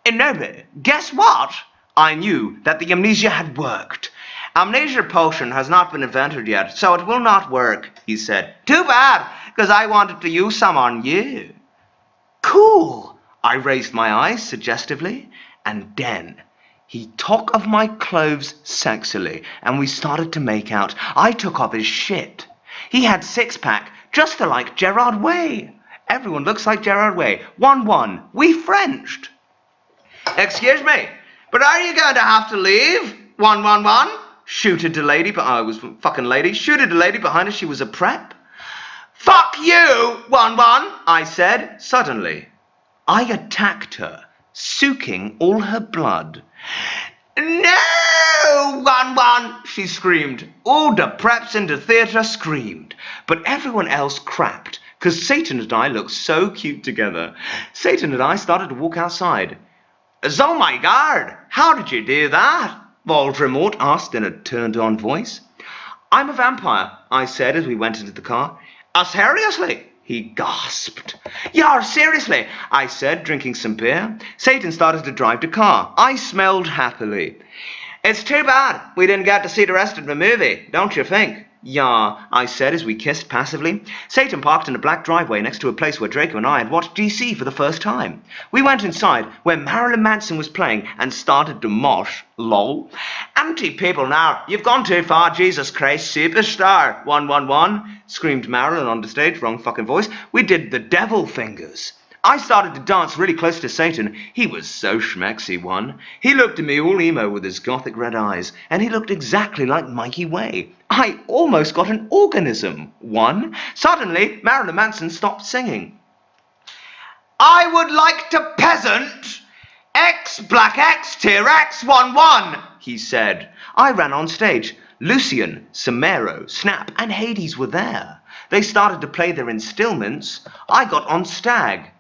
Inobe, guess what? I knew that the amnesia had worked. Amnesia potion has not been invented yet, so it will not work, he said. Too bad, because I wanted to use some on you. Cool! I raised my eyes suggestively, and then he took off my clothes sexily, and we started to make out. I took off his shit. He had six-pack, just like Gerard Way. Everyone looks like Gerard Way. 1-1. We Frenched. Excuse me, but are you going to have to leave? 111? Shooted the lady, but I was fucking lady. Shooted the lady behind us. She was a prep. Fuck you, 111, I said suddenly. I attacked her, soaking all her blood. No, 111, she screamed. All the preps in the theatre screamed, but everyone else crapped, 'cause Satan and I looked so cute together. Satan and I started to walk outside. Oh my God, how did you do that? Voldemort asked in a turned-on voice. I'm a vampire, I said as we went into the car. Seriously? He gasped. You're seriously? I said, drinking some beer. Satan started to drive the car. I smelled happily. It's too bad we didn't get to see the rest of the movie, don't you think? Yeah, I said as we kissed passively. Satan parked in a black driveway next to a place where Draco and I had watched DC for the first time. We went inside where Marilyn Manson was playing and started to mosh. Lol. Anti-people now, you've gone too far, Jesus Christ, superstar. 111, screamed Marilyn on the stage, wrong fucking voice. We did the devil fingers. I started to dance really close to Satan. He was so schmexy, one. He looked at me all emo with his gothic red eyes, and he looked exactly like Mikey Way. I almost got an organism, one. Suddenly, Marilyn Manson stopped singing. I would like to peasant X Black X Tier X 11, he said. I ran on stage. Lucian, Samero, Snap, and Hades were there. They started to play their instillments. I got on Stag.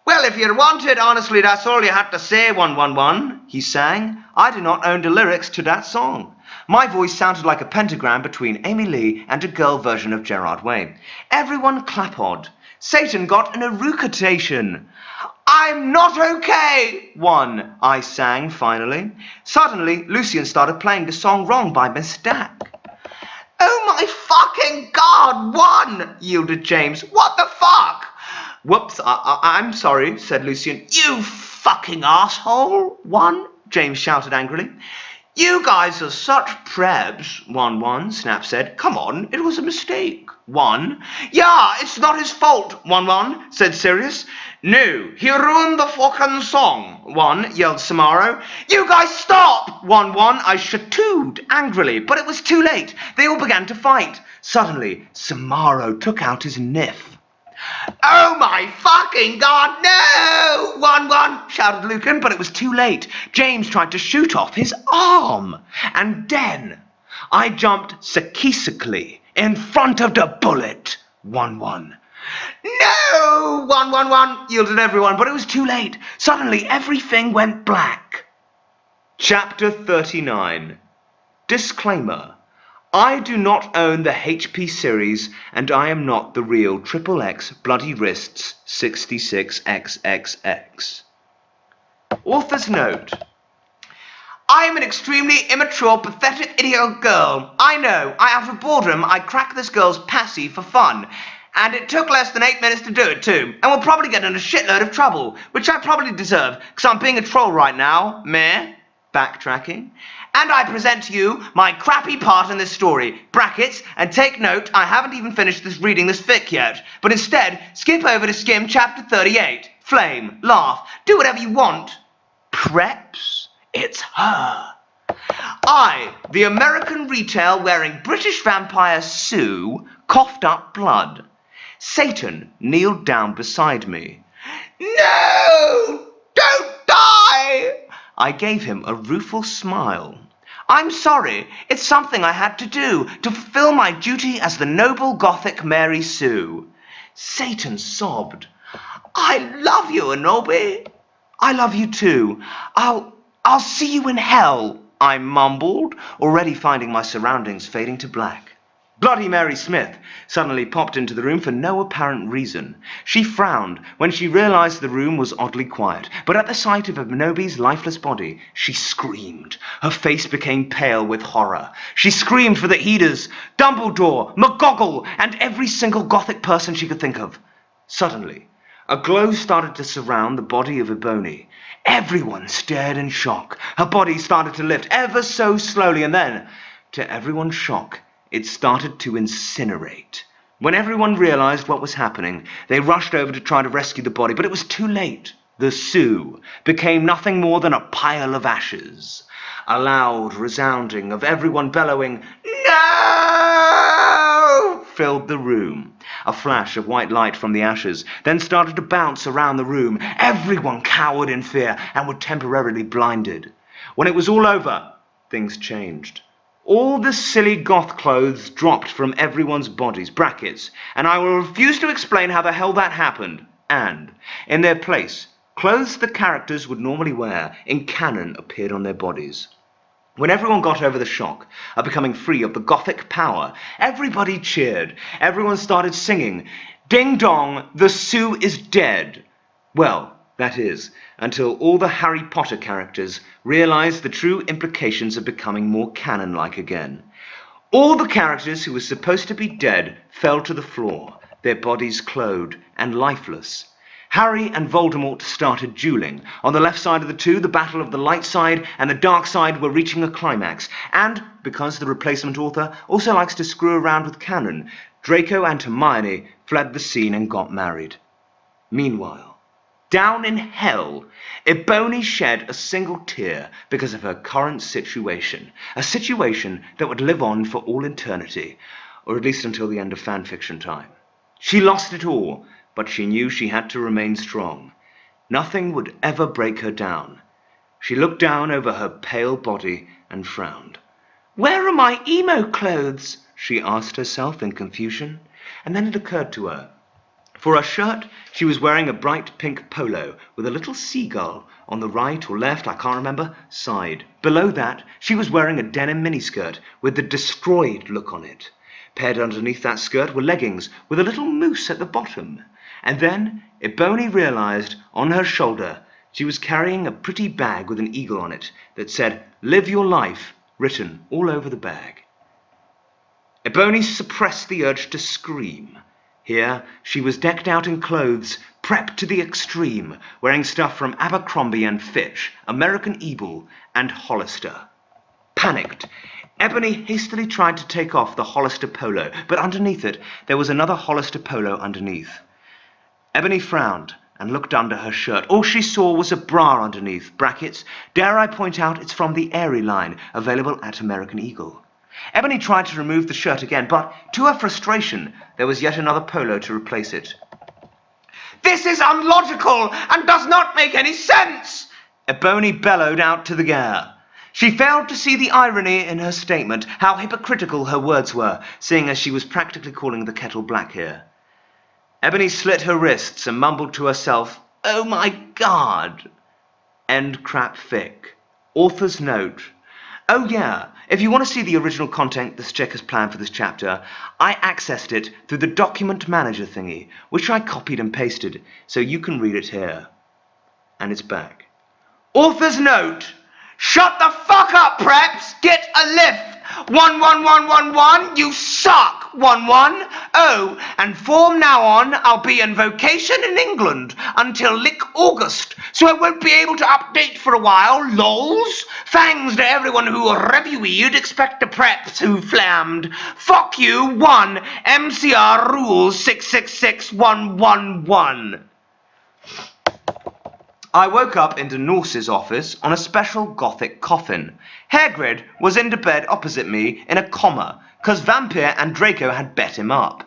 Well, if you wanted, honestly, that's all you had to say, 111, he sang. I do not own the lyrics to that song. My voice sounded like a pentagram between Amy Lee and a girl version of Gerard Way. Everyone clapped. Satan got an eructation. I'm not okay, one, I sang finally. Suddenly, Lucian started playing the song wrong by mistake. Oh my fucking God, one, yielded James. What the fuck? Whoops, I'm sorry, said Lucian. You fucking asshole, one, James shouted angrily. You guys are such prebs, one, Snap said. Come on, it was a mistake, one. Yeah, it's not his fault, one, said Sirius. No, he ruined the fucking song, one, yelled Samaro. You guys stop! One, I shitooed angrily, but it was too late. They all began to fight. Suddenly, Samaro took out his niff. Oh my fucking God, no! One, shouted Lucan, but it was too late. James tried to shoot off his arm. And then I jumped sarcastically in front of the bullet. One. No! One, yielded everyone, but it was too late. Suddenly everything went black. Chapter 39. Disclaimer. I do not own the HP series, and I am not the real XXX Bloody Wrists 66XXX. Author's note. I am an extremely immature, pathetic, idiot girl. I know. Out of boredom, I cracked this girl's passy for fun. And it took less than 8 minutes to do it, too. And we'll probably get in a shitload of trouble, which I probably deserve, because I'm being a troll right now. Meh. Backtracking. And I present to you my crappy part in this story. Brackets, and take note, I haven't even finished reading this fic yet. But instead, skip over to skim chapter 38. Flame, laugh, do whatever you want. Preps, it's her. I, the American retail-wearing British vampire Sue, coughed up blood. Satan kneeled down beside me. No! Don't die! I gave him a rueful smile. I'm sorry, it's something I had to do to fulfill my duty as the noble Gothic Mary Sue. Satan sobbed. I love you, Anobi. I love you too. I'll see you in hell, I mumbled, already finding my surroundings fading to black. Bloody Mary Smith suddenly popped into the room for no apparent reason. She frowned when she realized the room was oddly quiet, but at the sight of Anobi's lifeless body, she screamed. Her face became pale with horror. She screamed for the Heeders, Dumbledore, McGoggle, and every single Gothic person she could think of. Suddenly, a glow started to surround the body of Ebony. Everyone stared in shock. Her body started to lift ever so slowly, and then, to everyone's shock, it started to incinerate. When everyone realized what was happening, they rushed over to try to rescue the body, but it was too late. The Sioux became nothing more than a pile of ashes. A loud resounding of everyone bellowing, "No!" filled the room. A flash of white light from the ashes then started to bounce around the room. Everyone cowered in fear and were temporarily blinded. When it was all over, things changed. All the silly goth clothes dropped from everyone's bodies, brackets, and I will refuse to explain how the hell that happened. And, in their place, clothes the characters would normally wear in canon appeared on their bodies. When everyone got over the shock of becoming free of the Gothic power, everybody cheered. Everyone started singing, "Ding dong, the Sioux is dead." Well, that is, until all the Harry Potter characters realized the true implications of becoming more canon-like again. All the characters who were supposed to be dead fell to the floor, their bodies clothed and lifeless. Harry and Voldemort started dueling. On the left side of the two, the battle of the light side and the dark side were reaching a climax. And, because the replacement author also likes to screw around with canon, Draco and Hermione fled the scene and got married. Meanwhile, down in hell, Ebony shed a single tear because of her current situation, a situation that would live on for all eternity, or at least until the end of fanfiction time. She lost it all, but she knew she had to remain strong. Nothing would ever break her down. She looked down over her pale body and frowned. "Where are my emo clothes?" she asked herself in confusion, and then it occurred to her. For a shirt, she was wearing a bright pink polo with a little seagull on the right or left, I can't remember, side. Below that, she was wearing a denim miniskirt with the destroyed look on it. Paired underneath that skirt were leggings with a little moose at the bottom. And then Ebony realized on her shoulder she was carrying a pretty bag with an eagle on it that said, "Live your life," written all over the bag. Ebony suppressed the urge to scream. Here she was decked out in clothes, prepped to the extreme, wearing stuff from Abercrombie and Fitch, American Eagle, and Hollister. Panicked, Ebony hastily tried to take off the Hollister polo, but underneath it there was another Hollister polo underneath. Ebony frowned and looked under her shirt. All she saw was a bra underneath, brackets. Dare I point out it's from the Airy line, available at American Eagle. Ebony tried to remove the shirt again, but to her frustration, there was yet another polo to replace it. This is unlogical and does not make any sense! Ebony bellowed out to the gare. She failed to see the irony in her statement, how hypocritical her words were, seeing as she was practically calling the kettle black here. Ebony slit her wrists and mumbled to herself, "Oh my God!" End crap fic. Author's note. Oh yeah, if you want to see the original content this chick has planned for this chapter, I accessed it through the document manager thingy, which I copied and pasted, so you can read it here. And it's back. Author's note. Shut the fuck up, preps! Get a lift! 11111, you suck! 11. Oh, and from now on, I'll be in vacation in England until August, so I won't be able to update for a while, lols. Thanks to everyone who reviewed Expect the Preps who flammed. Fuck you, 1, MCR rules 666111. I woke up into Norse's office on a special Gothic coffin. Hagrid was into bed opposite me in a comma, 'cause Vampire and Draco had bet him up.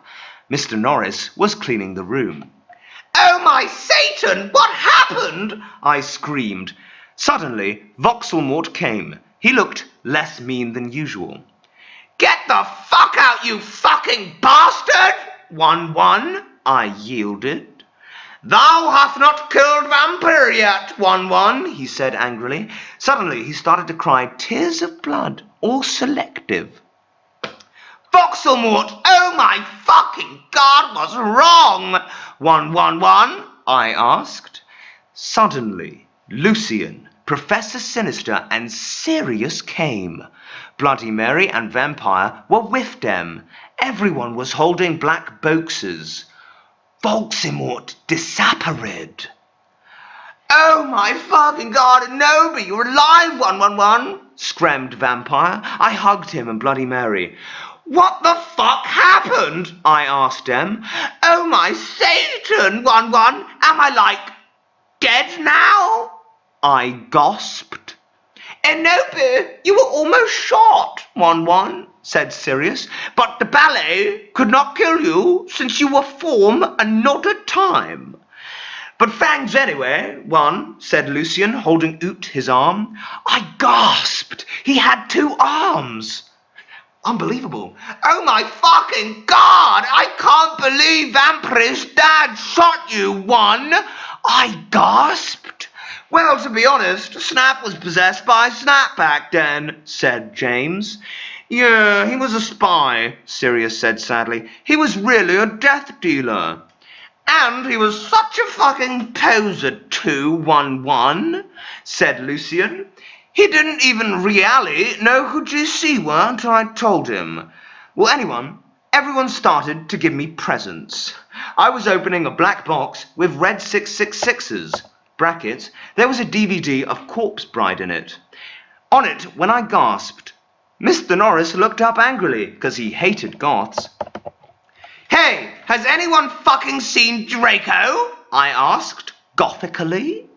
Mr. Norris was cleaning the room. Oh my Satan, what happened? I screamed. Suddenly, Voxelmort came. He looked less mean than usual. Get the fuck out, you fucking bastard! 11. I yielded. Thou hast not killed Vampire yet, 11, he said angrily. Suddenly he started to cry tears of blood, all selective. Voxelmort, oh my fucking God, what's wrong? 111, I asked. Suddenly, Lucian, Professor Sinister, and Sirius came. Bloody Mary and Vampire were with them. Everyone was holding black boxes. Voxelmort disappeared. Oh my fucking God, Nobi, you're alive, 111, screamed Vampire. I hugged him and Bloody Mary. What the fuck happened? I asked them. Oh my Satan, 11, am I like dead now? I gasped. Nobi, you were almost shot, 11, said Sirius, but the ballet could not kill you since you were form and not a time. But thanks anyway, 1, said Lucian, holding Oot his arm. I gasped. He had 2 arms. Unbelievable. Oh my fucking God, I can't believe Vampire's dad shot you, 1. I gasped. Well, to be honest, Snap was possessed by Snap back then, said James. Yeah, he was a spy, Sirius said sadly. He was really a death dealer. And he was such a fucking poser too, 11, said Lucian. He didn't even really know who GC were until I told him. Well, everyone started to give me presents. I was opening a black box with red 666s. Brackets, there was a DVD of Corpse Bride in it. On it, when I gasped, Mr. Norris looked up angrily, because he hated goths. Hey, has anyone fucking seen Draco? I asked, gothically.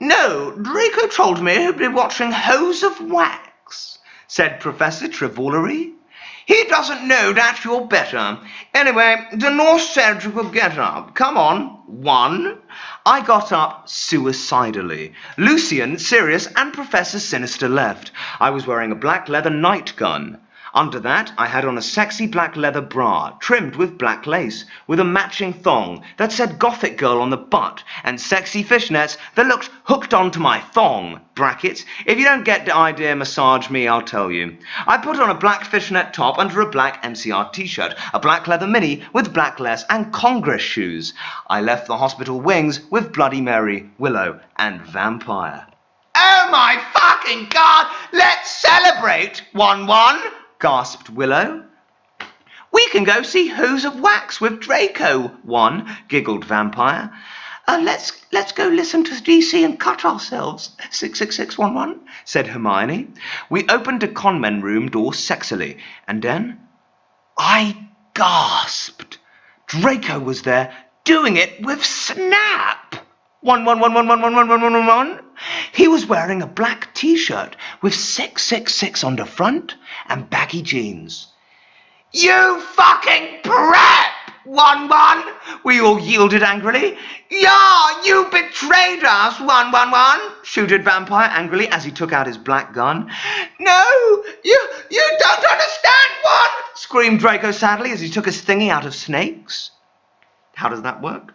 No, Draco told me he'd be watching Hose of Wax, said Professor Trivolary. He doesn't know that you're better. Anyway, the Norse said you could get up. Come on, 1. I got up suicidally. Lucian, Sirius, and Professor Sinister left. I was wearing a black leather night gun. Under that, I had on a sexy black leather bra, trimmed with black lace, with a matching thong that said Gothic Girl on the butt, and sexy fishnets that looked hooked onto my thong, brackets. If you don't get the idea, massage me, I'll tell you. I put on a black fishnet top under a black MCR t-shirt, a black leather mini with black lace and Congress shoes. I left the hospital wings with Bloody Mary, Willow, and Vampire. Oh my fucking God! Let's celebrate, 1-1! Gasped Willow. We can go see Who's of Wax with Draco, 1, giggled Vampire. Let's go listen to DC and cut ourselves, 66611, said Hermione. We opened a conmen room door sexily, and then I gasped. Draco was there, doing it with Snap. 111111111. He was wearing a black t-shirt with 666 on the front and baggy jeans. You fucking prep! 1-1! We all yielded angrily. Yeah, you betrayed us, 1-1-1! Shooted Vampire angrily as he took out his black gun. No, you don't understand, one! Screamed Draco sadly as he took his thingy out of snakes. How does that work?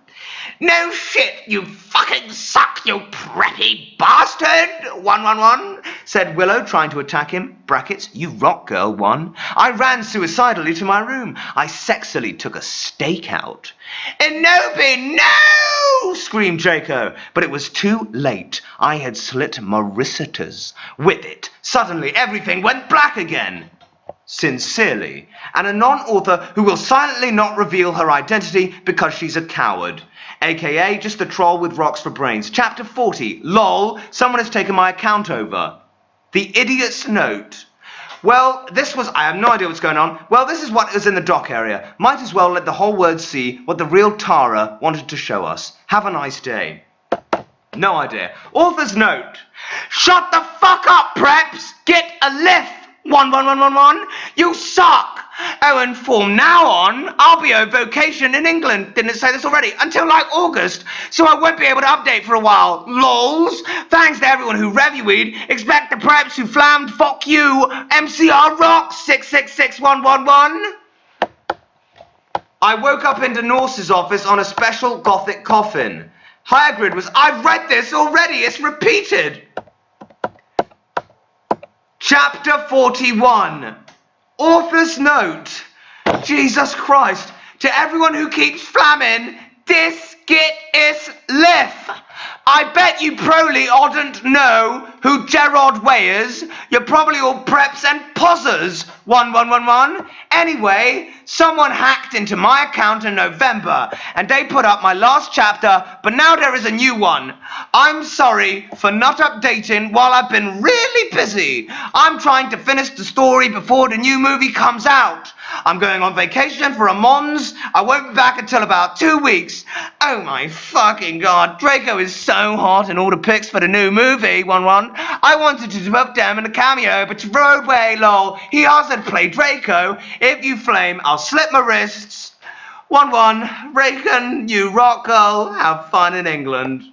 No shit, you fucking suck, you preppy bastard! 1-1-1, said Willow, trying to attack him. Brackets, you rock girl, 1. I ran suicidally to my room. I sexily took a stake out. Enobi, no! Screamed Draco, but it was too late. I had slit Marissa's with it. Suddenly everything went black again. Sincerely, and a non-author who will silently not reveal her identity because she's a coward. AKA just a troll with rocks for brains. Chapter 40. LOL, someone has taken my account over. The idiot's note. Well, I have no idea what's going on. Well, this is what is in the dock area. Might as well let the whole world see what the real Tara wanted to show us. Have a nice day. No idea. Author's note. Shut the fuck up, preps! Get a lift! 1-1-1-1-1, you suck! Oh, and from now on, I'll be on vacation in England. Didn't it say this already? Until like August, so I won't be able to update for a while. Lols. Thanks to everyone who reviewed. Expect the preps who flammed. Fuck you. MCR rocks. 666111. I woke up in Norse's office on a special Gothic coffin. Hagrid was. I've read this already. It's repeated. Chapter 41. Author's note. Jesus Christ. To everyone who keeps flamming, this git is liff. I bet you probably oughtn't know who Gerard Way is. You're probably all preps and pozzers. 1111. Anyway, someone hacked into my account in November and they put up my last chapter, but now there is a new one. I'm sorry for not updating while I've been really busy. I'm trying to finish the story before the new movie comes out. I'm going on vacation for a mons. I won't be back until about 2 weeks. Oh my fucking God, Draco is so hot in all the pics for the new movie, 1-1. I wanted to develop them in a cameo, but roadway, lol. He asked to play Draco. If you flame, I'll slit my wrists. 1-1, Reagan, you rock girl, have fun in England.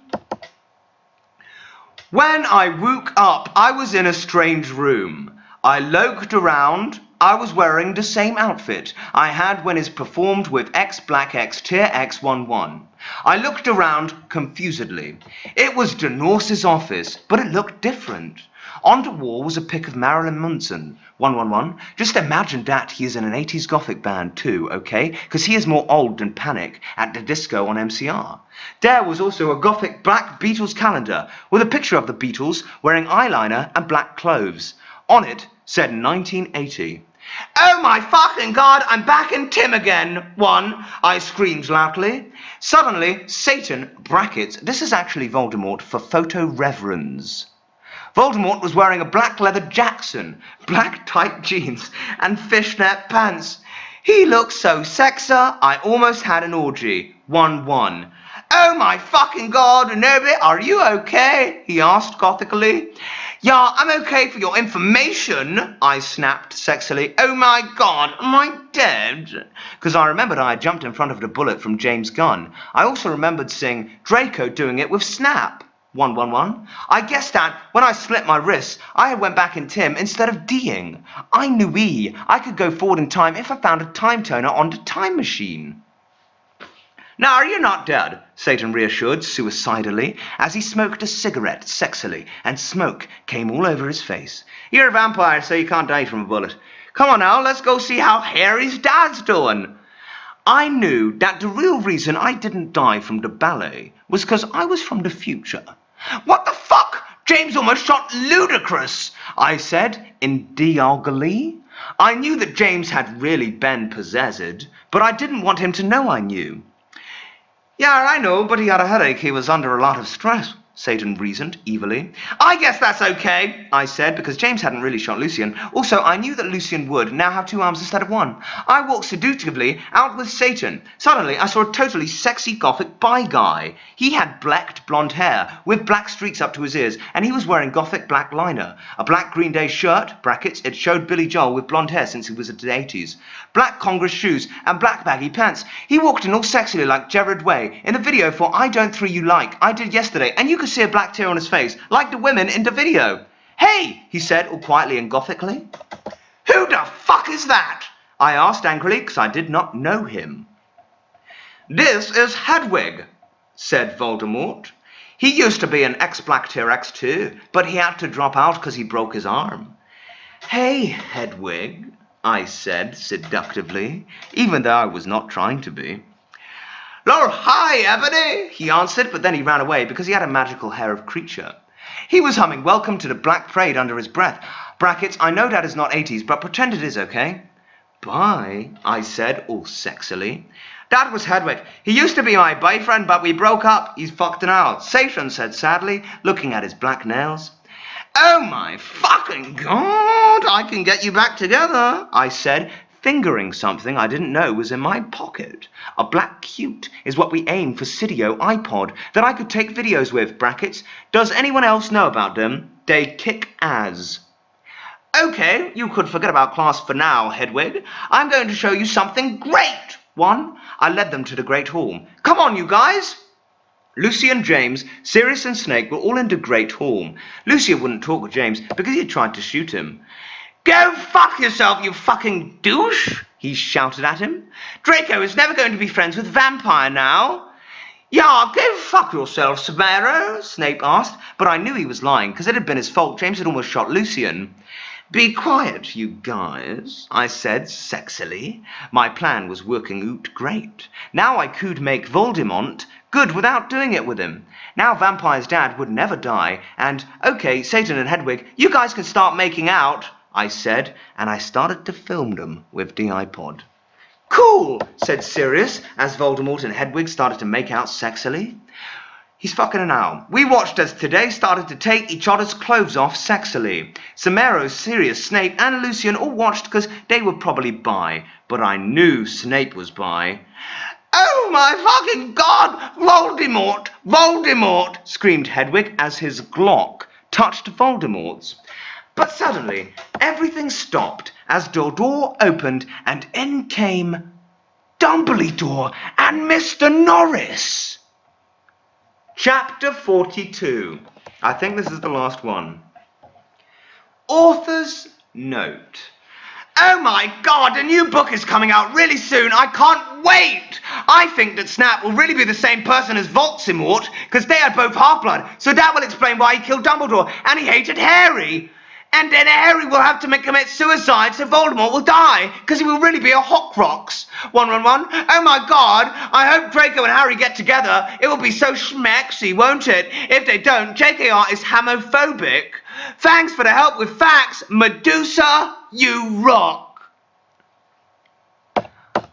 When I woke up, I was in a strange room. I looked around. I was wearing the same outfit I had when it performed with X Black X Tier X11. I looked around confusedly. It was the Norse's office, but it looked different. On the wall was a pic of Marilyn Manson. 111. Just imagine that he is in an 80s Gothic band too, okay? Because he is more old than Panic at the disco on MCR. There was also a Gothic black Beatles calendar with a picture of the Beatles wearing eyeliner and black clothes. On it said 1980. Oh my fucking God, I'm back in Tim again. 1, I screamed loudly. Suddenly, Satan, brackets, this is actually Voldemort for photo reverends. Voldemort was wearing a black leather Jackson, black tight jeans, and fishnet pants. He looked so sexa, I almost had an orgy. 1-1. Oh my fucking God, Nobi, are you okay? He asked gothically. Yeah, I'm okay for your information, I snapped sexily. Oh my God, am I dead? Because I remembered I had jumped in front of the bullet from James Gunn. I also remembered seeing Draco doing it with Snap. 111. I guess that when I slit my wrists, I went back in Tim instead of D'ing. I knew I could go forward in time if I found a time turner on the time machine. "No, you're not dead," Satan reassured suicidally as he smoked a cigarette sexily, and smoke came all over his face. "You're a vampire, so you can't die from a bullet. Come on now, let's go see how Harry's dad's doing." I knew that the real reason I didn't die from the ballet was because I was from the future. "What the fuck? James almost shot Ludicrous," I said in Dialgali. I knew that James had really been possessed, but I didn't want him to know I knew. "Yeah, I know, but he had a headache. He was under a lot of stress," Satan reasoned evilly. "I guess that's okay," I said, because James hadn't really shot Lucian. Also, I knew that Lucian would now have 2 arms instead of 1. I walked seductively out with Satan. Suddenly, I saw a totally sexy gothic bi guy. He had blacked blonde hair with black streaks up to his ears, and he was wearing gothic black liner. A black Green Day shirt, brackets, it showed Billy Joel with blonde hair since he was in the 80s. Black Congress shoes and black baggy pants. He walked in all sexily like Gerard Way in the video for I Don't Through You Like I did yesterday, and you could see a black tear on his face, like the women in the video. "Hey," he said, all quietly and gothically. "Who the fuck is that?" I asked angrily, because I did not know him. "This is Hedwig," said Voldemort. "He used to be an ex-Black T-Rex too, but he had to drop out because he broke his arm." "Hey, Hedwig," I said seductively, even though I was not trying to be. "Lord, hi, Ebony," he answered, but then he ran away because he had a magical hair of creature. He was humming Welcome to the Black Parade under his breath. Brackets, I know that is not 80s, but pretend it is, okay? "Bye," I said, all sexily. "That was Hedwig. He used to be my boyfriend, but we broke up. He's fucked now," Satan said sadly, looking at his black nails. "Oh my fucking god, I can get you back together," I said, fingering something I didn't know was in my pocket. A black cute is what we aim for Cydio iPod that I could take videos with, brackets. Does anyone else know about them? They kick ass. "Okay, you could forget about class for now, Hedwig. I'm going to show you something great." I led them to the Great Hall. "Come on, you guys." Lucian, James, Sirius and Snake were all in the Great Hall. Lucian wouldn't talk with James because he had tried to shoot him. "Go fuck yourself, you fucking douche," he shouted at him. "Draco is never going to be friends with Vampire now." "Yeah, go fuck yourself, Severo," Snape asked, but I knew he was lying because it had been his fault. James had almost shot Lucian. "Be quiet, you guys," I said sexily. My plan was working out great. Now I could make Voldemort good without doing it with him. Now Vampire's dad would never die, and, "Okay, Satan and Hedwig, you guys can start making out," I said, and I started to film them with the iPod. "Cool," said Sirius, as Voldemort and Hedwig started to make out sexily. He's fucking an owl. We watched as today started to take each other's clothes off sexily. Samero, Sirius, Snape, and Lucian all watched because they were probably bi, but I knew Snape was bi. "Oh my fucking god! Voldemort! Voldemort!" screamed Hedwig as his Glock touched Voldemort's. But suddenly, everything stopped as the door opened and in came Dumbledore and Mr. Norris. Chapter 42. I think this is the last one. Author's note. "Oh my god, a new book is coming out really soon. I can't wait. I think that Snap will really be the same person as Voldemort because they are both half-blood, so that will explain why he killed Dumbledore and he hated Harry. And then Harry will have to commit suicide, so Voldemort will die, because he will really be a Horcrux. 111. Oh my god, I hope Draco and Harry get together. It will be so schmexy, won't it? If they don't, JKR is homophobic. Thanks for the help with facts. Medusa, you rock."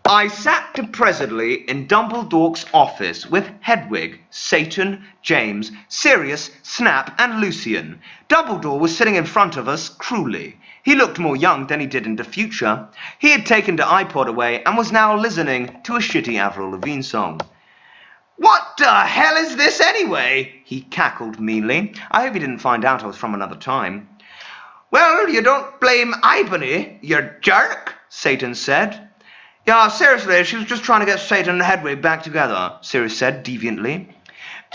I sat depressedly in Dumbledore's office with Hedwig, Satan, James, Sirius, Snap, and Lucian. Dumbledore was sitting in front of us cruelly. He looked more young than he did in the future. He had taken the iPod away and was now listening to a shitty Avril Lavigne song. "What the hell is this anyway?" he cackled meanly. I hope he didn't find out I was from another time. "Well, you don't blame Ibony, you jerk," Satan said. "Yeah, seriously, she was just trying to get Satan and Hedwig back together," Sirius said deviantly.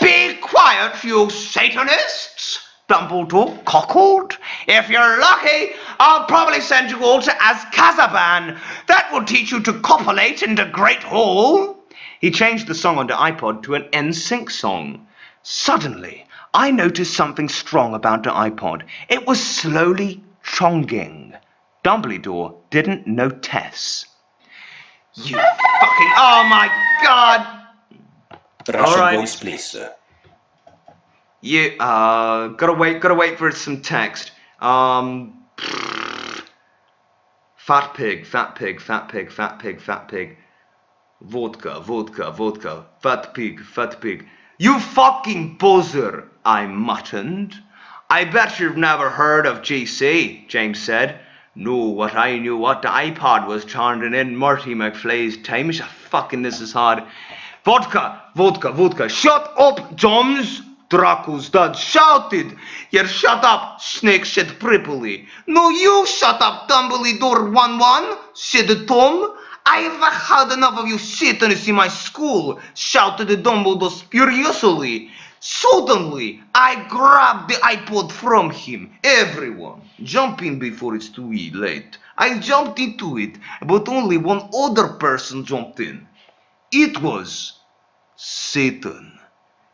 Be quiet, you Satanists! Dumbledore cackled. If you're lucky, I'll probably send you all to Azkaban. That will teach you to copulate in the Great Hall. He changed the song on the iPod to an NSYNC song. Suddenly, I noticed something strong about the iPod. It was slowly chonging. Dumbledore didn't notice. You fucking... Oh my God! Russian Alright. voice, please. You, gotta wait for some text. Fat pig, fat pig, fat pig, fat pig, fat pig. Vodka, vodka, vodka. Fat pig, fat pig. You fucking buzzer, I muttered. I bet you've never heard of GC, James said. No, what I knew what the iPod was chanting in Marty McFly's time. Fucking this is hard. Vodka, vodka, vodka. Shut up, Joms! Draco's dad shouted. You shut up, snake said prettily. No, you shut up, Dumbledore 1-1, said Tom. I've had enough of you Satanists in my school, shouted Dumbledore furiously. Suddenly, I grabbed the iPod from him. Everyone, jump in before it's too late. I jumped into it, but only one other person jumped in. It was Satan.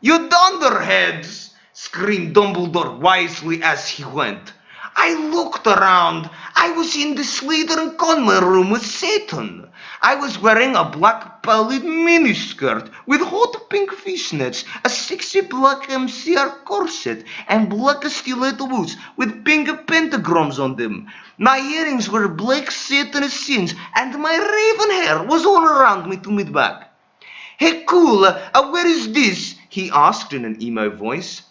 You dunderheads! Screamed Dumbledore wisely as he went. I looked around. I was in the Slater and Conway room with Satan. I was wearing a black bellied miniskirt with hot pink fishnets, a sexy black MCR corset, and black stiletto boots with pink pentagrams on them. My earrings were black Satanist sins, and my raven hair was all around me to mid-back. Hey, cool, where is this? He asked in an emo voice.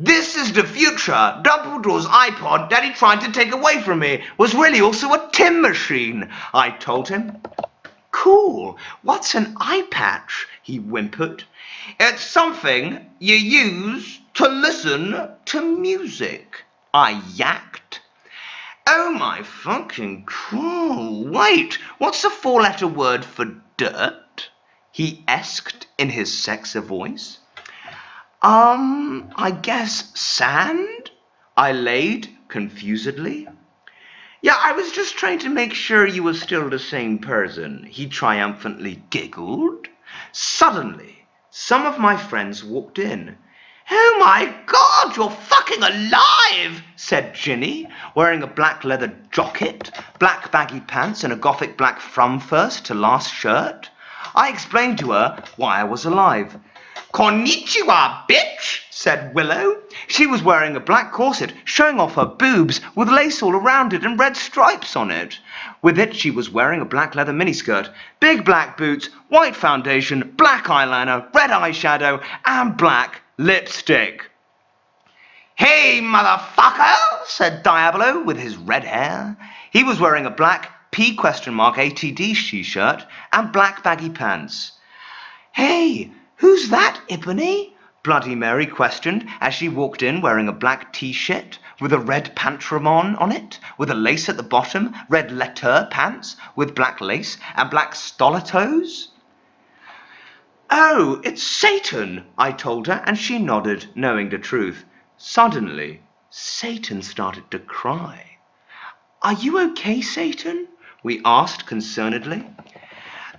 This is the future. Dumbledore's iPod that he tried to take away from me was really also a tin machine, I told him. Cool. What's an eye patch? He whimpered. It's something you use to listen to music, I yacked. Oh my fucking cool. Wait, what's the four-letter word for dirt? He asked in his sexy voice. I guess sand? I laid confusedly. Yeah, I was just trying to make sure you were still the same person, he triumphantly giggled. Suddenly, some of my friends walked in. Oh my God, you're fucking alive, said Ginny, wearing a black leather jacket, black baggy pants and a gothic black from first to last shirt. I explained to her why I was alive. Konnichiwa, bitch, said Willow. She was wearing a black corset, showing off her boobs, with lace all around it and red stripes on it. With it, she was wearing a black leather miniskirt, big black boots, white foundation, black eyeliner, red eyeshadow, and black lipstick. Hey, motherfucker, said Diablo with his red hair. He was wearing a black P?ATD t-shirt and black baggy pants. Hey, who's that, Ebony? Bloody Mary questioned as she walked in wearing a black t-shirt with a red pantramon on it, with a lace at the bottom, red letter pants with black lace and black stilettos. Oh, it's Satan, I told her, and she nodded, knowing the truth. Suddenly, Satan started to cry. Are you okay, Satan? We asked concernedly.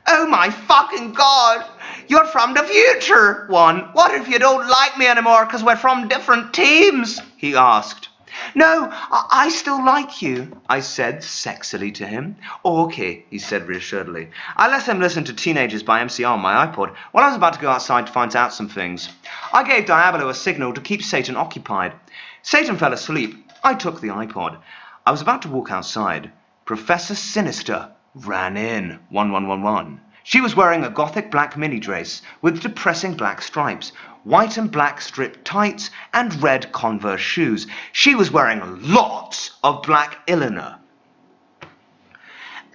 Oh my fucking God! You're from the future, one. What if you don't like me anymore because we're from different teams? He asked. No, I still like you, I said sexily to him. Oh, okay, he said reassuredly. I let him listen to Teenagers by MCR on my iPod while I was about to go outside to find out some things. I gave Diablo a signal to keep Satan occupied. Satan fell asleep. I took the iPod. I was about to walk outside. Professor Sinister ran in. 1111. She was wearing a gothic black mini-dress with depressing black stripes, white and black striped tights, and red Converse shoes. She was wearing lots of black eyeliner.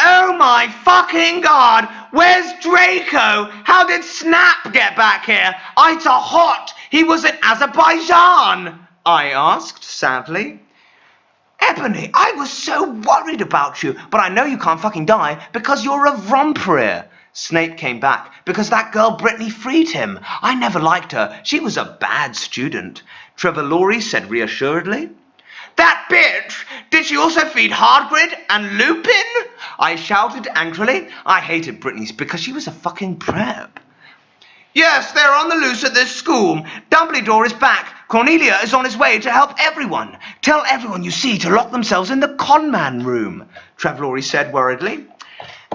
Oh my fucking God! Where's Draco? How did Snap get back here? It's a hot! He was in Azerbaijan! I asked sadly. Ebony, I was so worried about you, but I know you can't fucking die because you're a vampire, Snape came back because that girl Brittany freed him. I never liked her. She was a bad student. Trevor Laurie said reassuredly. That bitch! Did she also feed Hagrid and Lupin? I shouted angrily. I hated Brittany because she was a fucking prep. Yes, they're on the loose at this school. Dumbledore is back. Cornelia is on his way to help everyone. Tell everyone you see to lock themselves in the conman room, Trelawney said worriedly.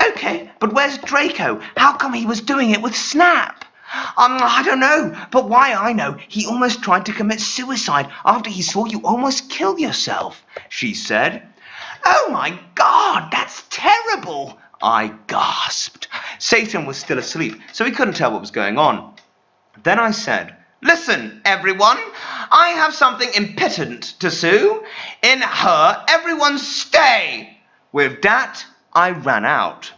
Okay, but where's Draco? How come he was doing it with Snap? I don't know, but why I know, he almost tried to commit suicide after he saw you almost kill yourself, she said. Oh my God, that's terrible, I gasped. Satan was still asleep, so he couldn't tell what was going on. Then I said, listen, everyone, I have something impotent to sue. In her, everyone stay. With that, I ran out.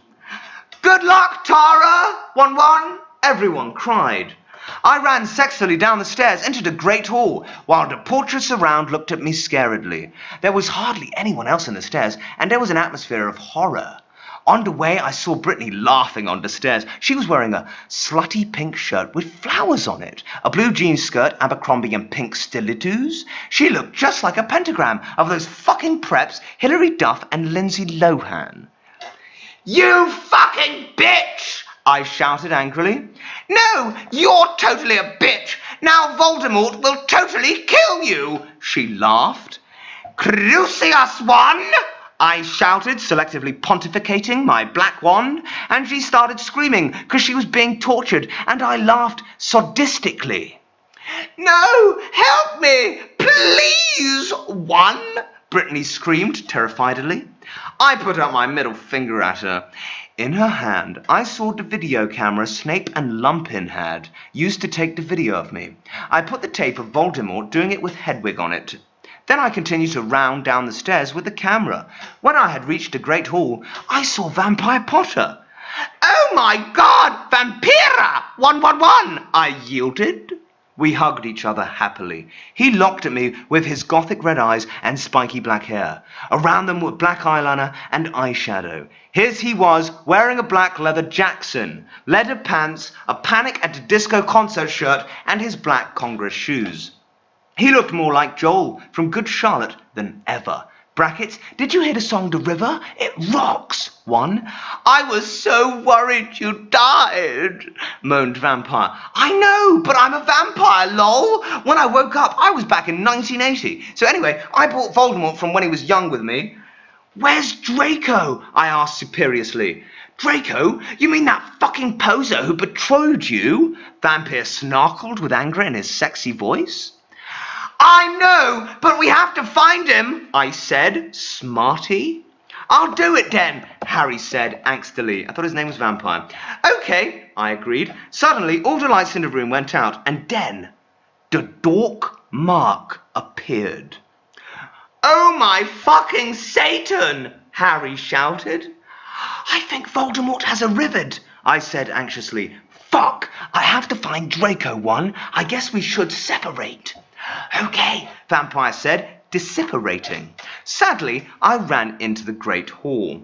Good luck, Tara! 1-1. Everyone cried. I ran sexily down the stairs into the great hall, while the portraits around looked at me scaredly. There was hardly anyone else in the stairs, and there was an atmosphere of horror. On the way, I saw Brittany laughing on the stairs. She was wearing a slutty pink shirt with flowers on it, a blue jean skirt, Abercrombie and pink stilettos. She looked just like a pentagram of those fucking preps, Hilary Duff and Lindsay Lohan. You fucking bitch! I shouted angrily. No, you're totally a bitch. Now Voldemort will totally kill you, she laughed. Crucius one! I shouted, selectively pontificating my black wand, and she started screaming because she was being tortured, and I laughed sadistically. No, help me, please, one, Brittany screamed terrifiedly. I put up my middle finger at her. In her hand, I saw the video camera Snape and Lumpin had, used to take the video of me. I put the tape of Voldemort doing it with Hedwig on it. Then I continued to round down the stairs with the camera. When I had reached the Great Hall, I saw Vampire Potter. Oh my God, Vampira! 111! I yielded. We hugged each other happily. He looked at me with his gothic red eyes and spiky black hair. Around them were black eyeliner and eyeshadow. Here he was, wearing a black leather Jackson, leather pants, a Panic at the Disco concert shirt, and his black Congress shoes. He looked more like Joel from Good Charlotte than ever. Brackets, did you hear the song The River? It rocks! One. I was so worried you died, moaned Vampire. I know, but I'm a vampire, lol. When I woke up, I was back in 1980. So anyway, I brought Voldemort from when he was young with me. Where's Draco? I asked supuriously. Draco? You mean that fucking poser who betrayed you? Vampire snarkled with anger in his sexy voice. I know, but we have to find him, I said, smarty. I'll do it then, Harry said angstily. I thought his name was Vampire. Okay, I agreed. Suddenly, all the lights in the room went out, and then the dork Mark appeared. Oh my fucking Satan, Harry shouted. I think Voldemort has arrived, I said anxiously. Fuck, I have to find Draco one. I guess we should separate. Okay, Vampire said, dissipating. Sadly, I ran into the Great Hall.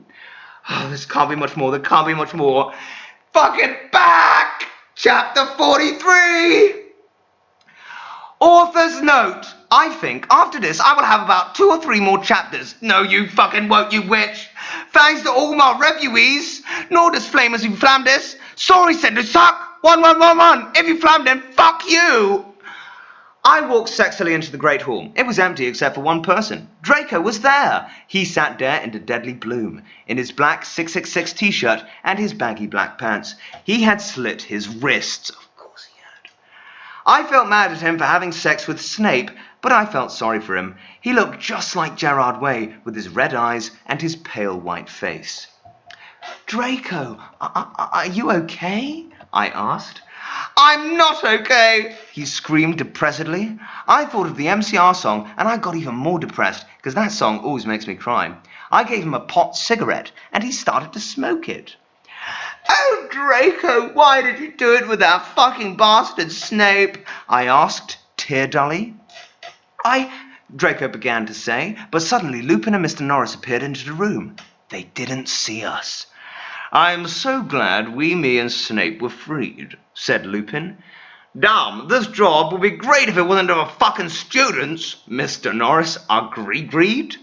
Oh, this can't be much more, there can't be much more. Fucking back! Chapter 43! Author's note. I think after this I will have about 2 or 3 more chapters. No, you fucking won't, you witch. Thanks to all my reviewees. Nordus flamers who flammed this. Sorry, said to suck. 1111. If you flammed him, fuck you. I walked sexily into the Great Hall. It was empty except for one person. Draco was there. He sat there in the deadly bloom, in his black 666 t-shirt and his baggy black pants. He had slit his wrists. Of course he had. I felt mad at him for having sex with Snape, but I felt sorry for him. He looked just like Gerard Way with his red eyes and his pale white face. Draco, are you okay? I asked. I'm not okay, he screamed depressedly. I thought of the MCR song and I got even more depressed because that song always makes me cry. I gave him a pot cigarette and he started to smoke it. Oh, Draco, why did you do it with that fucking bastard Snape? I asked, tear-dully. Draco began to say, but suddenly Lupin and Mr. Norris appeared into the room. They didn't see us. I am so glad me and Snape were freed, said Lupin. Damn, this job would be great if it wasn't for fucking students, Mr. Norris agreed.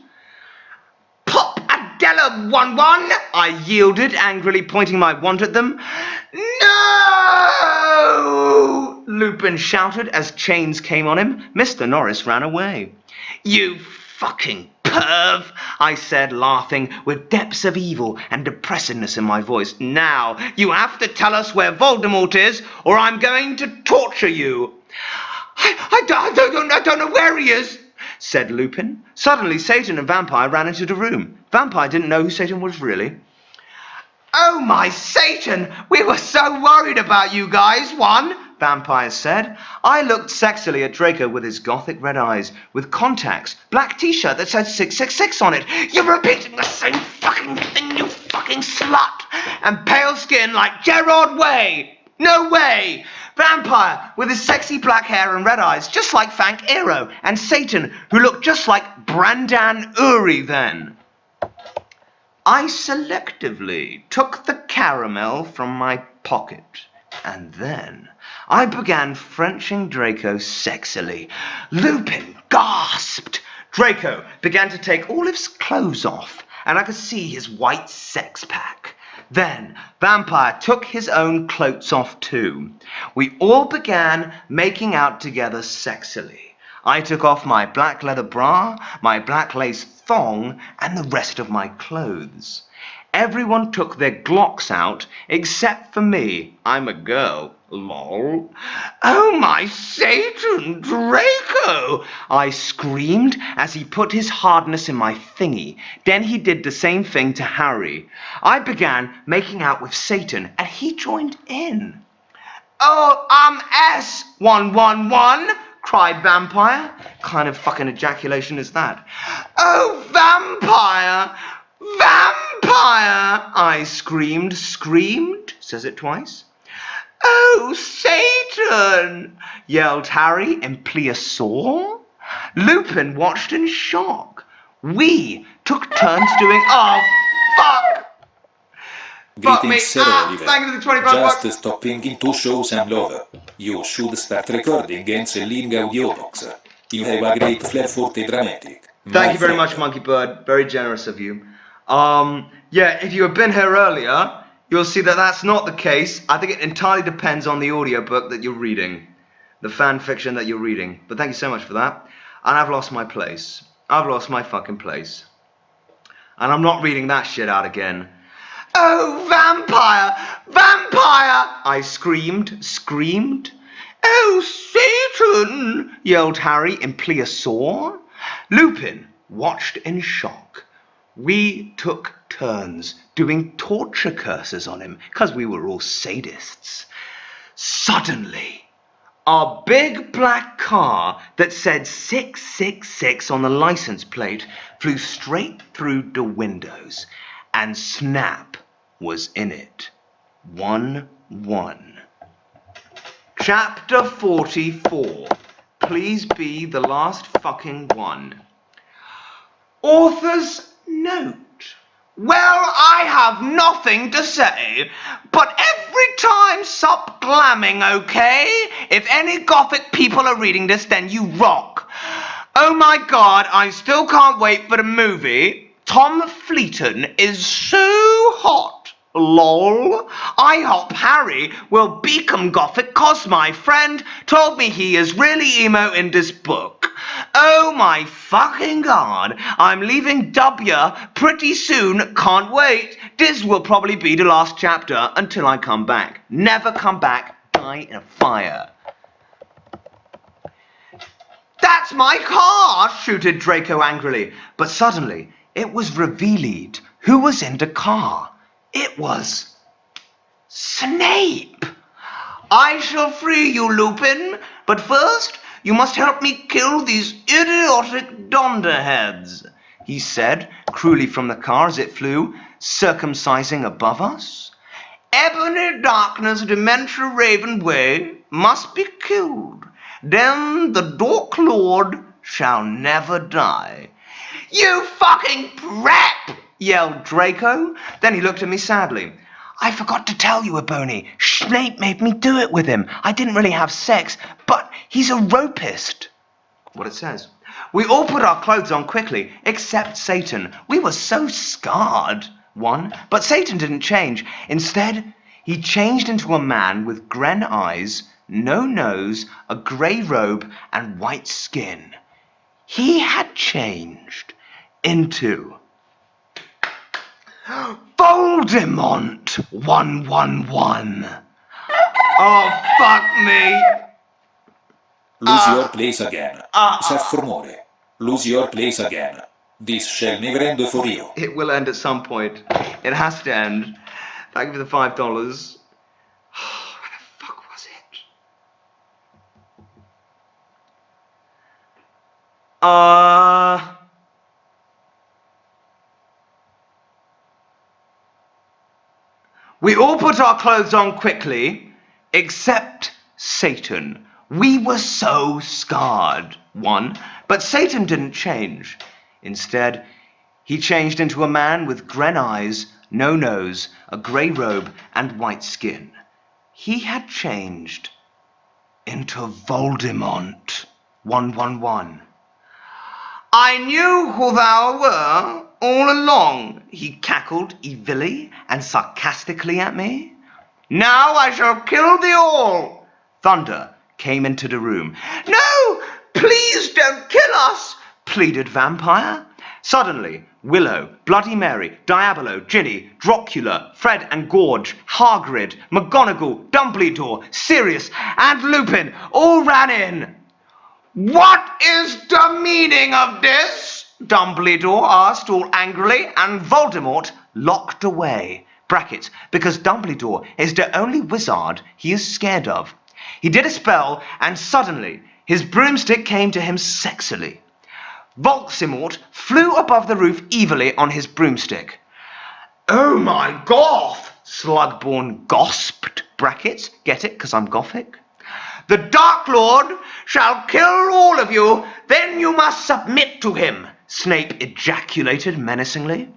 Pop Adela 1-1, I yielded, angrily pointing my wand at them. No! Lupin shouted as chains came on him. Mr. Norris ran away. You fucking perv, I said, laughing, with depths of evil and depressedness in my voice. Now, you have to tell us where Voldemort is, or I'm going to torture you. I don't know where he is, said Lupin. Suddenly, Satan and Vampire ran into the room. Vampire didn't know who Satan was really. Oh my Satan, we were so worried about you guys, Vampire said. I looked sexily at Draco with his gothic red eyes, with contacts, black t-shirt that said 666 on it. You're repeating the same fucking thing, you fucking slut! And pale skin like Gerard Way! No way! Vampire with his sexy black hair and red eyes, just like Fank Aero, and Satan, who looked just like Brandan Uri then. I selectively took the caramel from my pocket, and then I began Frenching Draco sexily. Lupin gasped. Draco began to take all his clothes off, and I could see his white sex-pack. Then Vampire took his own clothes off too. We all began making out together sexily. I took off my black leather bra, my black lace thong, and the rest of my clothes. Everyone took their Glocks out, except for me. I'm a girl, lol. Oh my Satan, Draco! I screamed as he put his hardness in my thingy. Then he did the same thing to Harry. I began making out with Satan, and he joined in. Oh, S111, cried Vampire. Kind of fucking ejaculation is that? Oh, Vampire! Vampire! I screamed, says it twice. Oh, Satan! Yelled Harry in plesiosaur. Lupin watched in shock. We took turns doing, oh, fuck! Greetings, Sir Oliver. Thank you for the 25 bucks. Just stopping in to show some love. You should start recording and selling audiobooks. You have a great flair for the dramatic. Thank you very much, Monkey Bird. Very generous of you. Yeah, if you had been here earlier, you'll see that that's not the case. I think it entirely depends on the audiobook that you're reading, the fan fiction that you're reading. But thank you so much for that. And I've lost my place. I've lost my fucking place. And I'm not reading that shit out again. Oh, Vampire! Vampire! I screamed. Oh, Satan! Yelled Harry in plesiosaur. Lupin watched in shock. We took turns doing torture curses on him, because we were all sadists. Suddenly, our big black car that said 666 on the license plate flew straight through the windows, and Snap was in it. 1-1. Chapter 44. Please be the last fucking one. Author's note. Well, I have nothing to say, but every time stop glamming, okay? If any gothic people are reading this, then you rock. Oh my god, I still can't wait for the movie. Tom Fleeton is so hot. Lol. I hope Harry will become gothic cause my friend told me he is really emo in this book. Oh my fucking god. I'm leaving W pretty soon. Can't wait. This will probably be the last chapter until I come back. Never come back. Die in a fire. That's my car, shouted Draco angrily. But suddenly it was revealed who was in the car. It was Snape. I shall free you, Lupin, but first you must help me kill these idiotic dunderheads, he said cruelly from the car as it flew, circumcising above us. Ebony Darkness Dementia Raven Way must be killed. Then the Dork Lord shall never die. You fucking prep! Yelled Draco. Then he looked at me sadly. I forgot to tell you, Ebony. Snape made me do it with him. I didn't really have sex, but he's a rapist. What it says. We all put our clothes on quickly, except Satan. We were so scarred. 1. But Satan didn't change. Instead, he changed into a man with gren eyes, no nose, a grey robe, and white skin. He had changed into Voldemort 111. Oh, fuck me. Lose your place again. Seth Formore. Lose your place again. This shall never end for you. It will end at some point. It has to end. Thank you for the $5. Where the fuck was it? We all put our clothes on quickly, except Satan. We were so scarred. 1. But Satan didn't change. Instead, he changed into a man with gren eyes, no nose, a grey robe, and white skin. He had changed into Voldemort 111. I knew who thou were all along, he cackled evilly and sarcastically at me. Now I shall kill thee all. Thunder came into the room. No, please don't kill us, pleaded Vampire. Suddenly, Willow, Bloody Mary, Diabolo, Ginny, Dracula, Fred and Gorge, Hagrid, McGonagall, Dumbledore, Sirius, and Lupin all ran in. What is the meaning of this? Dumbledore asked all angrily, and Voldemort locked away. Brackets, because Dumbledore is the only wizard he is scared of. He did a spell, and suddenly his broomstick came to him sexily. Voldemort flew above the roof evilly on his broomstick. Oh my goth, Slugborn gasped. Brackets, get it, because I'm gothic. The Dark Lord shall kill all of you, then you must submit to him, Snape ejaculated menacingly.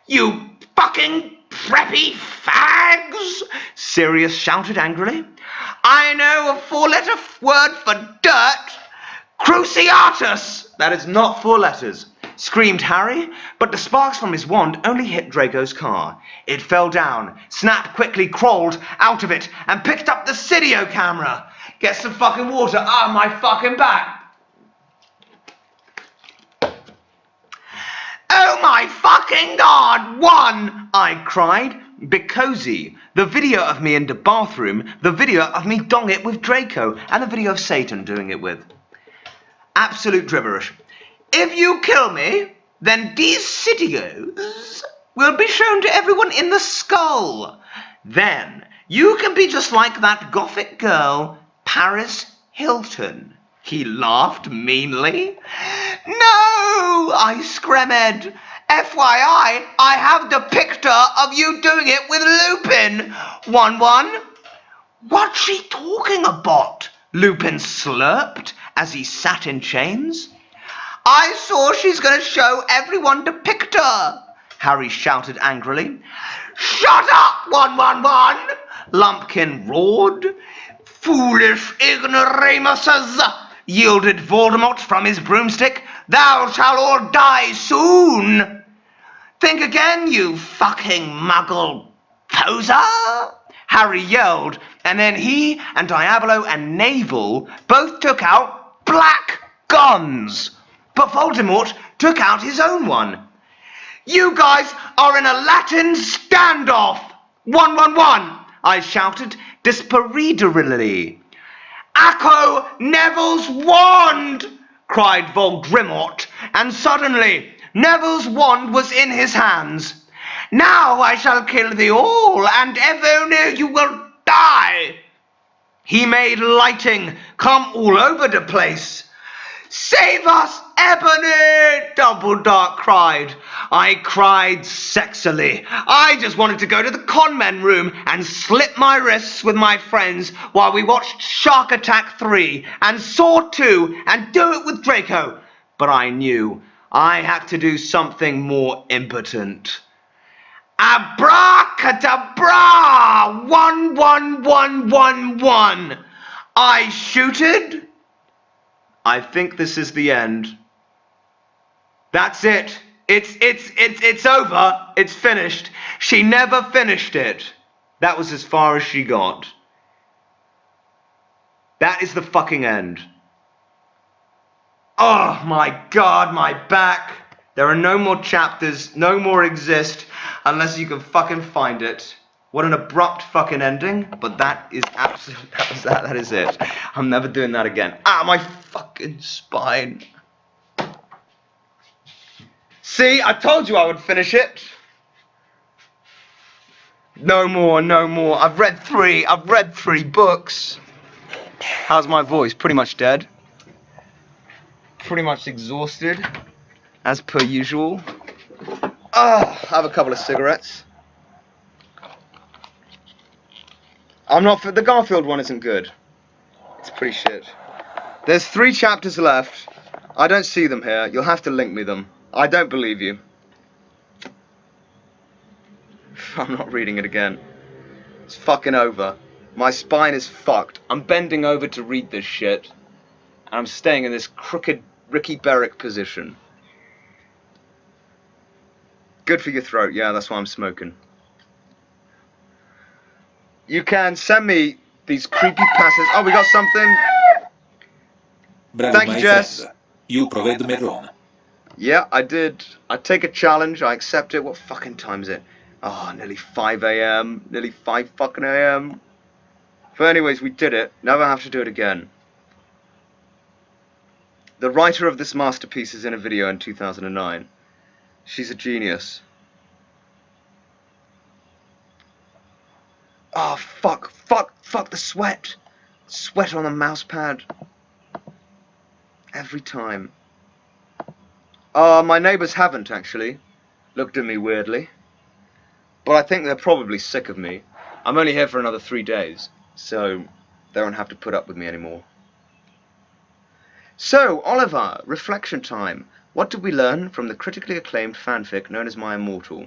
You fucking preppy fags, Sirius shouted angrily. I know a 4-letter word for dirt. Cruciatus! That is not 4 letters, screamed Harry, but the sparks from his wand only hit Draco's car. It fell down. Snap quickly crawled out of it and picked up the Sidio camera. Get some fucking water. Ah, my fucking back. Oh my fucking God, one, I cried. Because the video of me in the bathroom, the video of me dong it with Draco, and the video of Satan doing it with. Absolute gibberish. If you kill me, then these Sidios will be shown to everyone in the skull. Then you can be just like that gothic girl, Paris Hilton. He laughed meanly. No, I screamed. FYI, I have the picture of you doing it with Lupin. 1-1. What's she talking about? Lupin slurped as he sat in chains. I saw she's going to show everyone the picture, Harry shouted angrily. Shut up, 111, Lumpkin roared. Foolish ignoramuses, yielded Voldemort from his broomstick. Thou shalt all die soon. Think again, you fucking muggle poser, Harry yelled, and then he and Diabolo and Navel both took out black guns. But Voldemort took out his own one. You guys are in a Latin standoff. 111, I shouted desperatorily. Echo Neville's wand, cried Voldemort, and suddenly Neville's wand was in his hands. Now I shall kill thee all, and Evona you will die. He made lighting come all over the place. Save us, Ebony! Dumbledore cried. I cried sexily. I just wanted to go to the conmen room and slip my wrists with my friends while we watched Shark Attack 3 and Saw 2 and do it with Draco. But I knew I had to do something more impotent. Abracadabra! 11111. I shooted. I think this is the end. That's it. It's over. It's finished. She never finished it. That was as far as she got. That is the fucking end. Oh my God, my back. There are no more chapters, no more exist, unless you can fucking find it. What an abrupt fucking ending, but that is absolute, that is it. I'm never doing that again. Ah, my fucking spine. See, I told you I would finish it. No more, no more. I've read three books. How's my voice? Pretty much dead. Pretty much exhausted, as per usual. I have a couple of cigarettes. I'm not for the Garfield one isn't good. It's pretty shit. There's 3 chapters left. I don't see them here. You'll have to link me them. I don't believe you. I'm not reading it again. It's fucking over. My spine is fucked. I'm bending over to read this shit. And I'm staying in this crooked Ricky Berwick position. Good for your throat. Yeah, that's why I'm smoking. You can send me these creepy passes. Oh, we got something. Bravo, Thank you, my Jess. friend. You proved me wrong. Yeah, I did. I take a challenge. I accept it. What fucking time is it? Oh, nearly 5 a.m. Nearly 5 fucking a.m. But anyways, we did it. Never have to do it again. The writer of this masterpiece is in a video in 2009. She's a genius. Oh, fuck, the sweat. Sweat on the mouse pad. Every time. My neighbours haven't, actually. Looked at me weirdly. But I think they're probably sick of me. I'm only here for another 3 days, so they won't have to put up with me anymore. So, Oliver, reflection time. What did we learn from the critically acclaimed fanfic known as My Immortal?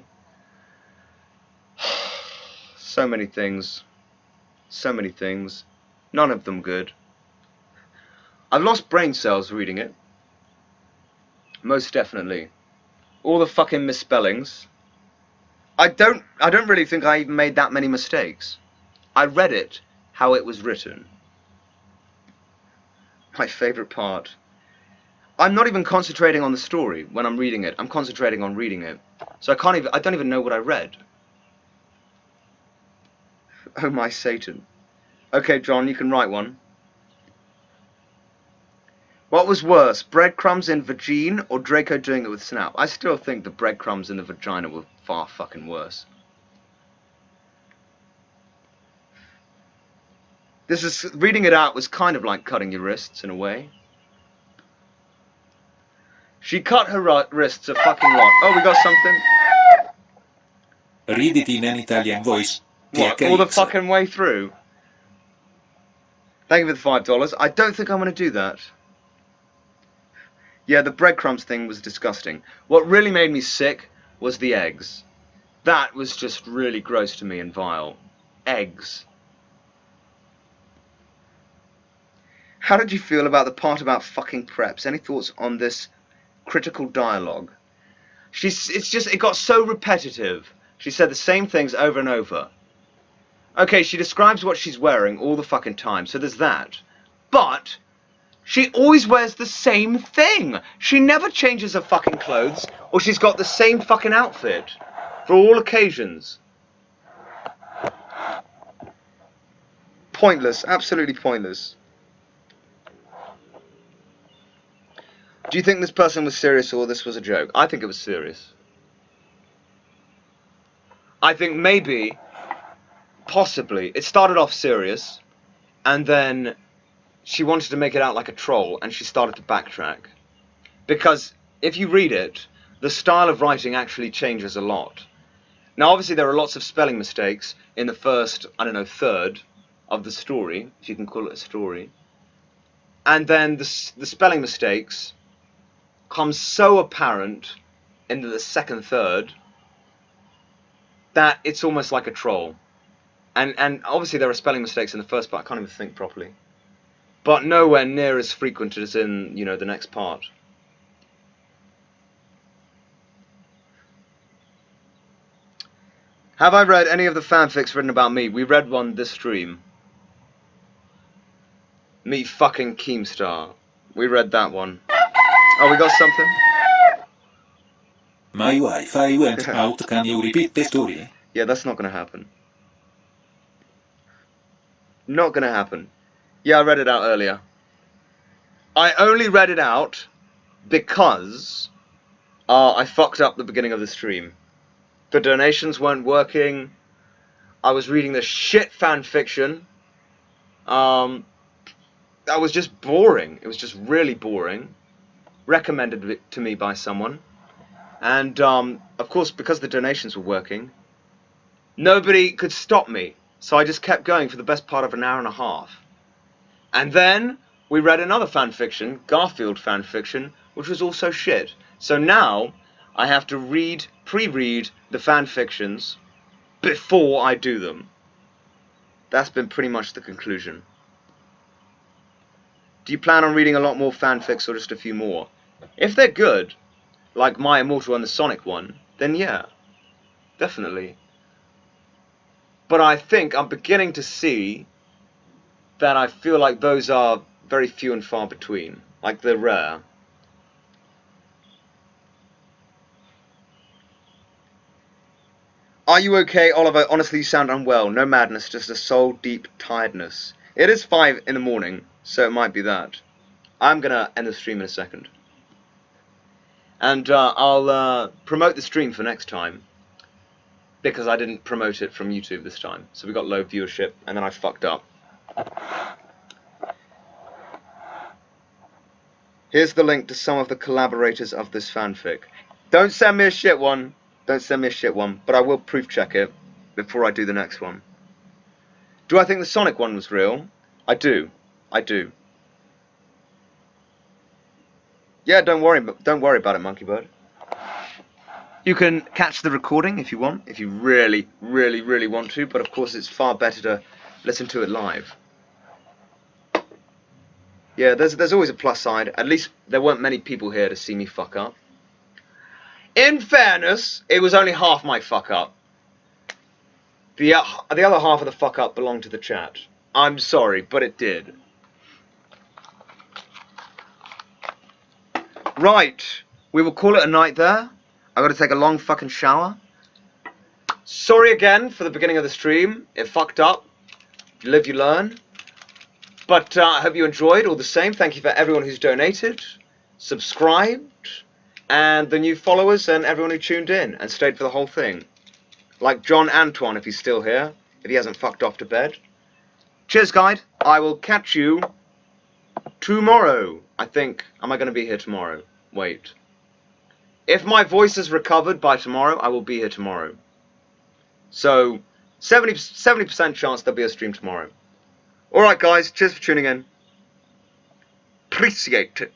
So many things. So many things. None of them good. I've lost brain cells reading it. Most definitely. All the fucking misspellings. I don't really think I even made that many mistakes. I read it how it was written. My favourite part. I'm not even concentrating on the story when I'm reading it. I'm concentrating on reading it. So I don't even know what I read. Oh my Satan. Okay, John, you can write one. What was worse, breadcrumbs in vagine or Draco doing it with Snap? I still think the breadcrumbs in the vagina were far fucking worse. Reading it out was kind of like cutting your wrists in a way. She cut her wrists a fucking lot. Oh, we got something. Read it in an Italian voice. What, all the THX. fucking way through? Thank you for the $5. I don't think I'm going to do that. Yeah, the breadcrumbs thing was disgusting. What really made me sick was the eggs. That was just really gross to me and vile. Eggs. How did you feel about the part about fucking preps? Any thoughts on this critical dialogue? It got so repetitive. She said the same things over and over. Okay, she describes what she's wearing all the fucking time, so there's that. But she always wears the same thing. She never changes her fucking clothes, or she's got the same fucking outfit for all occasions. Pointless, absolutely pointless. Do you think this person was serious or this was a joke? I think it was serious. I think maybe, possibly, it started off serious, and then she wanted to make it out like a troll, and she started to backtrack. Because if you read it, the style of writing actually changes a lot. Now, obviously, there are lots of spelling mistakes in the first, I don't know, third of the story, if you can call it a story. And then the spelling mistakes come so apparent in the second third that it's almost like a troll. And obviously there are spelling mistakes in the first part, I can't even think properly. But nowhere near as frequent as in, you know, the next part. Have I read any of the fanfics written about me? We read one this stream. Me fucking Keemstar. We read that one. Oh, we got something? My Wi-Fi went out, can you repeat the story? Yeah, that's not gonna happen. Not gonna happen. Yeah, I read it out earlier. I only read it out because I fucked up the beginning of the stream. The donations weren't working. I was reading this shit fan fiction. That was just boring. It was just really boring. Recommended it to me by someone. And, of course, because the donations were working, nobody could stop me. So I just kept going for the best part of an hour and a half. And then we read another fan fiction, Garfield fan fiction, which was also shit. So now I have to pre-read the fan fictions before I do them. That's been pretty much the conclusion. Do you plan on reading a lot more fanfics or just a few more? If they're good, like My Immortal and the Sonic one, then yeah, definitely. But I think I'm beginning to see that I feel like those are very few and far between. Like they're rare. Are you okay, Oliver? Honestly, you sound unwell. No madness, just a soul-deep tiredness. It is 5 in the morning, so it might be that. I'm gonna end the stream in a second. And I'll promote the stream for next time. Because I didn't promote it from YouTube this time. So we got low viewership, and then I fucked up. Here's the link to some of the collaborators of this fanfic. Don't send me a shit one. Don't send me a shit one. But I will proof check it before I do the next one. Do I think the Sonic one was real? I do. I do. Yeah, don't worry about it, Monkey Bird. You can catch the recording if you want, if you really, really, really want to, but of course it's far better to listen to it live. Yeah, there's always a plus side. At least there weren't many people here to see me fuck up. In fairness, it was only half my fuck up. The other half of the fuck up belonged to the chat. I'm sorry, but it did. Right, we will call it a night there. I gotta take a long fucking shower. Sorry again for the beginning of the stream. It fucked up. You live, you learn. But I hope you enjoyed all the same. Thank you for everyone who's donated, subscribed, and the new followers and everyone who tuned in and stayed for the whole thing. Like John Antoine, if he's still here, if he hasn't fucked off to bed. Cheers, guide. I will catch you tomorrow. I think. Am I going to be here tomorrow? Wait. If my voice is recovered by tomorrow, I will be here tomorrow. So, 70% chance there'll be a stream tomorrow. Alright guys, cheers for tuning in. Appreciate it.